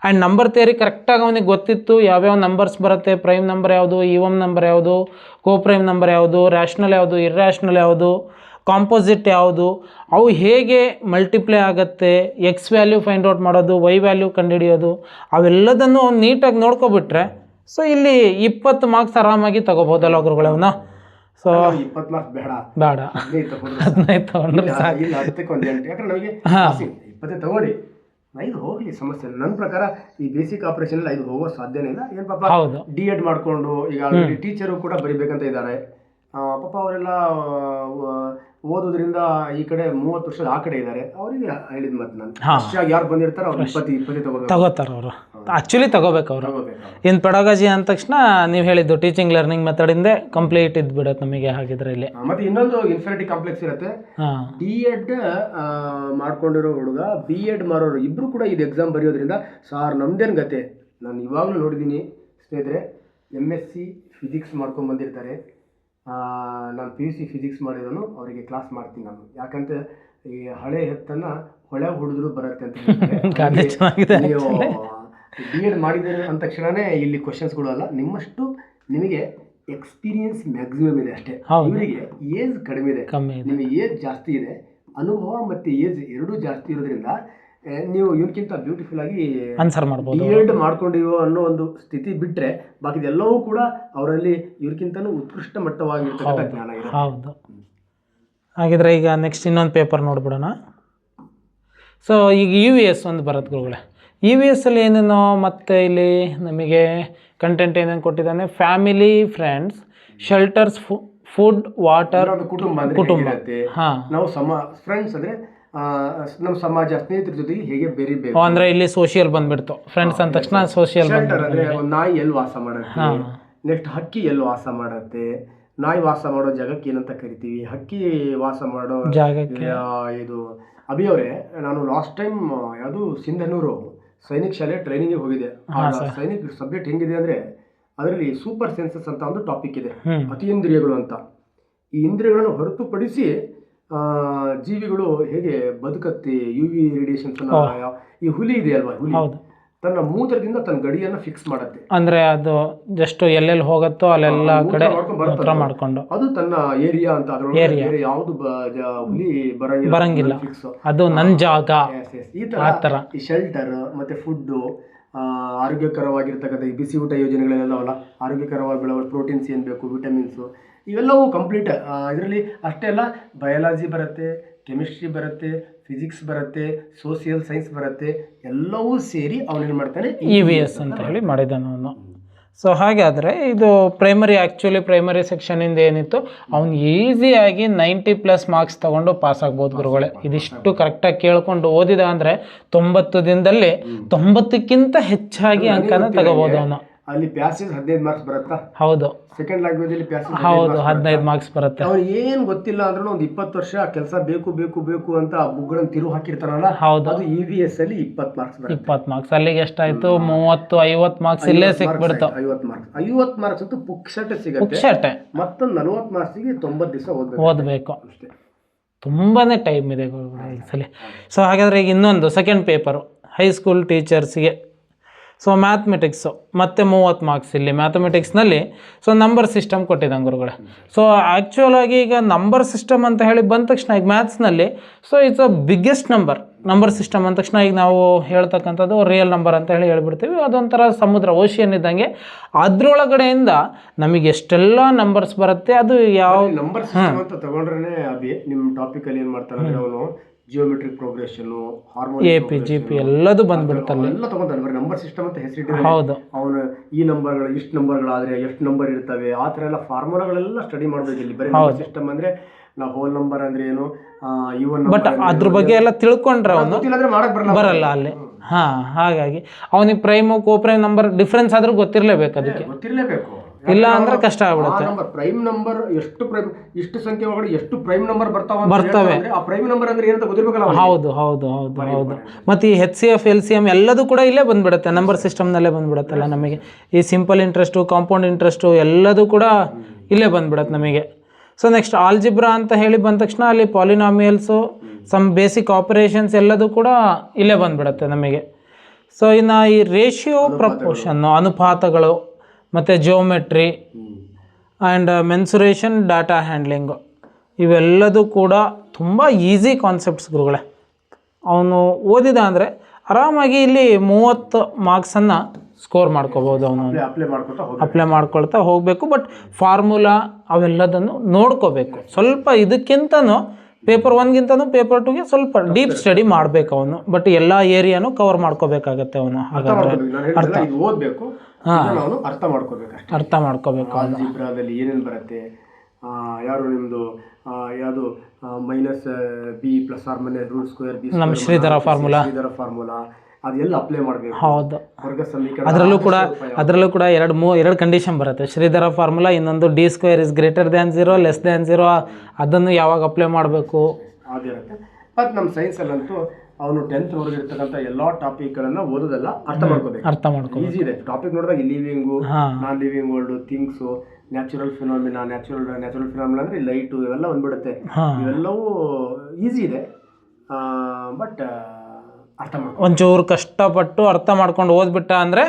ಆ್ಯಂಡ್ ನಂಬರ್ ಥಿಯರಿ ಕರೆಕ್ಟಾಗಿ ಅವನಿಗೆ ಗೊತ್ತಿತ್ತು, ಯಾವ್ಯಾವ ನಂಬರ್ಸ್ ಬರುತ್ತೆ, ಪ್ರೈಮ್ ನಂಬರ್ ಯಾವುದು, ಈವಮ್ ನಂಬರ್ ಯಾವುದು, ಕೋಪ್ರೈಮ್ ನಂಬರ್ ಯಾವುದು, ರ್ಯಾಷ್ನಲ್ ಯಾವುದು, ಇರ್ರ್ಯಾಷ್ನಲ್ ಯಾವುದು, ಕಾಂಪೋಸಿಟ್ ಯಾವುದು, ಅವು ಹೇಗೆ ಮಲ್ಟಿಪ್ಲೈ ಆಗುತ್ತೆ, ಎಕ್ಸ್ ವ್ಯಾಲ್ಯೂ ಫೈಂಡ್ ಔಟ್ ಮಾಡೋದು, ವೈ ವ್ಯಾಲ್ಯೂ ಕಂಡುಹಿಡಿಯೋದು, ಅವೆಲ್ಲದನ್ನು ಅವ್ನು ನೀಟಾಗಿ ನೋಡ್ಕೊಬಿಟ್ರೆ ಸೊ ಇಲ್ಲಿ 20 ಮಾರ್ಕ್ಸ್ ಆರಾಮಾಗಿ ತಗೋಬೋದಲ್ಲ ಗುರುಗಳೇ ಅವನ್ನ. ಸೊ 20 ಮಾರ್ಕ್ಸ್ ಬೇಡ, 15 ತಗೊಂಡ್ರೆ ತಗೊಳ್ಳಿ. 5 ಹೋಗ್ಲಿ, ಸಮಸ್ಯೆ. ನನ್ನ ಪ್ರಕಾರ ಈ ಬೇಸಿಕ್ ಆಪರೇಷನ್ 5 ಹೋಗೋ ಸಾಧ್ಯನೇ ಇಲ್ಲ. ಏನು ಪಾಪ D.Ed ಮಾಡ್ಕೊಂಡು ಈಗ ಆಲ್ರೆಡಿ ಟೀಚರು ಕೂಡ ಬರಿಬೇಕಂತ ಇದ್ದಾರೆ ಪಾಪ. ಅವರೆಲ್ಲ ಓದೋದ್ರಿಂದ ಈ ಕಡೆ 30 ವರ್ಷದ ಆ ಕಡೆ ಇದ್ದಾರೆ. ಅವರಿಗೆ ಹೇಳಿದ ಮತ್ತೆ ನಾನು ಯಾರು ಬಂದಿರ್ತಾರೋ ಅವ್ರು 20 ತಗೋತಾರೆ. ಅವರು ಆ್ಯಕ್ಚುಲಿ ತಗೋಬೇಕು. ಅವರು ಇನ್ನು ಪೆಡಗಾಜಿ ಅಂದ ತಕ್ಷಣ ನೀವು ಹೇಳಿದ್ದು ಟೀಚಿಂಗ್ ಲರ್ನಿಂಗ್ ಮೆಥಡಿಂದ ಕಂಪ್ಲೀಟ್ ಇದ್ಬಿಡತ್ತೆ ನಮಗೆ. ಹಾಗಿದ್ರೆ ಇಲ್ಲಿ ಮತ್ತೆ ಇನ್ನೊಂದು ಇನ್ಫಿನಿಟಿ ಕಾಂಪ್ಲೆಕ್ಸ್ ಇರುತ್ತೆ. D.Ed ಮಾಡ್ಕೊಂಡಿರೋ ಹುಡುಗ B.Ed ಮಾಡೋರು ಇಬ್ರು ಕೂಡ ಇದು ಎಕ್ಸಾಮ್ ಬರೆಯೋದ್ರಿಂದ ಸಾರ್ ನಮ್ದೇನು ಗತೆ, ನಾನು ಇವಾಗಲೂ ನೋಡಿದ್ದೀನಿ ಸ್ನೇಹಿತರೆ, MSc ಫಿಸಿಕ್ಸ್ ಮಾಡ್ಕೊಂಡು ಬಂದಿರ್ತಾರೆ. ನಾನು PUC ಫಿಸಿಕ್ಸ್ ಮಾಡಿರೋನು ಅವರಿಗೆ ಕ್ಲಾಸ್ ಮಾಡ್ತೀನಿ ನಾನು. ಯಾಕಂದರೆ ಈ ಹಳೆ ಎತ್ತನ್ನು ಹೊಳೆ ಹೊಡೆದ್ರು ಬರುತ್ತೆ ಅಂತ ಹೇಳ್ತಾರೆ. ನೀವು B.Ed ಮಾಡಿದ್ದೀರಿ ಅಂದ ತಕ್ಷಣವೇ ಇಲ್ಲಿ ಕ್ವಶನ್ಸ್ಗಳು ಅಲ್ಲ, ನಿಮ್ಮಷ್ಟು ನಿಮಗೆ ಎಕ್ಸ್ಪೀರಿಯನ್ಸ್ ಮ್ಯಾಕ್ಸಿಮಮ್ ಇದೆ ಅಷ್ಟೇ. ಇವರಿಗೆ ಏಜ್ ಕಡಿಮೆ ಇದೆ, ನಿಮಗೆ ಏಜ್ ಜಾಸ್ತಿ ಇದೆ. ಅನುಭವ ಮತ್ತು ಏಜ್ ಎರಡೂ ಜಾಸ್ತಿ ಇರೋದ್ರಿಂದ ನೀವು ಇವಕ್ಕಿಂತ ಬ್ಯೂಟಿಫುಲ್ ಆಗಿ ಆನ್ಸರ್ ಮಾಡ್ಬೋದು. B.Ed ಮಾಡ್ಕೊಂಡಿರೋ ಅನ್ನೋ ಒಂದು ಸ್ಥಿತಿ ಬಿಟ್ಟರೆ ಬಾಕಿದೆಲ್ಲವೂ ಕೂಡ ಅವರಲ್ಲಿ ಇವ್ರಿಗಿಂತನೂ ಉತ್ಕೃಷ್ಟ ಮಟ್ಟವಾಗಿರ್ತಕ್ಕಂಥ ಜ್ಞಾನ ಇದೆ. ಹೌದು. ಹಾಗಿದ್ರೆ ಈಗ ನೆಕ್ಸ್ಟ್ ಇನ್ನೊಂದು ಪೇಪರ್ ನೋಡ್ಬಿಡೋಣ. ಸೊ ಈಗ EVS ಒಂದು ಬರುತ್ತೆ ಗುರುಗಳೇ. EVS ಅಲ್ಲಿ ಏನೇನೋ ಮತ್ತೆ ಇಲ್ಲಿ ನಮಗೆ ಕಂಟೆಂಟ್ ಏನೇನು ಕೊಟ್ಟಿದ್ದಾನೆ, family, friends, shelters, food, water, ಕುಟುಂಬ. ನಾವು ಫ್ರೆಂಡ್ಸ್ ಅಂದ್ರೆ ನಮ್ಮ ಸಮಾಜ, ಸ್ನೇಹಿತರ ಜೊತೆಗೆ ಹೇಗೆ ಬೆರಿಬೇಕು ಅಂದ್ರೆ ಇಲ್ಲಿ ಸೋಷಿಯಲ್ ಬಂದ್ಬಿಡ್ತು. ಫ್ರೆಂಡ್ಸ್ ಅಂದ ತಕ್ಷಣ ಸೋಷಿಯಲ್. ಅಂದ್ರೆ ಒಂದು ನಾಯಿ ಎಲ್ಲಿ ವಾಸ ಮಾಡುತ್ತೆ, ನೆಕ್ಸ್ಟ್ ಹಕ್ಕಿ ಎಲ್ಲಿ ವಾಸ ಮಾಡುತ್ತೆ, ನಾಯಿ ವಾಸ ಮಾಡೋ ಜಾಗಕ್ಕೆ ಏನಂತ ಕರಿತೀವಿ, ಹಕ್ಕಿ ವಾಸ ಮಾಡೋ ಜಾಗಕ್ಕೆ ಇದು. ಅಭಿ ಅವರೇ, ನಾನು ಲಾಸ್ಟ್ ಟೈಮ್ ಯಾವುದು ಸಿಂಧನೂರು ಸೈನಿಕ ಶಾಲೆ ಟ್ರೈನಿಂಗಿಗೆ ಹೋಗಿದೆ. ಸೈನಿಕ ಸಬ್ಜೆಕ್ಟ್ ಹೆಂಗಿದೆ ಅಂದ್ರೆ ಅದರಲ್ಲಿ ಸೂಪರ್ ಸೆನ್ಸಸ್ ಅಂತ ಒಂದು ಟಾಪಿಕ್ ಇದೆ, ಅತೀಂದ್ರಿಯಗಳು ಅಂತ. ಈ ಇಂದ್ರಿಯಗಳನ್ನು ಹೊರತುಪಡಿಸಿ ಜೀವಿಗಳು ಹೇಗೆ ಬದುಕತ್ತೆ, UV ರೇಡಿಯೇಷನ್ಸ್. ಈ ಹುಲಿ ಇದೆ ಅಲ್ವಾ, ಹುಲಿ ತನ್ನ ಮೂತ್ರದಿಂದ ತನ್ನ ಗಡಿಯನ್ನು ಫಿಕ್ಸ್ ಮಾಡುತ್ತೆ. ಅಂದ್ರೆ ಅದು ಜಸ್ಟ್ ಎಲ್ಲೆಲ್ಲಿ ಹೋಗುತ್ತೋ ಅಲ್ಲೆಲ್ಲ ಕಡೆ ಮಾಡ್ಕೊಂಡು ಅದು ತನ್ನ ಏರಿಯಾ ಅಂತ. ಅದ್ರೊಳಗೆ ಯಾವುದು ಹುಲಿ ಬರಂಗಿಲ್ಲ, ಫಿಕ್ಸ್, ಅದು ನನ್ನ ಜಾಗ. ಈ ತರ ಈ ಶೆಲ್ಟರ್ ಮತ್ತೆ ಫುಡ್, ಆರೋಗ್ಯಕರವಾಗಿರ್ತಕ್ಕಂಥ ಈ ಬಿಸಿ ಊಟ ಯೋಜನೆಗಳೆಲ್ಲವಲ್ಲ, ಆರೋಗ್ಯಕರವಾಗಿ ಬೆಳೆಯುವ ಪ್ರೋಟೀನ್ಸ್ ಏನು ಬೇಕು, ವಿಟಮಿನ್ಸು, ಇವೆಲ್ಲವೂ ಕಂಪ್ಲೀಟ್. ಇದರಲ್ಲಿ ಅಷ್ಟೇ ಅಲ್ಲ, ಬಯಾಲಜಿ ಬರುತ್ತೆ, ಕೆಮಿಸ್ಟ್ರಿ ಬರುತ್ತೆ, ಫಿಸಿಕ್ಸ್ ಬರುತ್ತೆ, ಸೋಷಿಯಲ್ ಸೈನ್ಸ್ ಬರುತ್ತೆ, ಎಲ್ಲವೂ ಸೇರಿ ಅವನೇನು ಮಾಡ್ತಾನೆ EVS ಅಂತ ಹೇಳಿ ಮಾಡಿದ್ದಾನೆ ಅವನು. ಸೊ ಹಾಗಾದರೆ ಇದು ಆ್ಯಕ್ಚುಲಿ ಪ್ರೈಮರಿ ಸೆಕ್ಷನಿಂದ ಏನಿತ್ತು, ಅವ್ನು ಈಸಿಯಾಗಿ 90+ ಮಾರ್ಕ್ಸ್ ತೊಗೊಂಡು ಪಾಸ್ ಆಗ್ಬೋದು ಗುರುಗಳೇ. ಇದಿಷ್ಟು ಕರೆಕ್ಟಾಗಿ ಕೇಳ್ಕೊಂಡು ಓದಿದ ಅಂದರೆ 90 ದಿನದಲ್ಲಿ 90ಕ್ಕಿಂತ ಹೆಚ್ಚಾಗಿ ಅಂಕನ ತಗೋಬೋದು ಅವನು. ಅಲ್ಲಿ ಪ್ಯಾಸೇಜ್ 15 ಮಾರ್ಕ್ಸ್ ಬರುತ್ತಾ? ಹೌದು. ಸೆಕೆಂಡ್ ಲ್ಯಾಂಗ್ವೇಜ್ ಅಲ್ಲಿ ಪ್ಯಾಸೇಜ್ 15 ಮಾರ್ಕ್ಸ್ ಬರುತ್ತೆ. ಅವ್ರು ಏನು ಗೊತ್ತಿಲ್ಲ ಅಂದ್ರೂ ಒಂದು 20 ವರ್ಷ ಕೆಲಸ ಬೇಕು ಬೇಕು ಬೇಕು ಅಂತ ಬುಕ್ಗಳನ್ನು ತಿರು ಹಾಕಿರ್ತಾರಲ್ಲ, ಅದು EVS ಅಲ್ಲಿ 20 ಮಾರ್ಕ್ಸ್ ಬರುತ್ತೆ. 20 ಮಾರ್ಕ್ಸ್ ಅಲ್ಲಿಗೆ ಎಷ್ಟಾಯ್ತು, 30-50 ಮಾರ್ಕ್ಸ್ ಇಲ್ಲೇ ಸಿಕ್ಬಿಡ್ತು. 50 ಮಾರ್ಕ್ಸ್ ಅಂತೂ ಪುಕ್ಷಟೆ ಸಿಗುತ್ತೆ. ಮತ್ತೊಂದು 40 ಮಾರ್ಕ್ಸಿಗೆ 90 ದಿವಸ ಓದಬೇಕು. ತುಂಬಾನೇ ಟೈಮ್ ಇದೆ ಈ ಸಲ. ಸೊ ಹಾಗಾದ್ರೆ ಈಗ ಇನ್ನೊಂದು ಸೆಕೆಂಡ್ ಪೇಪರು ಹೈಸ್ಕೂಲ್ ಟೀಚರ್ಸ್ಗೆ. ಸೊ ಮ್ಯಾಥಮೆಟಿಕ್ಸು ಮತ್ತೆ 30 ಮಾರ್ಕ್ಸ್ ಇಲ್ಲಿ ಮ್ಯಾಥಮೆಟಿಕ್ಸ್ನಲ್ಲಿ. ಸೊ ನಂಬರ್ ಸಿಸ್ಟಮ್ ಕೊಟ್ಟಿದ್ದಂಗೆ ಗುರುಗಳೇ. ಸೊ ಆ್ಯಕ್ಚುಲಾಗಿ ಈಗ ನಂಬರ್ ಸಿಸ್ಟಮ್ ಅಂತ ಹೇಳಿ ಬಂದ ತಕ್ಷಣ ಈಗ ಮ್ಯಾಥ್ಸ್ನಲ್ಲಿ so it's a biggest number system ಅಂದ ತಕ್ಷಣ ಈಗ ನಾವು ಹೇಳ್ತಕ್ಕಂಥದ್ದು ರಿಯಲ್ ನಂಬರ್ ಅಂತ ಹೇಳಿ ಹೇಳ್ಬಿಡ್ತೀವಿ. ಅದೊಂಥರ ಸಮುದ್ರ, ಓಷಿಯನ್ ಇದ್ದಂಗೆ. ಅದರೊಳಗಡೆಯಿಂದ ನಮಗೆ ಎಷ್ಟೆಲ್ಲ ನಂಬರ್ಸ್ ಬರುತ್ತೆ. ಅದು ಯಾವ ನಂಬರ್ ಸಿಸ್ಟಮ್ ಅಂತ ತಗೊಂಡ್ರೆ ಅಭಿ ನಿಮ್ಮ ಟಾಪಿಕಲ್ಲಿ ಏನು ಮಾಡ್ತಾರೆ ಅಂದರೆ ಅವನು ಜಿಯೋಮೆಟ್ರಿಕ್ ಪ್ರೋಗ್ರೆಷನ್, ಹಾರ್ಮೋನಿಕ್, AP ಎಲ್ಲದು ಬಂದ್ಬಿಡುತ್ತಲ್ಲ, ಎಲ್ಲ ತಗೊಂತಾನೆ. ಬರೀ ನಂಬರ್ ಸಿಸ್ಟಮ್ ಅಂತ ಹೆಸರಿಟ್ಟಿದೆ. ಹೌದು. ಅವನು ಈ ನಂಬರ್ಗಳು ಇಷ್ಟು ನಂಬರ್ಗಳಾದ್ರೆ ಎಷ್ಟು ನಂಬರ್ ಇರ್ತವೆ, ಆ ಥರ ಎಲ್ಲ ಫಾರ್ಮುಲಾಗಳೆಲ್ಲ ಸ್ಟಡಿ ಮಾಡಬೇಕು ಇಲ್ಲಿ. ಬರೀ ನಂಬರ್ ಸಿಸ್ಟಮ್ ಅಂದ್ರೆ ನಾವು ಹೋಲ್ ನಂಬರ್ ಅಂದ್ರೆ ಏನು, ಬಟ್ ಅದ್ರ ಬಗ್ಗೆ ಎಲ್ಲ ತಿಳ್ಕೊಂಡ್ರೆ ಅವನು ಬರಲ್ಲ ಅಲ್ಲಿ. ಹಾಗಾಗಿ ಅವನಿಗೆ ಪ್ರೈಮು ಕೋಪ್ರೈಮ್ ನಂಬರ್ ಡಿಫ್ರೆನ್ಸ್ ಆದ್ರೂ ಗೊತ್ತಿರಲೇಬೇಕು, ಅದಕ್ಕೆ ಗೊತ್ತಿರಲೇಬೇಕು. ಇಲ್ಲ ಅಂದ್ರೆ ಕಷ್ಟ ಆಗ್ಬಿಡುತ್ತೆ. ಪ್ರೈಮ್ ನಂಬರ್ ಎಷ್ಟು ಸಂಖ್ಯೆ ಒಳಗಡೆ ಎಷ್ಟು ಪ್ರೈಮ್ ನಂಬರ್ ಬರ್ತವೆ, ಆ ಪ್ರೈಮ್ ನಂಬರ್ ಅಂದ್ರೆ ಏನಂತ ಗೊತ್ತಿರಬೇಕಲ್ಲ. ಹೌದು. ಮತ್ತೆ ಈ HCF, LCM ಎಲ್ಲದೂ ಕೂಡ ಇಲ್ಲೇ ಬಂದ್ಬಿಡುತ್ತೆ, ನಂಬರ್ ಸಿಸ್ಟಮ್ನಲ್ಲೇ ಬಂದ್ಬಿಡುತ್ತಲ್ಲ ನಮಗೆ. ಈ ಸಿಂಪಲ್ ಇಂಟ್ರೆಸ್ಟು, ಕಾಂಪೌಂಡ್ ಇಂಟ್ರೆಸ್ಟು ಎಲ್ಲದೂ ಕೂಡ ಇಲ್ಲೇ ಬಂದ್ಬಿಡುತ್ತೆ ನಮಗೆ. ಸೊ ನೆಕ್ಸ್ಟ್ ಆಲ್ಜಿಬ್ರಾ ಅಂತ ಹೇಳಿ ಬಂದ ತಕ್ಷಣ ಅಲ್ಲಿ ಪಾಲಿನಾಮಿಯಲ್ಸು, ಸಮ್ ಬೇಸಿಕ್ ಆಪರೇಷನ್ಸ್ ಎಲ್ಲದೂ ಕೂಡ ಇಲ್ಲೇ ಬಂದ್ಬಿಡುತ್ತೆ ನಮಗೆ. ಸೊ ಇನ್ನು ಈ ರೇಷಿಯೋ, ಪ್ರಪೋರ್ಷನ್ನು, ಅನುಪಾತಗಳು, ಮತ್ತು geometry and mensuration, data handling, ಇವೆಲ್ಲದೂ ಕೂಡ ತುಂಬ ಈಸಿ ಕಾನ್ಸೆಪ್ಟ್ಸ್ ಗುರುಗಳೇ. ಅವನು ಓದಿದ ಅಂದರೆ ಆರಾಮಾಗಿ ಇಲ್ಲಿ 30 ಮಾರ್ಕ್ಸನ್ನು ಸ್ಕೋರ್ ಮಾಡ್ಕೋಬೋದು. ಅವನು ಅಪ್ಲೈ ಮಾಡ್ಕೊಳ್ತಾ ಹೋಗಬೇಕು. ಬಟ್ ಫಾರ್ಮುಲಾ ಅವೆಲ್ಲದನ್ನು ನೋಡ್ಕೋಬೇಕು ಸ್ವಲ್ಪ. ಇದಕ್ಕಿಂತನೂ ಪೇಪರ್ 1ಗಿಂತನೂ ಪೇಪರ್ 2ಗೆ ಸ್ವಲ್ಪ ಡೀಪ್ ಸ್ಟಡಿ ಮಾಡಬೇಕು ಅವನು. ಬಟ್ ಎಲ್ಲ ಏರಿಯಾನು ಕವರ್ ಮಾಡ್ಕೋಬೇಕಾಗತ್ತೆ ಅವನು. ಹಾಗಾದರೆ ಓದಬೇಕು, ಅರ್ಥ ಮಾಡ್ಕೋಬೇಕು. ಆಲ್ಜಿಬ್ರಾದಲ್ಲಿ ಏನೇನು ಬರುತ್ತೆ, ಯಾರು ನಿಮ್ಮದು ಯಾವುದು -b + or √² b, ನಮ್ಮ ಶ್ರೀಧರ ಫಾರ್ಮುಲಾ ಅದೆಲ್ಲ ಅಪ್ಲೈ ಮಾಡಬೇಕು. ಹೌದು. ಅದರಲ್ಲೂ ಕೂಡ ಎರಡು ಕಂಡೀಷನ್ ಬರುತ್ತೆ. ಶ್ರೀಧರ ಫಾರ್ಮುಲಾ, ಇನ್ನೊಂದು d² = 0 <0 ಅದನ್ನು ಯಾವಾಗ ಅಪ್ಲೈ ಮಾಡಬೇಕು ಅದಿರುತ್ತೆ. ಮತ್ತು ನಮ್ಮ ಸೈನ್ಸಲ್ಲಂತೂ ಅವನು 10th ವರೆಗೆ ಇರ್ತಕ್ಕಂಥ ಎಲ್ಲಾ ಟಾಪಿಕ್ಗಳನ್ನ ಓದೋದಲ್ಲ, ಅರ್ಥ ಮಾಡ್ಕೋಬೇಕು. ಅರ್ಥ ಮಾಡ್ಕೊ ಈಸಿ ಇದೆ ಟಾಪಿಕ್ ನೋಡಿದಾಗ living, non living world, things, natural phenomena, natural phenomena ಅಂದ್ರೆ ಲೈಟು, ಇವೆಲ್ಲ ಬಂದ್ಬಿಡುತ್ತೆ. ಇವೆಲ್ಲವೂ ಈಸಿ ಇದೆ, ಬಟ್ ಅರ್ಥ ಮಾಡ್ಕೊ. ಒಂಚೂರು ಕಷ್ಟಪಟ್ಟು ಅರ್ಥ ಮಾಡ್ಕೊಂಡು ಓದ್ಬಿಟ್ಟ ಅಂದರೆ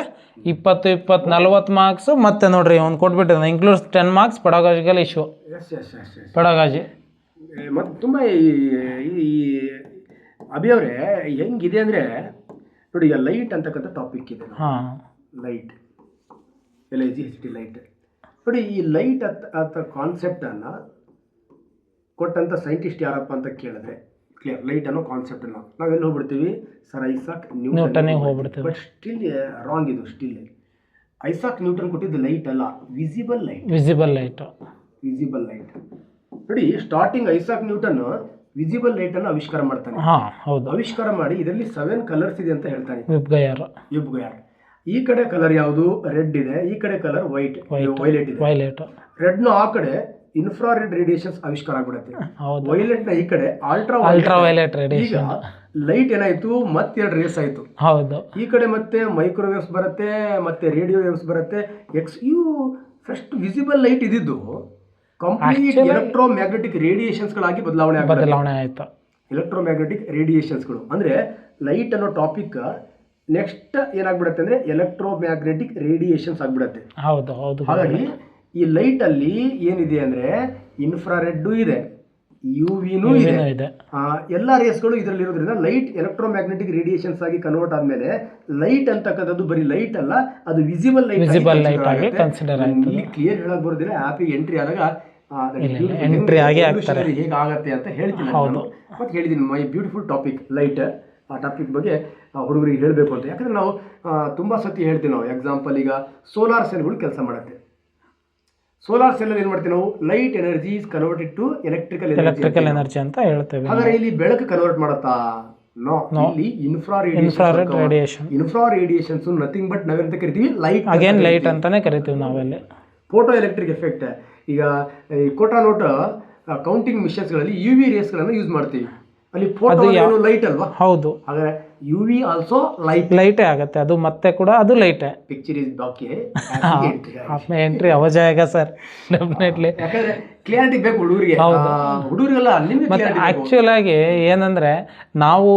20-40 ಮಾರ್ಕ್ಸು. ಮತ್ತೆ ನೋಡ್ರಿ ಅವ್ನು ಕೊಟ್ಬಿಟ್ಟಿದ್ದಾನೆ includes 10 marks pedagogical issue. Pedagogy ಮತ್ತು ತುಂಬ ಈ ಅಭಿ ಅವರೇ ಹೆಂಗಿದೆ ಅಂದರೆ ನೋಡಿ, ಈಗ ಲೈಟ್ ಅಂತಕ್ಕಂಥ ಟಾಪಿಕ್ ಇದೆ. Light, LIGHT light. ನೋಡಿ, ಈ ಲೈಟ್ ಅಂತ ಕಾನ್ಸೆಪ್ಟನ್ನು ಕೊಟ್ಟಂಥ ಸೈಂಟಿಸ್ಟ್ ಯಾರಪ್ಪ ಅಂತ ಕೇಳಿದ್ರೆ ಕ್ಲಿಯರ್. ಲೈಟ್ ಅನ್ನೋ ಕಾನ್ಸೆಪ್ಟನ್ನು ನಾವೆಲ್ಲಿ ಹೋಗ್ಬಿಡ್ತೀವಿ, ಸರ್ ಐಸಾಕ್ ನ್ಯೂಟನ್ಗೆ ಹೋಗ್ಬಿಡ್ತೀವಿ. ಬಟ್ ಸ್ಟಿಲ್ ರಾಂಗ್ ಇದು. ಸ್ಟಿಲ್ ಐಸಾಕ್ ನ್ಯೂಟನ್ ಕೊಟ್ಟಿದ್ದು ಲೈಟ್ ಅಲ್ಲ, ವಿಸಿಬಲ್ ಲೈಟ್. Visible light. ನೋಡಿ, starting Isaac Newton visible light ಅನ್ನು ಆವಿಷ್ಕಾರ ಮಾಡ್ತಾನೆ. ಆವಿಷ್ಕಾರ ಮಾಡಿ ಇದರಲ್ಲಿ 7 ಕಲರ್ಸ್ ಇದೆ ಅಂತ ಹೇಳ್ತಾನೆ. ಯುಬ್ಗಯಾರ್. ಈ ಕಡೆ ಕಲರ್ ಯಾವುದು, ರೆಡ್ ಇದೆ. ಈ ಕಡೆ ಕಲರ್ ವೈಲೆಟ್ ಇದೆ. ರೆಡ್ ನ ಆ ಕಡೆ ಇನ್ಫ್ರಾರೆಡ್ ರೇಡಿಯೇಷನ್ಸ್ ಆವಿಷ್ಕಾರ ಆಗ್ಬಿಡುತ್ತೆ. ವೈಲೆಟ್ ನ ಈ ಕಡೆ ಅಲ್ಟ್ರಾವೈಲೆಟ್ ರೇಡಿಯೇಷನ್. ಲೈಟ್ ಏನಾಯ್ತು, ಮತ್ತೆ 2 ರೇಸ್ ಆಯ್ತು. ಈ ಕಡೆ ಮತ್ತೆ ಮೈಕ್ರೋವೇವ್ಸ್ ಬರುತ್ತೆ, ಮತ್ತೆ ರೇಡಿಯೋ ವೇವ್ಸ್ ಬರುತ್ತೆ. ಇವು ಫಸ್ಟ್ ವಿಸಿಬಲ್ ಲೈಟ್ ಇದ್ದಿದ್ದು ಕಂಪ್ಲೀಟ್ ಎಲೆಕ್ಟ್ರೋಮ್ಯಾಗ್ನೆಟಿಕ್ ರೇಡಿಯೇಷನ್ಸ್ ಗಳಾಗಿ ಬದಲಾವಣೆ ಆಯ್ತು. ಎಲೆಕ್ಟ್ರೋಮ್ಯಾಗ್ನೆಟಿಕ್ ರೇಡಿಯೇಷನ್ಸ್ಗಳು ಅಂದ್ರೆ ಲೈಟ್ ಅನ್ನೋ ಟಾಪಿಕ್ ನೆಕ್ಸ್ಟ್ ಏನಾಗ್ಬಿಡುತ್ತೆ ಅಂದ್ರೆ ಎಲೆಕ್ಟ್ರೋಮ್ಯಾಗ್ನೆಟಿಕ್ ರೇಡಿಯೇಷನ್ಸ್ ಆಗ್ಬಿಡುತ್ತೆ. ಹಾಗಾಗಿ ಈ ಲೈಟ್ ಅಲ್ಲಿ ಏನಿದೆ ಅಂದ್ರೆ ಇನ್ಫ್ರಾರೆಡ್ ಇದೆ, UVನೂ ಇದೆ. ಎಲ್ಲ ರೇಸ್ಗಳು ಇದರಲ್ಲಿ ಇರೋದ್ರಿಂದ ಲೈಟ್ ಎಲೆಕ್ಟ್ರೋಮ್ಯಾಗ್ನೆಟಿಕ್ ರೇಡಿಯೇಷನ್ಸ್ ಆಗಿ ಕನ್ವರ್ಟ್ ಆದ್ಮೇಲೆ ಲೈಟ್ ಅಂತಕ್ಕಂಥದ್ದು ಬರೀ ಲೈಟ್ ಅಲ್ಲ, ಅದು ವಿಸಿಬಲ್ ಲೈಟ್ ಆಗಿ ಕನ್ಸಿಡರ್ ಆಗುತ್ತೆ. ಇಲ್ಲಿ ಕ್ಲಿಯರ್ ಹೇಳಕ್ ಬರೋದಿಲ್ಲ, ಆ್ಯಪಿಗೆ ಎಂಟ್ರಿ ಆದಾಗ ಹೇಗಾಗತ್ತೆ ಅಂತ ಹೇಳ್ತೀನಿ. ಮತ್ತೆ ಹೇಳಿದ್ದೀನಿ ಮೈ ಬ್ಯೂಟಿಫುಲ್ ಟಾಪಿಕ್ ಲೈಟ್. ಆ ಟಾಪಿಕ್ ಬಗ್ಗೆ ಹುಡುಗರಿಗೆ ಹೇಳಬೇಕು ಅಂತ. ಯಾಕಂದ್ರೆ ನಾವು ತುಂಬಾ ಸತಿ ಹೇಳ್ತೀವಿ ನಾವು. ಎಕ್ಸಾಂಪಲ್, ಈಗ ಸೋಲಾರ್ ಸೆಲ್ಗಳು ಕೆಲಸ ಮಾಡುತ್ತೆ. ಸೋಲಾರ್ ಸೆಲ್ ಅಲ್ಲಿ ಏನ್ ಮಾಡ್ತೀವಿ ನಾವು, light energy is converted to electrical energy ಅಂತ ಹೇಳ್ತೇವೆ. ಹಾಗಾದ್ರೆ ಇಲ್ಲಿ ಬೆಳಕು ಕನ್ವರ್ಟ್ ಮಾಡುತ್ತಾ? ನೋ. ಇಲ್ಲಿ ಇನ್ಫ್ರಾರೆಡ್ ರೇಡಿಯೇಷನ್ಸ್ ನಥಿಂಗ್ ಬಟ್ ನಾವೆಂತ ಕರಿತೀವಿ, ಲೈಟ್ ಅಂತಾನೆ ಕರಿತೀವಿ ನಾವೆಲ್ಲ. Photo electric effect. ಈಗ ಈ ಕೋಟಾ ನೋಟ್ ಕೌಂಟಿಂಗ್ ಮಿಷನ್ಸ್ ಗಳಲ್ಲಿ UV ರೇಸ್ ಗಳನ್ನು ಯೂಸ್ ಮಾಡ್ತೀವಿ. ಅಲ್ಲಿ ಫೋಟೋ ಲೈಟ್ ಅಲ್ವಾ? ಹೌದು. ಹಾಗಾದ್ರೆ UV ಆಲ್ಸೋ ಲೈಟೇ ಆಗುತ್ತೆ. ಅದು ಮತ್ತೆ ಕೂಡ ಅದು ಲೈಟೇ. ಪಿಕ್ಚರ್ ಇಸ್ ಬಾಕಿ ಎಂಟ್ರಿ ಅವಜಾಯಗ ಸರ್, ಡೆಫಿನೆಟ್ಲಿ. ಯಾಕಂದ್ರೆ ಕ್ಲಿಯಾರಿಟಿ ಬೇಕು ಹುಡುಗರಿಗೆ. ಹುಡುಗರಿಗೆಲ್ಲ ಆಕ್ಚುಲ್ ಆಗಿ ಏನಂದ್ರೆ, ನಾವು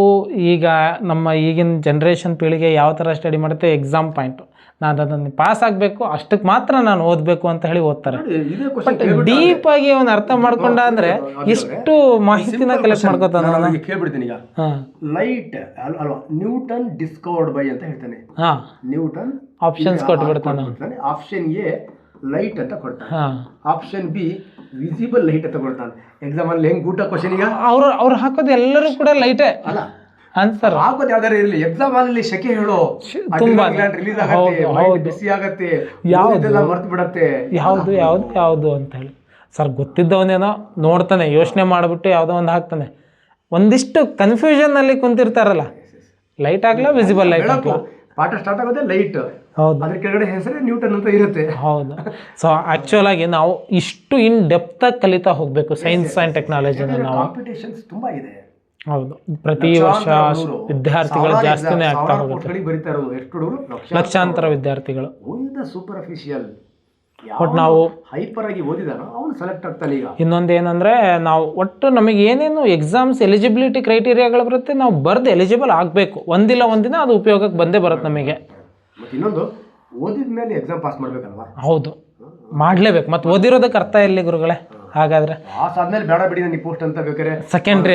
ಈಗ ನಮ್ಮ ಈಗಿನ ಜನರೇಷನ್ ಪೀಳಿಗೆ ಯಾವ ತರ ಸ್ಟಡಿ ಮಾಡುತ್ತೆ, ಎಕ್ಸಾಮ್ ಪಾಯಿಂಟ್ ನಾನು ಅದನ್ನು ಪಾಸ್ ಆಗಬೇಕು, ಅಷ್ಟಕ್ಕೆ ಮಾತ್ರ ನಾನು ಓದಬೇಕು ಅಂತ ಹೇಳಿ ಓದ್ತಾರೆ. ಬಟ್ ಡೀಪ್ ಆಗಿ ಅವನು ಅರ್ಥ ಮಾಡ್ಕೊಂಡ ಅಂದ್ರೆ ಎಷ್ಟು ಮಾಹಿತಿನ ಕಲೆಕ್ಟ್ ಮಾಡ್ಕೋತಾನೆ. ಕೇಳ್ಬಿಡ್ತೀನಿ ಈಗ, ಲೈಟ್ ಅಲ್ವಾ, ನ್ಯೂಟನ್ ಡಿಸ್ಕವರ್ಡ್ ಬೈ ಅಂತ ಹೇಳ್ತಾನೆ. ನ್ಯೂಟನ್ ಆಪ್ಷನ್ಸ್ ಕೊಟ್ಬಿಡ್ತಾನೆ. ಆಪ್ಷನ್ ಎ ಲೈಟ್ ಅಂತ ಕೊಡ್ತಾನೆ, ಆಪ್ಷನ್ ಬಿ ವಿಸಿಬಲ್ ಲೈಟ್ ಅಂತ ಕೊಡ್ತಾನೆ. ಎಕ್ಸಾಮ್ ಅಲ್ಲಿ ಹೆಂಗ್ ಗೂಟ ಕ್ವಶನ್, ಈಗ ಅವ್ರು ಹಾಕೋದು ಎಲ್ಲರೂ ಕೂಡ ಲೈಟೇ ಅಲ್ಲ ಆನ್ಸರ್ ಹಾಕೋದು. ಯಾವ್ದಾರು ಇರಲಿ, ಎಕ್ಸಾಮ್ ಅಲ್ಲಿ ಶೆಕೆ ಹೇಳೋ ತುಂಬಾ ರಿಲೀಸ್ ಆಗುತ್ತೆ, ಬಿಸಿ ಆಗತ್ತೆ, ಯಾವುದೆಲ್ಲ ಮರ್ತು ಬಿಡತ್ತೆ, ಯಾವ್ದು ಅಂತ ಹೇಳಿ. ಸರ್ ಗೊತ್ತಿದ್ದವನೇನೋ ನೋಡ್ತಾನೆ, ಯೋಚನೆ ಮಾಡ್ಬಿಟ್ಟು ಯಾವ್ದೋ ಒಂದು ಹಾಕ್ತಾನೆ. ಒಂದಿಷ್ಟು ಕನ್ಫ್ಯೂಷನ್ ಅಲ್ಲಿ ಕುಂತಿರ್ತಾರಲ್ಲ, ಲೈಟ್ ಆಗ್ಲಾ ವಿಸಿಬಲ್ ಲೈಟ್ ಆಗ್ಲಾ, ಪಾಠ ಸ್ಟಾರ್ಟ್ ಆಗೋದೇ ಲೈಟ್. ಹೌದು, ಅದ್ರ ಕೆಳಗಡೆ ಹೆಸರೇ ನ್ಯೂಟನ್ ಅಂತ ಇರುತ್ತೆ. ಹೌದು. ಸೊ ಆಕ್ಚುಲ್ ಆಗಿ ನಾವು ಇಷ್ಟು ಇನ್ ಡೆಪ್ತ್ ಆಗಿ ಕಲಿತಾ ಹೋಗ್ಬೇಕು ಸೈನ್ಸ್ ಅಂಡ್ ಟೆಕ್ನಾಲಜಿನ. ನಾವು ಕಾಂಪಿಟೇಷನ್ಸ್ ತುಂಬಾ ಇದೆ. ಹೌದು, ಪ್ರತಿ ವರ್ಷ ವಿದ್ಯಾರ್ಥಿಗಳು ಜಾಸ್ತಿನೇ ಆಗ್ತಾ ಹೋಗುತ್ತೆ. ಲಕ್ಷಾಂತರ ವಿದ್ಯಾರ್ಥಿಗಳು. ಸೂಪರ್ಫಿಷಿಯಲ್ ಬಟ್ ನಾವು ಹೈಪರ್ ಆಗಿ ಓದಿದಾನೋ ಅವನು ಸೆಲೆಕ್ಟ್ ಆಗ್ತಾನೆ. ಈಗ ಇನ್ನೊಂದು ಏನಂದ್ರೆ, ನಾವು ಒಟ್ಟು ನಮಗೆ ಏನೇನು ಎಕ್ಸಾಮ್ಸ್ ಎಲಿಜಿಬಿಲಿಟಿ ಕ್ರೈಟೀರಿಯಾಗಳು ಬರುತ್ತೆ, ನಾವು ಬರ್ದು ಎಲಿಜಿಬಲ್ ಆಗಬೇಕು. ಒಂದಿಲ್ಲ ಒಂದಿನ ಅದು ಉಪಯೋಗಕ್ಕೆ ಬಂದೇ ಬರುತ್ತೆ ನಮಗೆ. ಇನ್ನೊಂದು, ಓದಿದ ಮೇಲೆ ಎಕ್ಸಾಮ್ ಪಾಸ್ ಮಾಡ್ಬೇಕಲ್ವಾ? ಹೌದು, ಮಾಡ್ಲೇಬೇಕು. ಮತ್ತೆ ಓದಿರೋದಕ್ಕೆ ಅರ್ಥ ಎಲ್ಲಿ ಗುರುಗಳೇ? ಹಾಗಾದ್ರೆ ಬೇಡ ಬಿಡಿ ನನಗೆ ಪೋಸ್ಟ್ ಅಂತ ಬೇಕಾದ್ರೆ ಸೆಕೆಂಡ್ರಿ,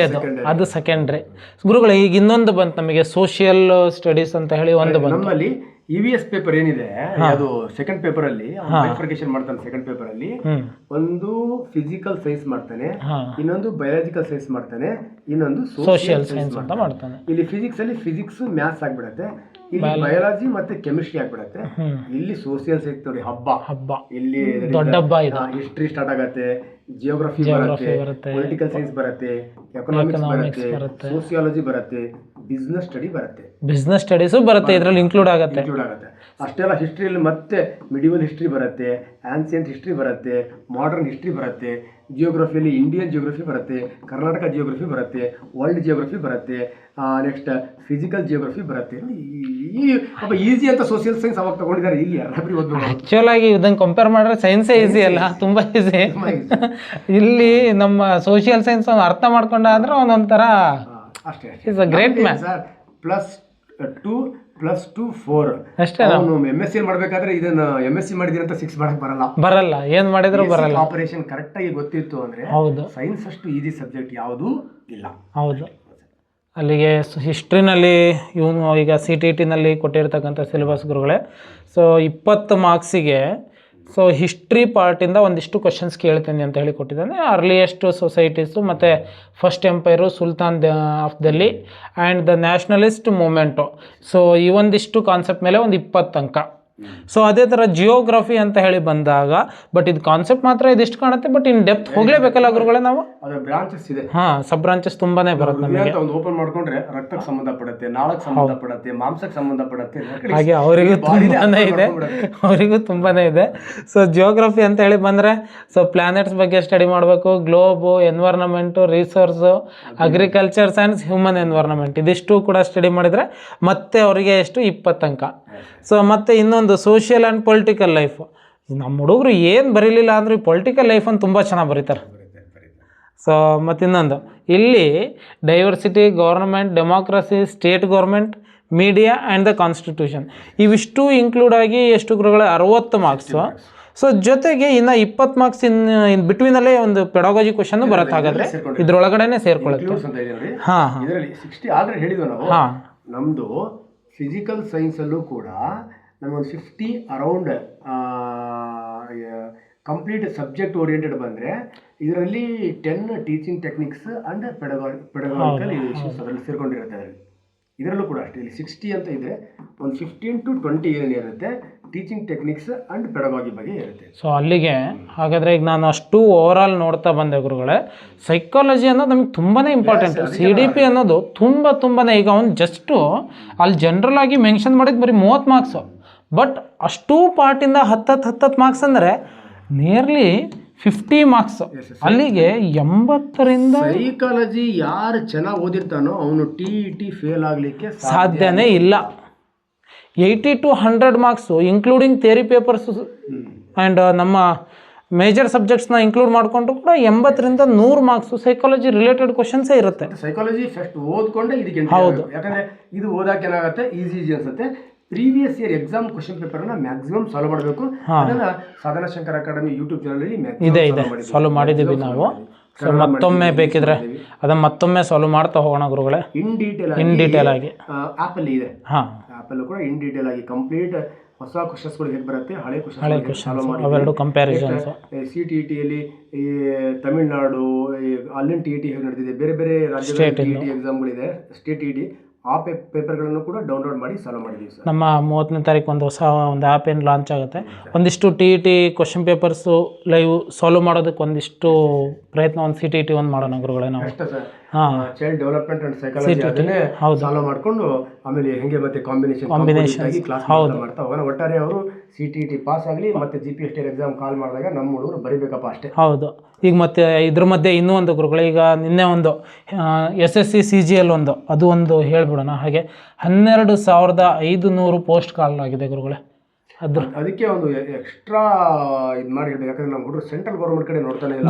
ಅದು ಸೆಕೆಂಡ್ರಿ. ಗುರುಗಳೇ, ಈಗ ಇನ್ನೊಂದು ಬಂತು ನಮಗೆ, ಸೋಷಿಯಲ್ ಸ್ಟಡೀಸ್ ಅಂತ ಹೇಳಿ ಒಂದು ಬಂತು. ನಮ್ಮಲ್ಲಿ EVS ಪೇಪರ್ ಏನಿದೆ, ಅದು ಸೆಕೆಂಡ್ ಪೇಪರ್ ಅಲ್ಲಿ ಬೈಫರ್ಕೇಶನ್ ಮಾಡ್ತಾನೆ. ಸೆಕೆಂಡ್ ಪೇಪರ್ ಅಲ್ಲಿ ಒಂದು ಫಿಸಿಕಲ್ ಸೈನ್ಸ್ ಮಾಡ್ತಾನೆ, ಇನ್ನೊಂದು ಬಯಾಲಜಿಕಲ್ ಸೈನ್ಸ್ ಮಾಡ್ತಾನೆ, ಇನ್ನೊಂದು ಸೋಷಿಯಲ್ ಸೈನ್ಸ್ ಅಂತ ಮಾಡ್ತಾನೆ. ಇಲ್ಲಿ ಫಿಸಿಕ್ಸ್ ಅಲ್ಲಿ ಫಿಸಿಕ್ಸ್ ಮ್ಯಾಥ್ಸ್ ಆಗ್ಬಿಡತ್ತೆ, ಇಲ್ಲಿ ಬಯಾಲಜಿ ಮತ್ತೆ ಕೆಮಿಸ್ಟ್ರಿ ಆಗ್ಬಿಡತ್ತೆ. ಇಲ್ಲಿ ಸೋಷಿಯಲ್ ಸೈನ್ಸ್ ನೋಡಿ ಹಬ್ಬ. ಇಲ್ಲಿ ದೊಡ್ಡ ಹಬ್ಬ. ಹಿಸ್ಟ್ರಿ ಸ್ಟಾರ್ಟ್ ಆಗತ್ತೆ, ಜಿಯೋಗ್ರಫಿ ಬರುತ್ತೆ, ಪೊಲಿಟಿಕಲ್ ಸೈನ್ಸ್ ಬರುತ್ತೆ, ಎಕನಾಮಿಕ್ಸ್ ಬರುತ್ತೆ, ಸೋಸಿಯಾಲಜಿ ಬರುತ್ತೆ, ಬಿಸ್ನೆಸ್ ಸ್ಟಡಿ ಬರುತ್ತೆ. ಬಿಸ್ನೆಸ್ ಸ್ಟಡೀಸು ಬರುತ್ತೆ, ಇದರಲ್ಲಿ ಇನ್ಕ್ಲೂಡ್ ಆಗುತ್ತೆ. ಅಷ್ಟೆಲ್ಲ ಹಿಸ್ಟ್ರಿಯಲ್ಲಿ ಮತ್ತೆ ಮಿಡಿವಲ್ ಹಿಸ್ಟ್ರಿ ಬರುತ್ತೆ, ಆನ್ಸಿಯಂಟ್ ಹಿಸ್ಟ್ರಿ ಬರುತ್ತೆ, ಮಾಡರ್ನ್ ಹಿಸ್ಟ್ರಿ ಬರುತ್ತೆ, ಜಿಯೋಗ್ರಫಿಯಲ್ಲಿ ಇಂಡಿಯನ್ ಜಿಯೋಗ್ರಫಿ ಬರುತ್ತೆ, ಕರ್ನಾಟಕ ಜಿಯೋಗ್ರಫಿ ಬರುತ್ತೆ, ವರ್ಲ್ಡ್ ಜಿಯೋಗ್ರಫಿ ಬರುತ್ತೆ, ನೆಕ್ಸ್ಟ್ ಫಿಸಿಕಲ್ ಜಿಯೋಗ್ರಫಿ ಬರುತ್ತೆ. ಈ ಪಾಪ ಈಸಿ ಅಂತ ಸೋಷಿಯಲ್ ಸೈನ್ಸ್ ಅವಾಗ ತಗೊಂಡಿದ್ದಾರೆ, ಇಲ್ಲಿ ಯಾರಾದ್ರೂ ಓದ್ಬೇಕು. ಆ್ಯಕ್ಚುಲ್ ಆಗಿ ಇದನ್ನು ಕಂಪೇರ್ ಮಾಡಿದ್ರೆ ಸೈನ್ಸೇ ಈಸಿ ಅಲ್ಲ, ತುಂಬ ಈಸಿ. ಇಲ್ಲಿ ನಮ್ಮ ಸೋಷಿಯಲ್ ಸೈನ್ಸ್ ಅರ್ಥ ಮಾಡ್ಕೊಂಡಾದ್ರೆ ಒಂದೊಂಥರ ಅಷ್ಟೇ is a great man sir. +2 4 ಅಷ್ಟೇ. ಅವನು MSc ಮಾಡ್ಬೇಕಾದ್ರೆ ಇದನ್ನ MSc ಮಾಡಿದೀನಿ ಅಂತ 6 ಮಾಡಕ್ ಬರಲ್ಲ, ಏನ್ ಮಾಡಿದ್ರು ಬರಲ್ಲ. ಆಪರೇಷನ್ ಕರೆಕ್ಟ್ ಆಗಿ ಗೊತ್ತಿತ್ತು ಅಂದ್ರೆ ಹೌದು, ಸೈನ್ಸ್ ಅಷ್ಟು ಈಸಿ ಸಬ್ಜೆಕ್ಟ್ ಯಾವುದೂ ಇಲ್ಲ. ಹೌದು. ಅಲ್ಲಿಗೆ ಹಿಸ್ಟ್ರಿನಲ್ಲಿ ಇವನು ಈಗ CTT-ನಲ್ಲಿ ಕೊಟ್ಟಿರ್ತಕ್ಕಂಥ ಸಿಲೆಬಸ್ ಗುರುಗಳೇ. ಸೊ 20 ಮಾರ್ಕ್ಸಿಗೆ ಸೊ ಹಿಸ್ಟ್ರಿ ಪಾರ್ಟಿಂದ ಒಂದಿಷ್ಟು ಕ್ವಶನ್ಸ್ ಕೇಳ್ತೀನಿ ಅಂತ ಹೇಳಿ ಕೊಟ್ಟಿದ್ದಾನೆ. ಅರ್ಲಿಯೆಸ್ಟ್ ಸೊಸೈಟೀಸು ಮತ್ತು first empire, Sultan of Delhi and the nationalist moment. So ಈ ಒಂದಿಷ್ಟು ಕಾನ್ಸೆಪ್ಟ್ ಮೇಲೆ ಒಂದು 20 ಅಂಕ. ಸೊ ಅದೇ ಥರ ಜಿಯೋಗ್ರಫಿ ಅಂತ ಹೇಳಿ ಬಂದಾಗ ಬಟ್ ಇದು ಕಾನ್ಸೆಪ್ಟ್ ಮಾತ್ರ ಇದಿಷ್ಟು ಕಾಣುತ್ತೆ, ಬಟ್ ಇನ್ ಡೆಪ್ತ್ ಹೋಗಲೇಬೇಕಲ್ಲ ಗುರುಗಳೇ ನಾವು. ಅದರ ಬ್ರಾಂಚಸ್ ಇದೆ. ಸಬ್ ಬ್ರಾಂಚಸ್ ತುಂಬಾನೇ ಬರುತ್ತೆ ನಮಗೆ. ಒಂದು ಓಪನ್ ಮಾಡ್ಕೊಂಡ್ರೆ ರಕ್ತಕ್ಕೆ ಸಂಬಂಧಪಡುತ್ತೆ, ನಾಳಕ್ಕೆ ಸಂಬಂಧಪಡುತ್ತೆ, ಮಾಂಸಕ್ಕೆ ಸಂಬಂಧಪಡುತ್ತೆ, ಹಾಗೆ ಅವರಿಗೂ ತುಂಬಾನೇ ಇದೆ. ಸೊ ಜಿಯೋಗ್ರಫಿ ಅಂತ ಹೇಳಿ ಬಂದರೆ ಸೊ ಪ್ಲಾನೆಟ್ಸ್ ಬಗ್ಗೆ ಸ್ಟಡಿ ಮಾಡಬೇಕು, globe, environment, resource, agriculture science, human environment, ಇದಿಷ್ಟು ಕೂಡ ಸ್ಟಡಿ ಮಾಡಿದರೆ ಮತ್ತೆ ಅವರಿಗೆ ಎಷ್ಟು 20 ಅಂಕ. ಸೊ ಮತ್ತು ಇನ್ನೊಂದು ಸೋಷಿಯಲ್ ಆ್ಯಂಡ್ ಪೊಲಿಟಿಕಲ್ ಲೈಫ್. ನಮ್ಮ ಹುಡುಗರು ಏನು ಬರೀಲಿಲ್ಲ ಅಂದ್ರೆ ಈ ಪೊಲಿಟಿಕಲ್ ಲೈಫನ್ನು ತುಂಬ ಚೆನ್ನಾಗಿ ಬರೀತಾರೆ. ಸೊ ಮತ್ತು ಇನ್ನೊಂದು ಇಲ್ಲಿ diversity, government, democracy, state government, media and the constitution, ಇವಿಷ್ಟು ಇನ್ಕ್ಲೂಡ್ ಆಗಿ ಎಷ್ಟು ಗುರುಗಳೇ 60 ಮಾರ್ಕ್ಸು. ಸೊ ಜೊತೆಗೆ ಇನ್ನು 20 ಮಾರ್ಕ್ಸ್ ಇನ್ ಬಿಟ್ವೀನಲ್ಲೇ ಒಂದು ಪೆಡಾಲಜಿ ಕ್ವಶನ್ ಬರುತ್ತೆ. ಹಾಗಾದರೆ ಇದ್ರೊಳಗಡೆನೆ ಸೇರ್ಕೊಳ್ಳುತ್ತೆ. ಹಾಂ, ಇದರಲ್ಲಿ 60 ಆಲ್ರೆಡಿ ಹೇಳಿದ್ವಿ ನಾವು. ನಮ್ಮದು ಫಿಸಿಕಲ್ ಸೈನ್ಸಲ್ಲೂ ಕೂಡ ನಮಗೊಂದು 50 ಅರೌಂಡ್ ಕಂಪ್ಲೀಟ್ ಸಬ್ಜೆಕ್ಟ್ ಓರಿಯೆಂಟೆಡ್ ಬಂದರೆ ಇದರಲ್ಲಿ 10 ಟೀಚಿಂಗ್ ಟೆಕ್ನಿಕ್ಸ್ ಆ್ಯಂಡ್ ಪೆಡಗಾಗಿಕಲ್ ಇಶ್ಯೂಸ್ ಅದರಲ್ಲಿ ಸೇರ್ಕೊಂಡಿರುತ್ತೆ. ಇದರಲ್ಲೂ ಕೂಡ ಅಷ್ಟೇ, ಇಲ್ಲಿ 60 ಅಂತ ಇದ್ದರೆ ಒಂದು 15 to 20 ಏನಿರುತ್ತೆ ಟೀಚಿಂಗ್ ಟೆಕ್ನಿಕ್ಸ್ ಆ್ಯಂಡ್ ಪೆಡಗಾಗಿ ಬಗ್ಗೆ ಇರುತ್ತೆ. ಸೊ ಅಲ್ಲಿಗೆ ಹಾಗಾದರೆ ಈಗ ನಾನು ಅಷ್ಟು ಓವರಾಲ್ ನೋಡ್ತಾ ಬಂದೆ ಗುರುಗಳೇ. ಸೈಕಾಲಜಿ ಅನ್ನೋದು ನಮಗೆ ತುಂಬಾ ಇಂಪಾರ್ಟೆಂಟ್. CDP ಅನ್ನೋದು ತುಂಬಾ ಈಗ ಅವ್ನು ಜಸ್ಟು ಅಲ್ಲಿ ಜನರಲ್ ಆಗಿ ಮೆನ್ಷನ್ ಮಾಡಿದ್ದು ಬರೀ 30 ಮಾರ್ಕ್ಸು, ಬಟ್ ಅಷ್ಟು ಪಾರ್ಟಿಂದ 10 ಮಾರ್ಕ್ಸ್ ಅಂದರೆ ನಿಯರ್ಲಿ 50 ಮಾರ್ಕ್ಸ್. ಅಲ್ಲಿಗೆ 80ರಿಂದ ಸೈಕಾಲಜಿ ಯಾರು ಚೆನ್ನಾಗಿ ಓದಿರ್ತಾನೋ ಅವನು TET ಫೇಲ್ ಆಗಲಿಕ್ಕೆ ಸಾಧ್ಯನೇ ಇಲ್ಲ. 80 to 100 marks including theory papers and ನಮ್ಮ ಮೇಜರ್ ಸಬ್ಜೆಕ್ಟ್ಸ್ನ ಇನ್ಕ್ಲೂಡ್ ಮಾಡಿಕೊಂಡು ಕೂಡ 80ರಿಂದ 100 ಮಾರ್ಕ್ಸು ಸೈಕಾಲಜಿ ರಿಲೇಟೆಡ್ ಕ್ವಶನ್ಸೇ ಇರುತ್ತೆ. ಸೈಕಾಲಜಿ ಫಸ್ಟ್ ಓದ್ಕೊಂಡೆ ಇದಕ್ಕೆ. ಹೌದು, ಯಾಕಂದರೆ ಇದು ಓದಕ್ಕೆ ಏನಾಗುತ್ತೆ, ಈಸಿ ಅನ್ಸುತ್ತೆ. ಪ್ರೀವಿಯಸ್ ಇಯರ್ ಎಕ್ಸಾಮ್ ಕ್ವಶನ್ ಪೇಪರ್ನ ಮ್ಯಾಕ್ಸಿಮಮ್ ಸಾಲ್ವ್ ಮಾಡಬೇಕು. ಅದನ್ನು ಸಾಧನಾ ಶಂಕರ್ ಅಕಾಡೆಮಿ ಯೂಟ್ಯೂಬ್ ಚಾನಲಲ್ಲಿ ಇದೆ ಸಾಲ್ವ್ ಮಾಡಿದ್ದೀವಿ ನಾವು. ಸೊ ಮತ್ತೊಮ್ಮೆ ಬೇಕಿದ್ರೆ ಅದನ್ನು ಮತ್ತೊಮ್ಮೆ ಸಾಲ್ವ್ ಮಾಡ್ತಾ ಹೋಗೋಣ ಗುರುಗಳೇ. ಇನ್ ಡೀಟೇಲ್ ಆಗಿ ಆ್ಯಪಲ್ಲಿ ಇದೆ. ಆ್ಯಪಲ್ಲೂ ಕೂಡ ಇನ್ ಡೀಟೇಲ್ ಆಗಿ ಕಂಪ್ಲೀಟ್ ಹೊಸ ಕ್ವಶನ್ಸ್ಗಳು ಹೇಗೆ ಬರುತ್ತೆ, ಹಳೆ ಕ್ವಶನ್ ಅವೆರಡು ಕಂಪ್ಯಾರಿಸನ್ಸ್. CTETಯಲ್ಲಿ ಈ ತಮಿಳ್ನಾಡು ಅಲ್ಲಿನ TET ಹೇಗೆ ನಡೆದಿದೆ, ಬೇರೆ ಬೇರೆ ರಾಜ್ಯದ TET ಎಕ್ಸಾಮ್ಗಳಿದೆ, ಸ್ಟೇಟ್ TET, ಆ ಪೇಪರ್ಗಳನ್ನು ಕೂಡ ಡೌನ್ಲೋಡ್ ಮಾಡಿ ಸಾಲ್ವ್ ಮಾಡಿದ್ದೀವಿ ಸರ್. ನಮ್ಮ 30ನೇ ತಾರೀಕು ಒಂದು ಹೊಸ ಒಂದು ಆ್ಯಪ್ ಏನು ಲಾಂಚ್ ಆಗುತ್ತೆ. ಒಂದಿಷ್ಟು TET question papers live solve ಮಾಡೋದಕ್ಕೆ ಒಂದಿಷ್ಟು ಪ್ರಯತ್ನ ಒಂದು CTET ಒಂದು ಮಾಡೋಣ ಗುರುಗಳೇ ನಾವು. ಅಷ್ಟೇ sir. Child development and psychology ಅದನ್ನೇ ಸಾಲ್ವ್ ಮಾಡಿಕೊಂಡು ಆಮೇಲೆ ಹೆಂಗೆ ಮತ್ತೆ ಕಾಂಬಿನೇಷನ್ ಕ್ಲಾಸ್ ಮಾಡ್ತಾ ಹೋಗೋಣ. ಒಟ್ಟಾರೆ ಅವರು CTET ಪಾಸ್ ಆಗಲಿ ಮತ್ತು GPST ಎಕ್ಸಾಮ್ ಕಾಲ್ ಮಾಡಿದಾಗ ನಮ್ಮ ಹುಡುಗರು ಬರೀಬೇಕಪ್ಪ ಅಷ್ಟೇ. ಹೌದು. ಈಗ ಮತ್ತೆ ಇದ್ರ ಮಧ್ಯೆ ಇನ್ನೂ ಒಂದು ಗುರುಗಳೇ, ಈಗ ನಿನ್ನೆ ಒಂದು SSC CGL ಅದು ಒಂದು ಹೇಳ್ಬಿಡೋಣ. ಹಾಗೆ 12,500 ಪೋಸ್ಟ್ ಕಾಲ್ ಆಗಿದೆ ಗುರುಗಳೇ. ಅದಕ್ಕೆ ಒಂದು ಎಕ್ಸ್ಟ್ರಾ ಇದು ಮಾಡಿ, ಯಾಕಂದ್ರೆ ನಮ್ಮ ಹುಡುಗರು ಸೆಂಟ್ರಲ್ ಗೌರ್ಮೆಂಟ್ ಕಡೆ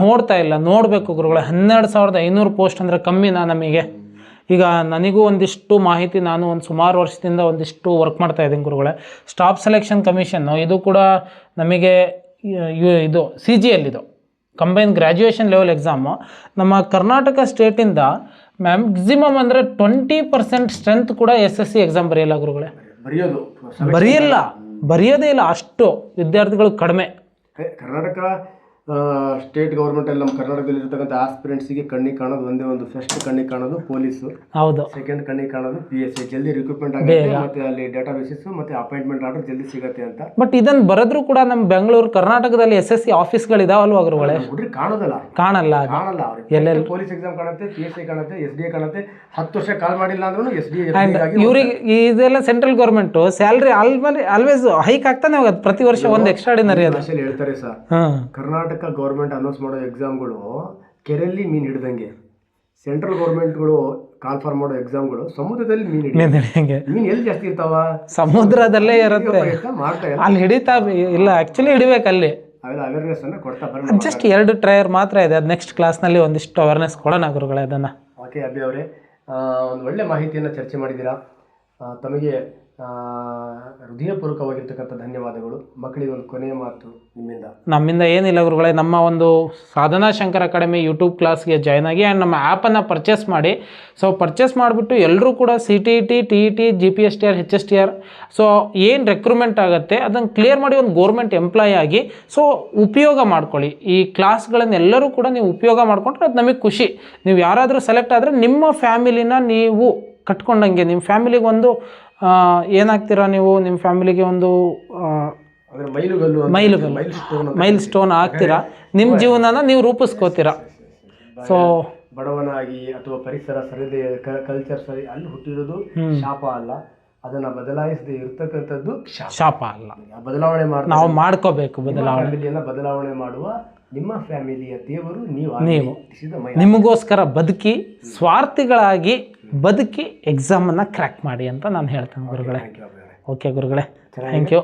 ನೋಡ್ತಾ ಇಲ್ಲ. ನೋಡಬೇಕು ಗುರುಗಳೇ. 12,500 ಪೋಸ್ಟ್ ಅಂದರೆ ಕಮ್ಮಿನಾ ನಮಗೆ? ಈಗ ನನಗೂ ಒಂದಿಷ್ಟು ಮಾಹಿತಿ, ನಾನು ಒಂದು ಸುಮಾರು ವರ್ಷದಿಂದ ಒಂದಿಷ್ಟು ವರ್ಕ್ ಮಾಡ್ತಾ ಇದ್ದೀನಿ ಗುರುಗಳೇ. ಸ್ಟಾಫ್ ಸೆಲೆಕ್ಷನ್ ಕಮಿಷನ್ನು ಇದು ಕೂಡ ನಮಗೆ ಇದು CGL ಇದು ಕಂಬೈನ್ ಗ್ರ್ಯಾಜುಯೇಷನ್ ಲೆವೆಲ್ ಎಕ್ಸಾಮು ನಮ್ಮ ಕರ್ನಾಟಕ ಸ್ಟೇಟಿಂದ ಮ್ಯಾಕ್ಸಿಮಮ್ ಅಂದರೆ 20% ಸ್ಟ್ರೆಂತ್ ಕೂಡ SSC ಎಕ್ಸಾಮ್ ಬರೆಯಲ್ಲ ಗುರುಗಳೇ. ಬರೆಯೋದೇ ಇಲ್ಲ, ಅಷ್ಟು ವಿದ್ಯಾರ್ಥಿಗಳು ಕಡಿಮೆ. ಕರ್ನಾಟಕ ಸ್ಟೇಟ್ ಗೌರ್ಮೆಂಟಲ್ಲಿ ನಮ್ಮ ಕರ್ನಾಟಕದಲ್ಲಿ ಇರ್ತಕ್ಕಂಥ ಆಸ್ಪಿರೆಂಟ್ಸಿಗೆ ಕಣ್ಣಿಗೆ ಕಾಣೋದು ಒಂದೇ ಒಂದು, ಫಸ್ಟ್ ಕಣ್ಣಿಗೆ ಕಾಣೋದು ಪೊಲೀಸು, ಹೌದು, ಸೆಕೆಂಡ್ ಕಣ್ಣಿಗೆ ಕಾಣೋದು PSI. ಜಲ್ದಿ ರಿಕ್ರೂಟ್ಮೆಂಟ್ ಆಗುತ್ತೆ ಮತ್ತು ಅಲ್ಲಿ ಡೇಟಾ ಬೇಸಿಸ್ ಮತ್ತು ಅಪಾಯಿಂಟ್ಮೆಂಟ್ ಆರ್ಡರ್ ಜಲ್ದಿ ಸಿಗುತ್ತೆ ಅಂತ. ಬಟ್ ಇದನ್ನು ಬರೆದ್ರು ಕೂಡ ನಮ್ಮ ಬೆಂಗಳೂರು ಕರ್ನಾಟಕದಲ್ಲಿ SSC ಆಫೀಸ್ಗಳಿದಾವಲ್ವ ಗುರುಗಳೇ? ಹುಡುಗ್ರಿಗೆ ಕಾಣೋದಲ್ಲ, ಕಾಣಲ್ಲ ಅವ್ರಿಗೆ ಪೊಲೀಸ್ ಎಕ್ಸಾಮ್ ಕಾಣುತ್ತೆ, PSI ಕಾಣುತ್ತೆ, SDA ಕಾಣುತ್ತೆ. 10 ವರ್ಷ ಕಾಲ್ ಮಾಡಿಲ್ಲ ಅಂದ್ರೂ SDA. ಇವ್ರಿಗೆ ಇದೆಲ್ಲ central government salary always hike ಆಗ್ತಾನೆ ಹೋಗೋದು ಪ್ರತಿ ವರ್ಷ, ಒಂದು ಎಕ್ಸ್ಟ್ರಾಡಿನರಿ ಅದು ಹೇಳ್ತಾರೆ ಸರ್. ಕರ್ನಾಟಕ ಗೌರ್ಮೆಂಟ್ ಅನೌನ್ಸ್ ಮಾಡೋ ಎಕ್ಸಾಮ್ಗಳು ಕೆರೆಯಲ್ಲಿ ಮೀನು ಹಿಡ್ದಂಗೆ, ಸೆಂಟ್ರಲ್ ಗೌರ್ಮೆಂಟ್ಗಳು ಕಾನ್ಫರ್ಮ್ ಮಾಡೋ ಎಕ್ಸಾಮ್ಗಳು ಸಮುದ್ರದಲ್ಲಿ ಮೀನು ಹಿಡಿಯಂಗೆ. ಮೀನು ಎಲ್ಲಿ ಜಾಸ್ತಿ ಇರ್ತಾವ? ಸಮುದ್ರದಲ್ಲೇ ಇರುತ್ತೆ. ಅಲ್ಲಿ ಹಿಡಿತಾ ಇಲ್ಲ, ಆಕ್ಚುಲಿ ಹಿಡಿಬೇಕು ಅಲ್ಲಿ. ಅವೆಲ್ಲ ಅವೇರ್ನೆಸ್ ಅನ್ನ ಕೊಡ್ತಾ ಬರೋಣ. ಜಸ್ಟ್ 2 ಟ್ರಯರ್ ಮಾತ್ರ ಇದೆ, ಅದು ನೆಕ್ಸ್ಟ್ ಕ್ಲಾಸ್ನಲ್ಲಿ ಒಂದಿಷ್ಟು ಅವೇರ್ನೆಸ್ ಕೊಡೋಣ ಗುರುಗಳೇ ಅದನ್ನು. ಓಕೆ ಅಭಿ ಅವರೇ, ಒಂದು ಒಳ್ಳೆ ಮಾಹಿತಿಯನ್ನು ಚರ್ಚೆ ಮಾಡಿದ್ದೀರಾ. ತಮಗೆ ಹೃದಯಪೂರ್ವಕವಾಗಿರ್ತಕ್ಕಂಥ ಧನ್ಯವಾದಗಳು. ಮಕ್ಕಳಿಗೆ ಒಂದು ಕೊನೆಯ ಮಾತು ನಿಮ್ಮಿಂದ. ನಮ್ಮಿಂದ ಏನಿಲ್ಲ ಗುರುಗಳೇ, ನಮ್ಮ ಒಂದು ಸಾಧನಾ ಶಂಕರ್ ಅಕಾಡೆಮಿ ಯೂಟ್ಯೂಬ್ ಕ್ಲಾಸ್ಗೆ ಜಾಯ್ನ್ ಆಗಿ ಆ್ಯಂಡ್ ನಮ್ಮ ಆ್ಯಪನ್ನು ಪರ್ಚೇಸ್ ಮಾಡಿ. ಸೊ ಪರ್ಚೇಸ್ ಮಾಡಿಬಿಟ್ಟು ಎಲ್ಲರೂ ಕೂಡ CTET, TET, GPSTR, HSTR so ಏನು ರೆಕ್ರೂಟ್ಮೆಂಟ್ ಆಗುತ್ತೆ ಅದನ್ನು ಕ್ಲಿಯರ್ ಮಾಡಿ ಒಂದು ಗೋರ್ಮೆಂಟ್ ಎಂಪ್ಲಾಯ್ ಆಗಿ ಸೊ ಉಪಯೋಗ ಮಾಡ್ಕೊಳ್ಳಿ. ಈ ಕ್ಲಾಸ್ಗಳನ್ನೆಲ್ಲರೂ ಕೂಡ ನೀವು ಉಪಯೋಗ ಮಾಡಿಕೊಂಡ್ರೆ ಅದು ನಮಗೆ ಖುಷಿ. ನೀವು ಯಾರಾದರೂ ಸೆಲೆಕ್ಟ್ ಆದರೆ ನಿಮ್ಮ ಫ್ಯಾಮಿಲಿನ ನೀವು ಕಟ್ಕೊಂಡಂಗೆ, ನಿಮ್ಮ ಫ್ಯಾಮಿಲಿಗೆ ಒಂದು ಏನಾಗ್ತೀರಾ ನೀವು, ನಿಮ್ಮ ಫ್ಯಾಮಿಲಿಗೆ ಒಂದು ಮೈಲ್ ಸ್ಟೋನ್ ಆಗ್ತೀರಾ, ನಿಮ್ಮ ಜೀವನನ ನೀವು ರೂಪಿಸ್ಕೋತೀರಾ. ಸೊ ಬಡವನಾಗಿ ಅಥವಾ ಪರಿಸರ ಸರಿದೆ, ಕಲ್ಚರ್ ಸರಿ ಅಲ್ಲಿ ಹುಟ್ಟಿರೋದು ಶಾಪ ಅಲ್ಲ, ಅದನ್ನ ಬದಲಾಯಿಸದೆ ಇರ್ತಕ್ಕಂಥದ್ದು ಶಾಪ ಅಲ್ಲ. ಬದಲಾವಣೆ ನಾವು ಮಾಡ್ಕೋಬೇಕು. ಬದಲಾವಣೆ ಮಾಡುವ ನಿಮ್ಮ ಫ್ಯಾಮಿಲಿಯ ದೇವರು ನೀವು. ನಿಮಗೋಸ್ಕರ ಬದುಕಿ, ಸ್ವಾರ್ಥಿಗಳಾಗಿ ಬದುಕಿ ಎಕ್ಸಾಮನ್ನು ಕ್ರ್ಯಾಕ್ ಮಾಡಿ ಅಂತ ನಾನು ಹೇಳ್ತೇನೆ ಗುರುಗಳೇ. ಓಕೆ ಗುರುಗಳೇ, ಥ್ಯಾಂಕ್ ಯು.